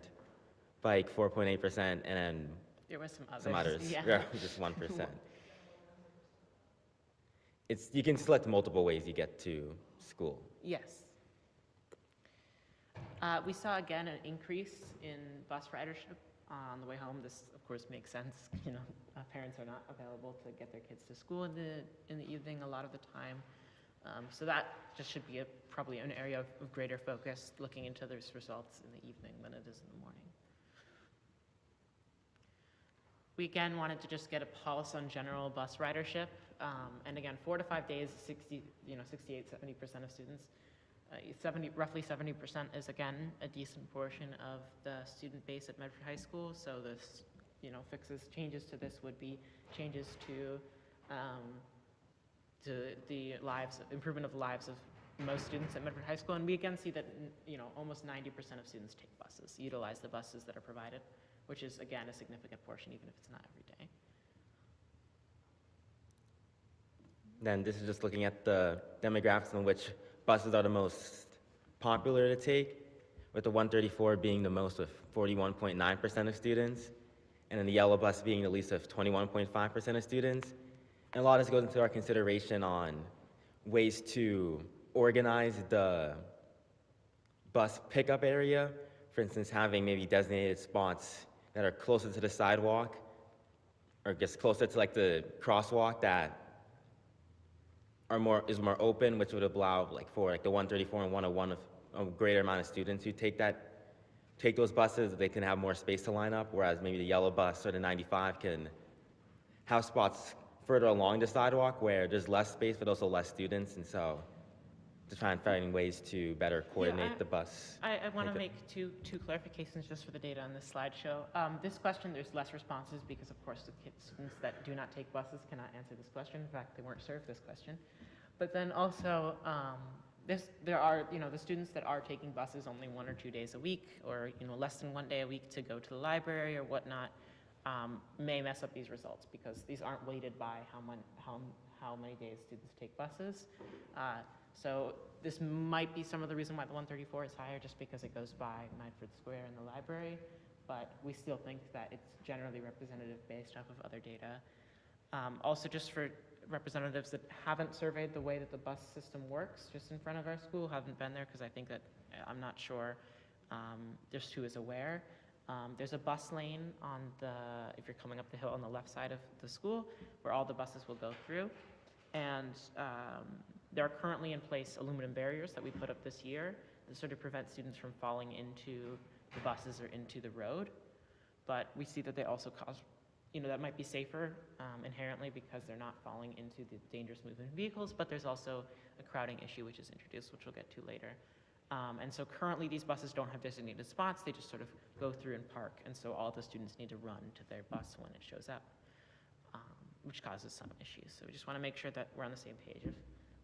bike 4.8%, and then There was some some others, others. yeah. Yeah, just 1%. You can select multiple ways you get to school. Yes. We saw again an increase in bus ridership on the way home. This, of course, makes sense. Parents are not available to get their kids to school in the evening a lot of the time. So that just should be probably an area of greater focus, looking into those results in the evening than it is in the morning. We again wanted to just get a pulse on general bus ridership. And again, 4 to 5 days, 68, 70% of students. Roughly 70% is again a decent portion of the student base at Medford High School. So this, changes to this would be changes to the improvement of the lives of most students at Medford High School. And we again see that, almost 90% of students take buses, utilize the buses that are provided, which is again a significant portion, even if it's not every day. Then this is just looking at the demographics in which buses are the most popular to take, with the 134 being the most with 41.9% of students, and then the yellow bus being the least of 21.5% of students. And a lot of this goes into our consideration on ways to organize the bus pickup area. For instance, having maybe designated spots that are closer to the sidewalk, or just closer to like the crosswalk that is more open, which would allow for the 134 and 101 a greater amount of students who take those buses. They can have more space to line up, whereas maybe the yellow bus or the 95 can have spots further along the sidewalk where there's less space but also less students, and so to try and find ways to better coordinate the bus. I want to make two clarifications just for the data on this slideshow. This question, there's less responses because, of course, the students that do not take buses cannot answer this question. In fact, they weren't served this question. But then also, there are, the students that are taking buses only 1 or 2 days a week, or, less than 1 day a week to go to the library or whatnot, may mess up these results because these aren't weighted by how many days students take buses. So this might be some of the reason why the 134 is higher, just because it goes by Medford Square and the library, but we still think that it's generally representative based off of other data. Also, just for representatives that haven't surveyed the way that the bus system works just in front of our school, haven't been there, because I think that, I'm not sure just who is aware. There's a bus lane if you're coming up the hill on the left side of the school, where all the buses will go through. And there are currently in place aluminum barriers that we put up this year to sort of prevent students from falling into the buses or into the road. But we see that they also cause, that might be safer inherently because they're not falling into the dangerous moving vehicles, but there's also a crowding issue which is introduced, which we'll get to later. And so currently these buses don't have designated spots, they just sort of go through and park, and so all the students need to run to their bus when it shows up, which causes some issues. So we just want to make sure that we're on the same page of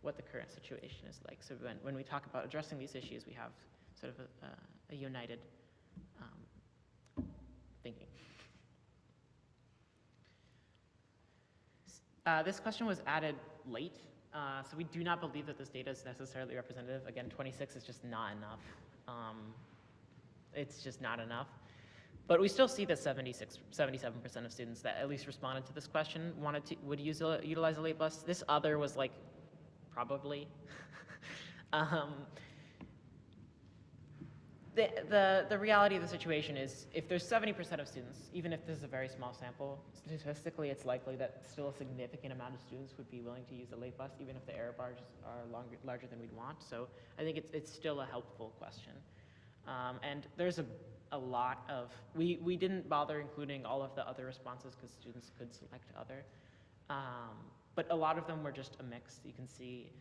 what the current situation is like. So when we talk about addressing these issues, we have sort of a united thinking. This question was added late, so we do not believe that this data is necessarily representative. Again, 26 is just not enough. It's just not enough. But we still see that 77% of students that at least responded to this question would utilize a late bus. This other was like, probably. The reality of the situation is, if there's 70% of students, even if this is a very small sample, statistically it's likely that still a significant amount of students would be willing to use a late bus, even if the error bars are larger than we'd want. So I think it's still a helpful question. And there's a lot of, we didn't bother including all of the other responses because students could select other. But a lot of them were just a mix. You can see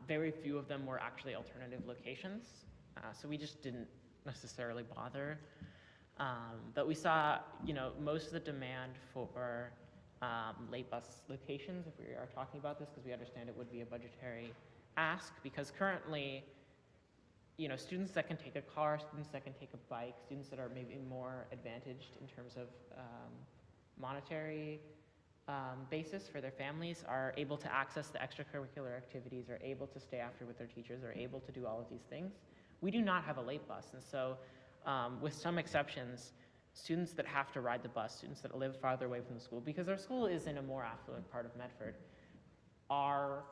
very few of them were actually alternative locations. So we just didn't necessarily bother. But we saw, most of the demand for late bus locations, if we are talking about this, because we understand it would be a budgetary ask, because currently, students that can take a car, students that can take a bike, students that are maybe more advantaged in terms of monetary basis for their families are able to access the extracurricular activities, are able to stay after with their teachers, are able to do all of these things. We do not have a late bus, and so with some exceptions, students that have to ride the bus, students that live farther away from the school, because our school is in a more affluent part of Medford, are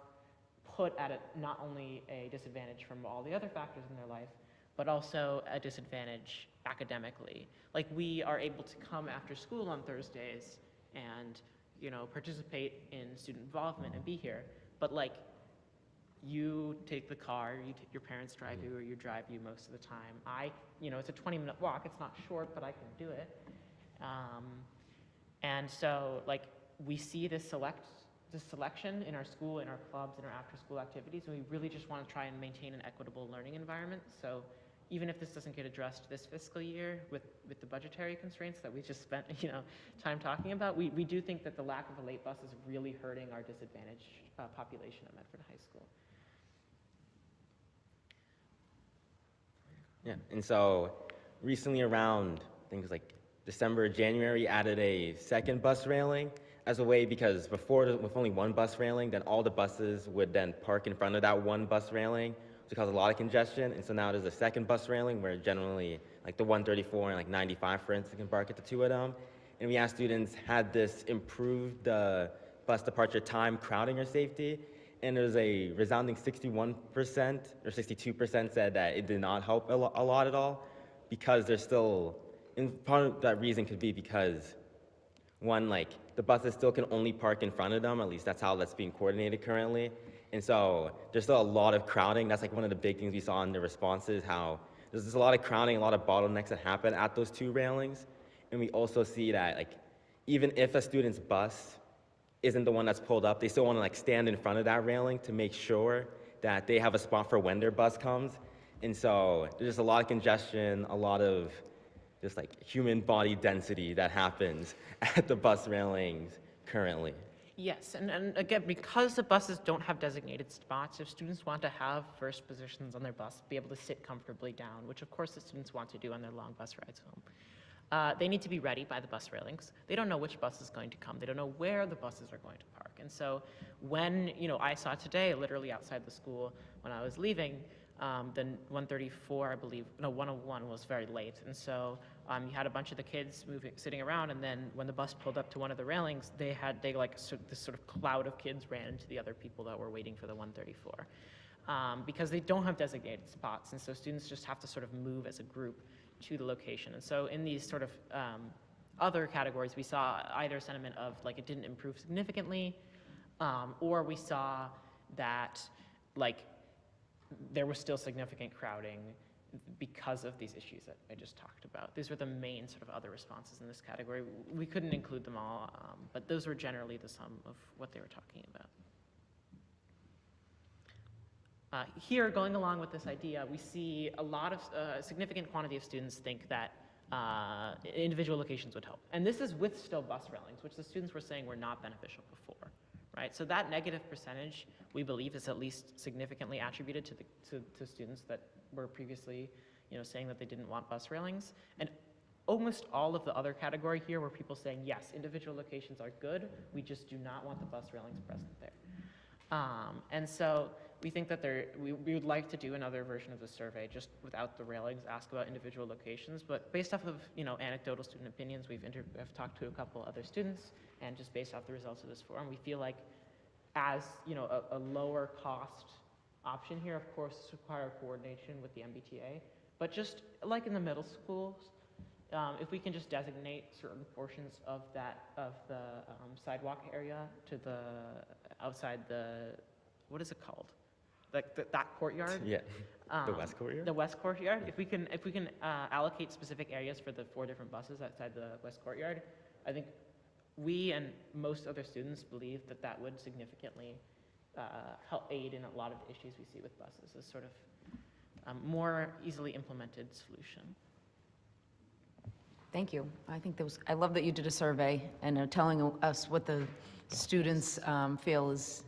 put at not only a disadvantage from all the other factors in their life, but also a disadvantage academically. Like, we are able to come after school on Thursdays and, you know, participate in student involvement and be here, but like, you take the car, your parents drive you, or you drive you most of the time. You know, it's a 20-minute walk. It's not short, but I can do it. And so, like, we see this selection in our school, in our clubs, in our after-school activities, and we really just want to try and maintain an equitable learning environment. So even if this doesn't get addressed this fiscal year with the budgetary constraints that we just spent, you know, time talking about, we do think that the lack of a late bus is really hurting our disadvantaged population at Medford High School. Yeah, and so recently around, I think it was like December, January, added a second bus railing as a way, because before with only one bus railing, then all the buses would then park in front of that one bus railing, which caused a lot of congestion. And so now there's a second bus railing where generally like the 134 and like 95, for instance, can park at the two of them. And we asked students, had this improved the bus departure time, crowding, or safety? And there's a resounding 61% or 62% said that it did not help a lot at all, because there's still, and part of that reason could be because, one, like, the buses still can only park in front of them, at least that's how that's being coordinated currently. And so there's still a lot of crowding. That's like one of the big things we saw in the responses, how there's just a lot of crowding, a lot of bottlenecks that happen at those two railings. And we also see that, like, even if a student's bus isn't the one that's pulled up, they still want to like stand in front of that railing to make sure that they have a spot for when their bus comes. And so there's just a lot of congestion, a lot of just like human body density that happens at the bus railings currently. Yes, and again, because the buses don't have designated spots, if students want to have first positions on their bus, be able to sit comfortably down, which of course the students want to do on their long bus rides home, they need to be ready by the bus railings. They don't know which bus is going to come. They don't know where the buses are going to park. And so when, you know, I saw today, literally outside the school when I was leaving, the 134, I believe, no, 101 was very late. And so you had a bunch of the kids sitting around, and then when the bus pulled up to one of the railings, this sort of cloud of kids ran into the other people that were waiting for the 134. Because they don't have designated spots, and so students just have to sort of move as a group to the location. And so in these sort of other categories, we saw either sentiment of like it didn't improve significantly, or we saw that like there was still significant crowding because of these issues that I just talked about. These were the main sort of other responses in this category. We couldn't include them all, but those were generally the sum of what they were talking about. Here, going along with this idea, we see a lot of, significant quantity of students think that individual locations would help. And this is with still bus railings, which the students were saying were not beneficial before, right? So that negative percentage, we believe, is at least significantly attributed to students that were previously, you know, saying that they didn't want bus railings. And almost all of the other category here were people saying, yes, individual locations are good, we just do not want the bus railings present there. And so we think that we would like to do another version of the survey just without the railings, ask about individual locations, but based off of, you know, anecdotal student opinions, we've talked to a couple other students, and just based off the results of this forum, we feel like as, you know, a lower cost option here, of course, require coordination with the MBTA, but just like in the middle schools, if we can just designate certain portions of the sidewalk area to the outside the, what is it called? Like that courtyard? Yeah, the West Courtyard? The West Courtyard. If we can allocate specific areas for the 4 different buses outside the West Courtyard, I think we and most other students believe that that would significantly help aid in a lot of the issues we see with buses, as sort of more easily implemented solution. Thank you. I love that you did a survey and are telling us what the students feel is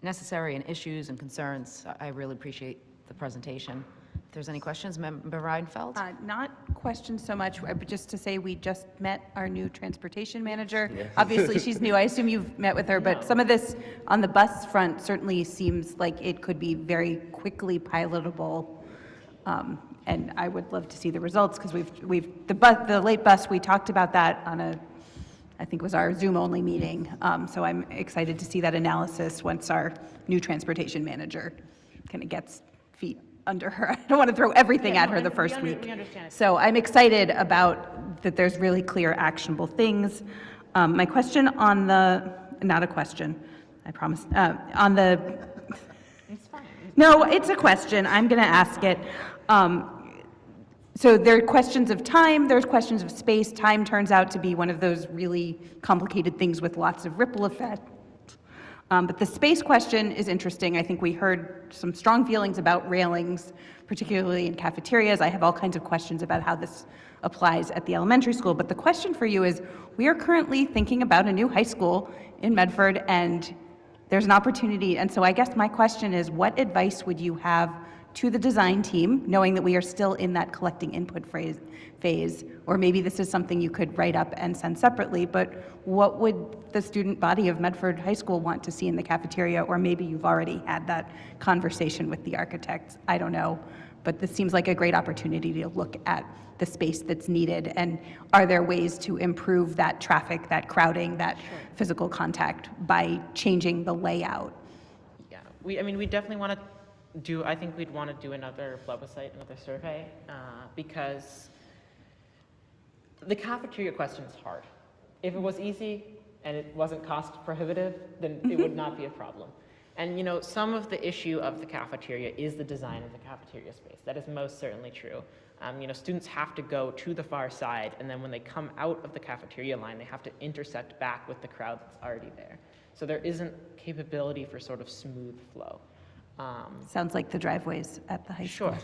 necessary and issues and concerns. I really appreciate the presentation. If there's any questions, Member Reinfeld? Not questions so much, but just to say we just met our new transportation manager. Yes. Obviously, she's new. I assume you've met with her, but some of this on the bus front certainly seems like it could be very quickly pilotable And I would love to see the results, because the late bus, we talked about that on I think it was our Zoom-only meeting. So I'm excited to see that analysis once our new transportation manager kind of gets feet under her. I don't want to throw everything at her the first week. We understand. So I'm excited about that there's really clear, actionable things. My question on not a question, I promise, on the, no, it's a question, I'm going to ask it. So there are questions of time, there's questions of space. Time turns out to be one of those really complicated things with lots of ripple effect. But the space question is interesting. I think we heard some strong feelings about railings, particularly in cafeterias. I have all kinds of questions about how this applies at the elementary school. But the question for you is, we are currently thinking about a new high school in Medford, and there's an opportunity. And so I guess my question is, what advice would you have to the design team, knowing that we are still in that collecting input phase, or maybe this is something you could write up and send separately, but what would the student body of Medford High School want to see in the cafeteria? Or maybe you've already had that conversation with the architects, I don't know. But this seems like a great opportunity to look at the space that's needed, and are there ways to improve that traffic, that crowding, that physical contact by changing the layout? Yeah, we definitely want to I think we'd want to do another plebiscite, another survey, because the cafeteria question is hard. If it was easy and it wasn't cost prohibitive, then it would not be a problem. And some of the issue of the cafeteria is the design of the cafeteria space. That is most certainly true. Students have to go to the far side, and then when they come out of the cafeteria line, they have to intersect back with the crowd that's already there. So there isn't capability for sort of smooth flow. Sounds like the driveways at the high school. Sure.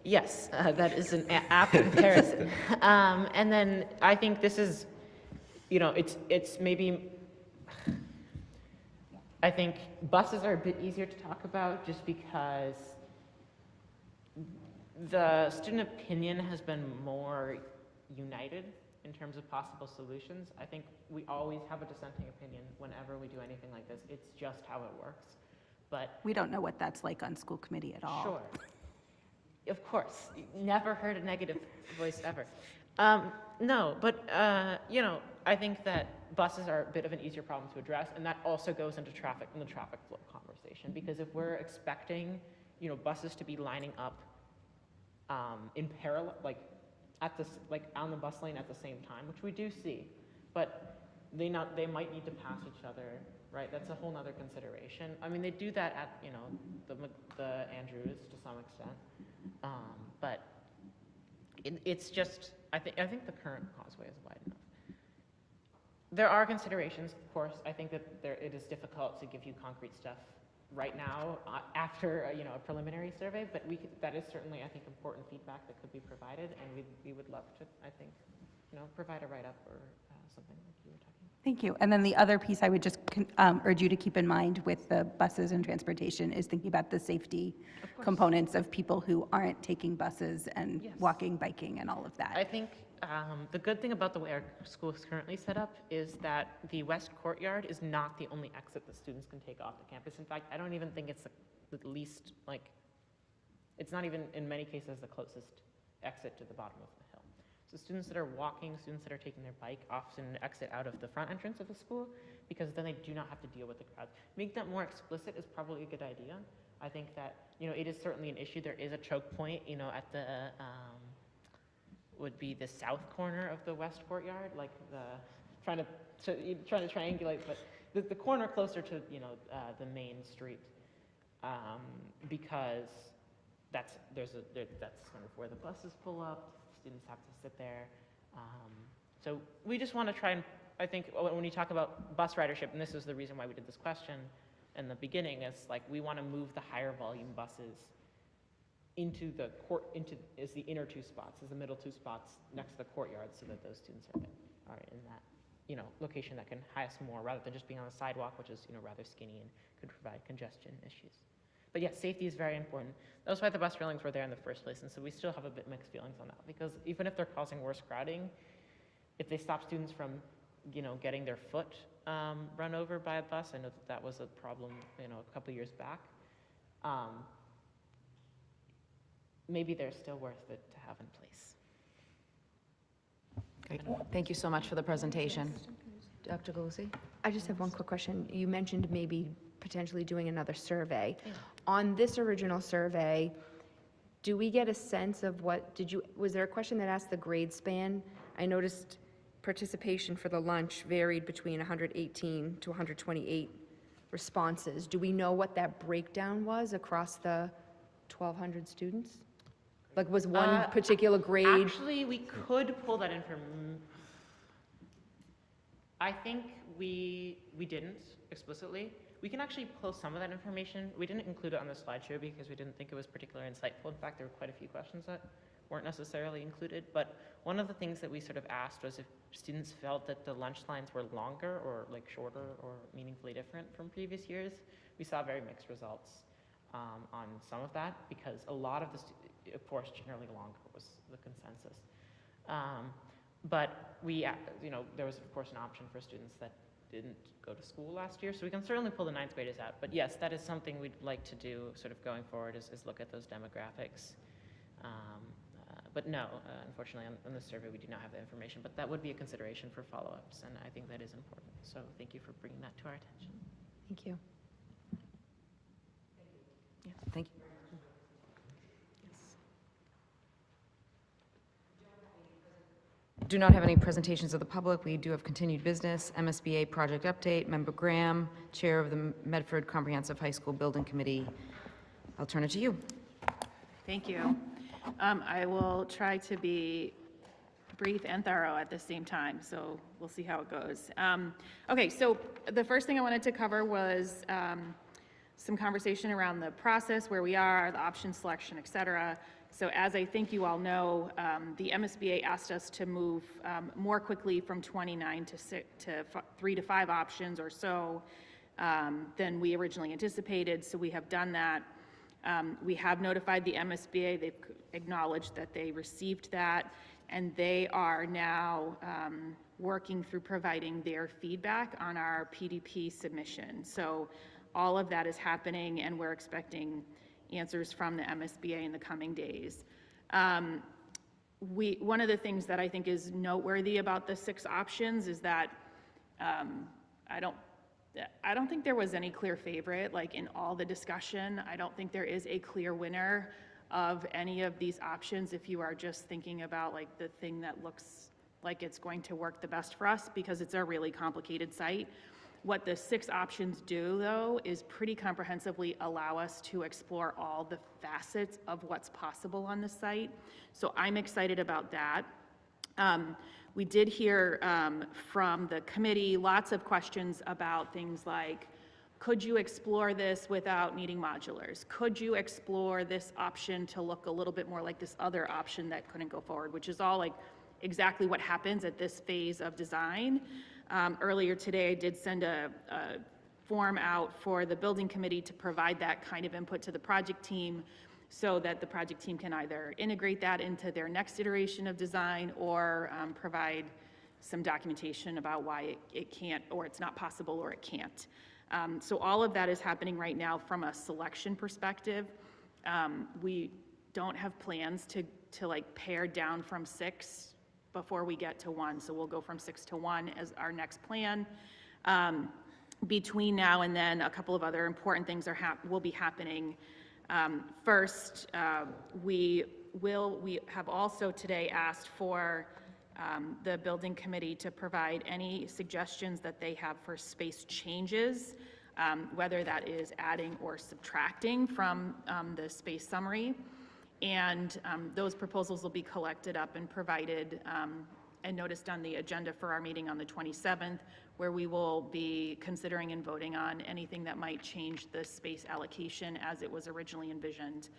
Yes, that is an apt comparison. And then I think this is, it's maybe, I think buses are a bit easier to talk about just because the student opinion has been more united in terms of possible solutions. I think we always have a dissenting opinion whenever we do anything like this. It's just how it works. But we don't know what that's like on school committee at all. Sure. Of course. Never heard a negative voice ever. No, but, I think that buses are a bit of an easier problem to address, and that also goes into the traffic flow conversation, because if we're expecting, buses to be lining up in parallel, on the bus lane at the same time, which we do see, but they might need to pass each other. Right, that's a whole nother consideration. They do that at, the Andrews to some extent, but it's just, I think the current causeway is wide enough. There are considerations, of course. I think that it is difficult to give you concrete stuff right now after, a preliminary survey, but that is certainly, I think, important feedback that could be provided, and we would love to, I think, provide a write-up or something like you were talking about. Thank you. And then the other piece I would just urge you to keep in mind with the buses and transportation is thinking about the safety components of people who aren't taking buses and walking, biking, and all of that. I think the good thing about the way our school is currently set up is that the West Courtyard is not the only exit that students can take off the campus. In fact, I don't even think it's the least, it's not even in many cases the closest exit to the bottom of the hill. So students that are walking, students that are taking their bike often exit out of the front entrance of the school, because then they do not have to deal with the crowds. Make that more explicit is probably a good idea. I think that, it is certainly an issue. There is a choke point, at the, would be the south corner of the West Courtyard, trying to triangulate, but the corner closer to, the main street, because that's kind of where the buses pull up. Students have to sit there. So we just want to try and, I think when you talk about bus ridership, and this is the reason why we did this question in the beginning, is we want to move the higher volume buses into the inner two spots, as the middle two spots next to the courtyard, so that those students are in that, location that can house more, rather than just being on the sidewalk, which is, rather skinny and could provide congestion issues. But yes, safety is very important. That's why the bus railings were there in the first place, and so we still have a bit mixed feelings on that, because even if they're causing worse crowding, if they stop students from, getting their foot run over by a bus, I know that was a problem, a couple years back. maybe they're still worth it to have in place. Great. Thank you so much for the presentation. Dr. Galusi? I just have one quick question. You mentioned maybe potentially doing another survey. On this original survey, do we get a sense of was there a question that asked the grade span? I noticed participation for the lunch varied between 118 to 128 responses. Do we know what that breakdown was across the 1,200 students? Like, was one particular grade? Actually, we could pull that in from, I think we didn't explicitly. We can actually pull some of that information. We didn't include it on the slideshow because we didn't think it was particularly insightful. In fact, there were quite a few questions that weren't necessarily included. But one of the things that we sort of asked was if students felt that the lunch lines were longer or like shorter or meaningfully different from previous years. We saw very mixed results on some of that because a lot of the, of course, generally longer was the consensus. But we, there was of course an option for students that didn't go to school last year, so we can certainly pull the ninth graders out. But yes, that is something we'd like to do sort of going forward is look at those demographics. But no, unfortunately on this survey we do not have the information, but that would be a consideration for follow-ups, and I think that is important. So thank you for bringing that to our attention. Thank you. Yeah, thank you. Do not have any presentations of the public. We do have continued business. MSBA project update. Member Graham, Chair of the Medford Comprehensive High School Building Committee. I'll turn it to you. Thank you. I will try to be brief and thorough at the same time, so we'll see how it goes. Okay, so the first thing I wanted to cover was some conversation around the process, where we are, the option selection, et cetera. So as I think you all know, the MSBA asked us to move more quickly from 29 to 3 to 5 options or so than we originally anticipated, so we have done that. We have notified the MSBA. They've acknowledged that they received that, and they are now working through providing their feedback on our PDP submission. So all of that is happening, and we're expecting answers from the MSBA in the coming days. One of the things that I think is noteworthy about the 6 options is that I don't think there was any clear favorite, like in all the discussion. I don't think there is a clear winner of any of these options if you are just thinking about like the thing that looks like it's going to work the best for us, because it's a really complicated site. What the 6 options do, though, is pretty comprehensively allow us to explore all the facets of what's possible on the site. So I'm excited about that. We did hear from the committee lots of questions about things like, could you explore this without needing modulars? Could you explore this option to look a little bit more like this other option that couldn't go forward, which is all like exactly what happens at this phase of design. Earlier today, I did send a form out for the building committee to provide that kind of input to the project team so that the project team can either integrate that into their next iteration of design or provide some documentation about why it can't, or it's not possible, or it can't. So all of that is happening right now from a selection perspective. We don't have plans to like pare down from 6 before we get to 1. So we'll go from 6 to 1 as our next plan. Between now and then, a couple of other important things will be happening. First, we have also today asked for the building committee to provide any suggestions that they have for space changes, whether that is adding or subtracting from the space summary. And those proposals will be collected up and provided and noticed on the agenda for our meeting on the 27th, where we will be considering and voting on anything that might change the space allocation as it was originally envisioned.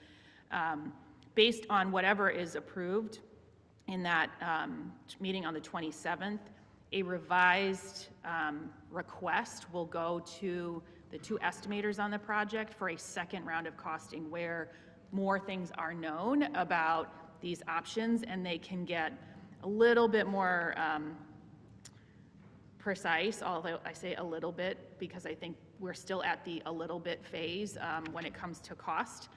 Based on whatever is approved in that meeting on the 27th, a revised request will go to the 2 estimators on the project for a second round of costing, where more things are known about these options and they can get a little bit more precise, although I say a little bit because I think we're still at the a little bit phase when it comes to cost.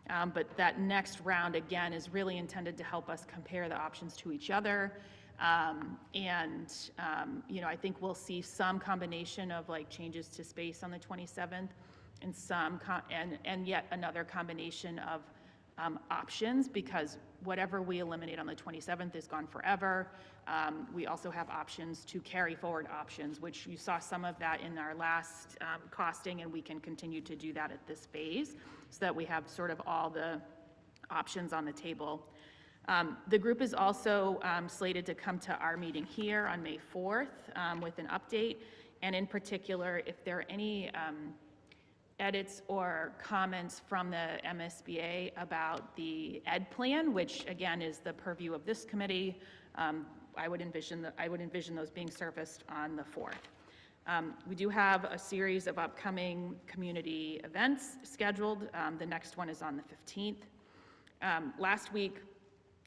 But that next round, again, is really intended to help us compare the options to each other. You know, I think we'll see some combination of like changes to space on the 27th and some, and yet another combination of options, because whatever we eliminate on the 27th is gone forever. We also have options to carry forward options, which you saw some of that in our last costing, and we can continue to do that at this phase so that we have sort of all the options on the table. The group is also slated to come to our meeting here on May 4th with an update, and in particular, if there are any edits or comments from the MSBA about the ED plan, which again is the purview of this committee, I would envision those being surfaced on the 4th. We do have a series of upcoming community events scheduled. The next one is on the 15th. Last week,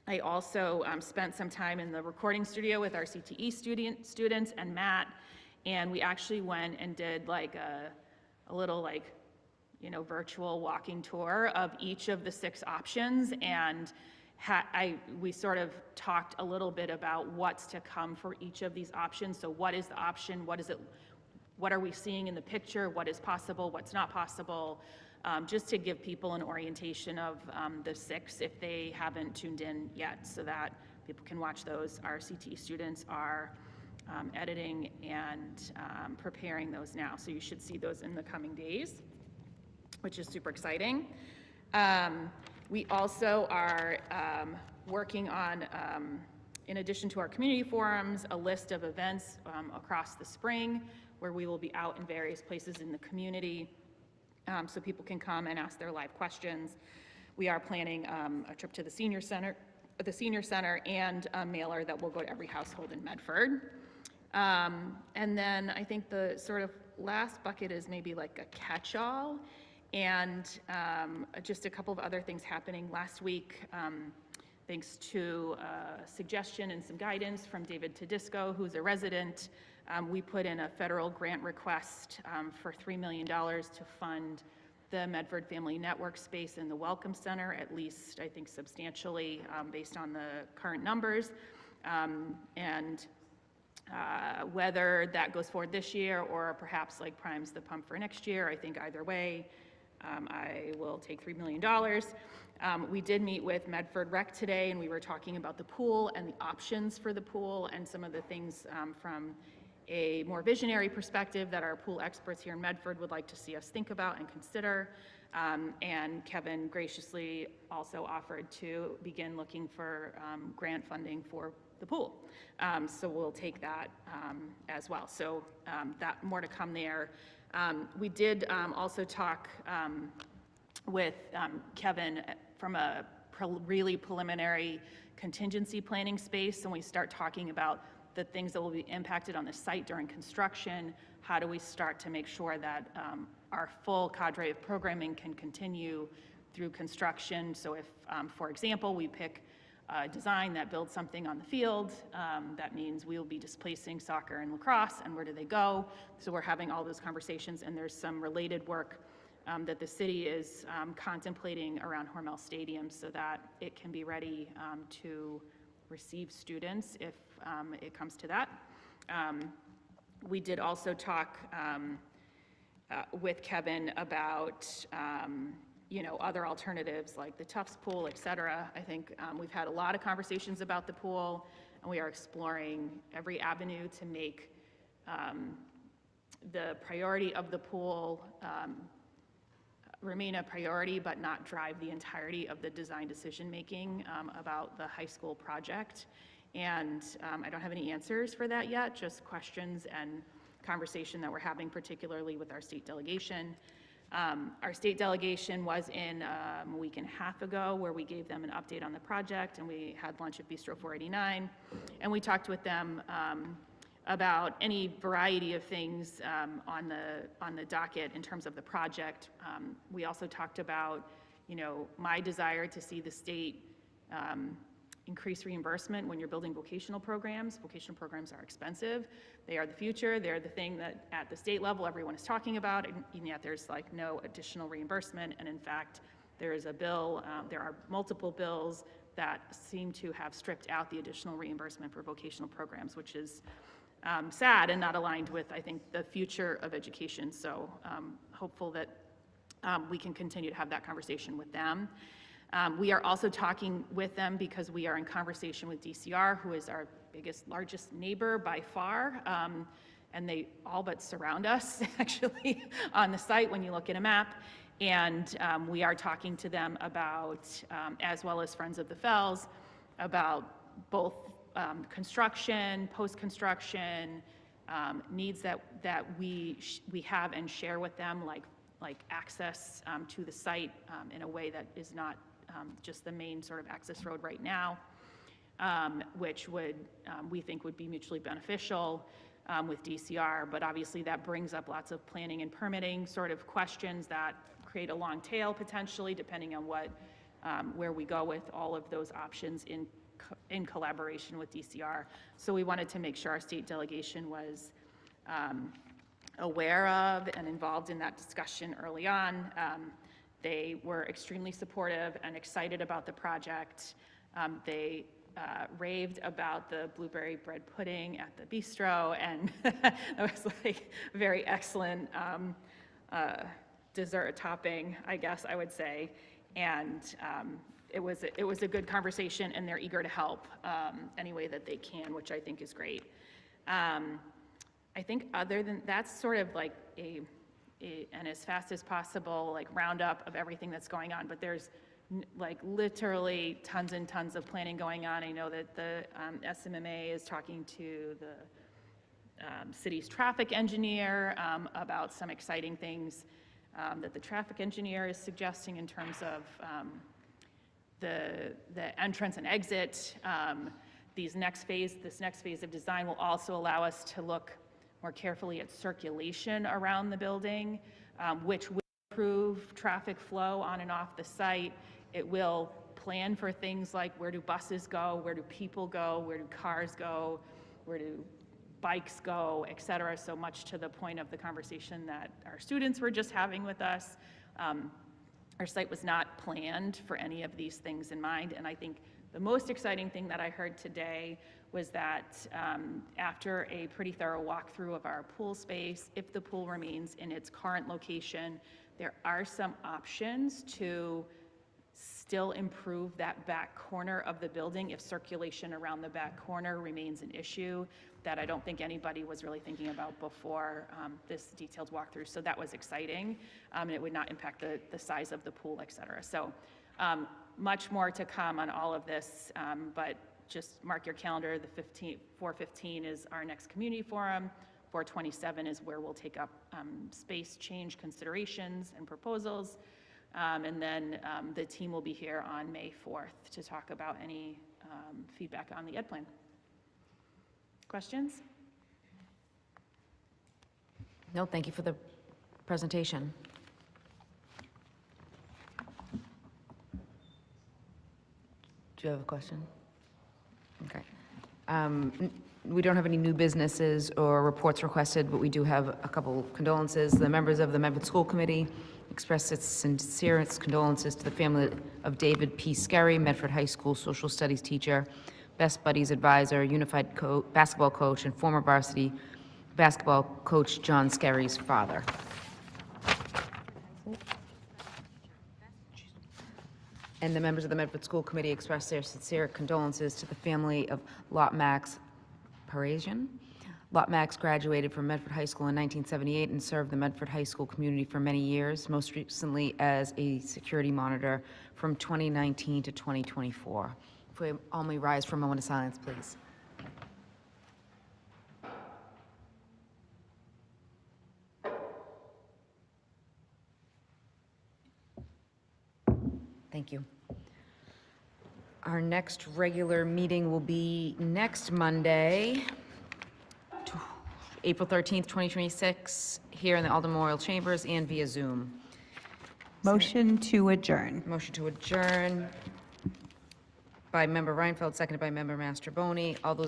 I also spent some time in the recording studio with our CTE students and Matt, and we actually went and did like a little like, you know, virtual walking tour of each of the 6 options, and we sort of talked a little bit about what's to come for each of these options. So what is the option? What are we seeing in the picture? What is possible? What's not possible? Just to give people an orientation of the 6 if they haven't tuned in yet, so that people can watch those. Our CTE students are editing and preparing those now, so you should see those in the coming days, which is super exciting. We also are working on, in addition to our community forums, a list of events across the spring where we will be out in various places in the community, so people can come and ask their live questions. We are planning a trip to the senior center, and a mailer that will go to every household in Medford. And then I think the sort of last bucket is maybe like a catch-all, and just a couple of other things happening last week. Thanks to a suggestion and some guidance from David Tedisco, who's a resident, we put in a federal grant request for $3 million to fund the Medford Family Network space in the Welcome Center, at least I think substantially based on the current numbers. Whether that goes forward this year or perhaps like primes the pump for next year, I think either way, I will take $3 million. We did meet with Medford Rec today, and we were talking about the pool and the options for the pool and some of the things from a more visionary perspective that our pool experts here in Medford would like to see us think about and consider. And Kevin graciously also offered to begin looking for grant funding for the pool. So we'll take that as well. So that more to come there. We did also talk with Kevin from a really preliminary contingency planning space, and we start talking about the things that will be impacted on the site during construction. How do we start to make sure that our full cadre of programming can continue through construction? So if, for example, we pick a design that builds something on the field, that means we'll be displacing soccer and lacrosse, and where do they go? So we're having all those conversations, and there's some related work that the city is contemplating around Hormel Stadium so that it can be ready to receive students if it comes to that. We did also talk with Kevin about you know, other alternatives like the Tufts pool, et cetera. I think we've had a lot of conversations about the pool, and we are exploring every avenue to make the priority of the pool remain a priority, but not drive the entirety of the design decision-making about the high school project. And I don't have any answers for that yet, just questions and conversation that we're having, particularly with our state delegation. Our state delegation was in a week and a half ago where we gave them an update on the project, and we had lunch at Bistro 489, and we talked with them about any variety of things on the docket in terms of the project. We also talked about, you know, my desire to see the state increase reimbursement when you're building vocational programs. Vocational programs are expensive. They are the future. They're the thing that at the state level everyone is talking about, and yet there's like no additional reimbursement. And in fact, There is a bill, there are multiple bills that seem to have stripped out the additional reimbursement for vocational programs, which is sad and not aligned with, I think, the future of education. So hopeful that we can continue to have that conversation with them. We are also talking with them because we are in conversation with DCR, who is our largest neighbor by far. And they all but surround us, actually, on the site when you look at a map. And we are talking to them about, as well as Friends of the Fells, about both construction, post-construction, needs that we have and share with them, like access to the site in a way that is not just the main sort of access road right now, which would, we think would be mutually beneficial with DCR, but obviously that brings up lots of planning and permitting sort of questions that create a long tail potentially, depending on what, where we go with all of those options in collaboration with DCR. So we wanted to make sure our state delegation was aware of and involved in that discussion early on. They were extremely supportive and excited about the project. They raved about the blueberry bread pudding at the bistro, and that was like very excellent dessert topping, I guess I would say. And it was a good conversation, and they're eager to help any way that they can, which I think is great. I think other than that's sort of like an as fast as possible like roundup of everything that's going on, but there's like literally tons and tons of planning going on. I know that the SMMA is talking to the city's traffic engineer about some exciting things that the traffic engineer is suggesting in terms of the entrance and exit. This next phase of design will also allow us to look more carefully at circulation around the building, which will improve traffic flow on and off the site. It will plan for things like where do buses go, where do people go, where do cars go, where do bikes go, et cetera. So much to the point of the conversation that our students were just having with us. Our site was not planned for any of these things in mind, and I think the most exciting thing that I heard today was that after a pretty thorough walkthrough of our pool space, if the pool remains in its current location, there are some options to still improve that back corner of the building if circulation around the back corner remains an issue that I don't think anybody was really thinking about before this detailed walkthrough. So that was exciting, and it would not impact the size of the pool, et cetera. So much more to come on all of this, but just mark your calendar. The 4/15 is our next community forum. 4/27 is where we'll take up space change considerations and proposals. And then the team will be here on May 4th to talk about any feedback on the ed plan. Questions? No, thank you for the presentation. Do you have a question? Okay. We don't have any new businesses or reports requested, but we do have a couple condolences. The members of the Medford School Committee express its sincerest condolences to the family of David P. Skerry, Medford High School social studies teacher, Best Buddies advisor, unified basketball coach, and former varsity basketball coach John Skerry's father. And the members of the Medford School Committee express their sincere condolences to the family of Lot Max Parisian. Lot Max graduated from Medford High School in 1978 and served the Medford High School community for many years, most recently as a security monitor from 2019 to 2024. If we all may rise for a moment of silence, please. Thank you. Our next regular meeting will be next Monday, April 13th, 2026, here in the Alden Memorial Chambers and via Zoom. Motion to adjourn. Motion to adjourn by Member Reinfeld, seconded by Member Mastroboni. All those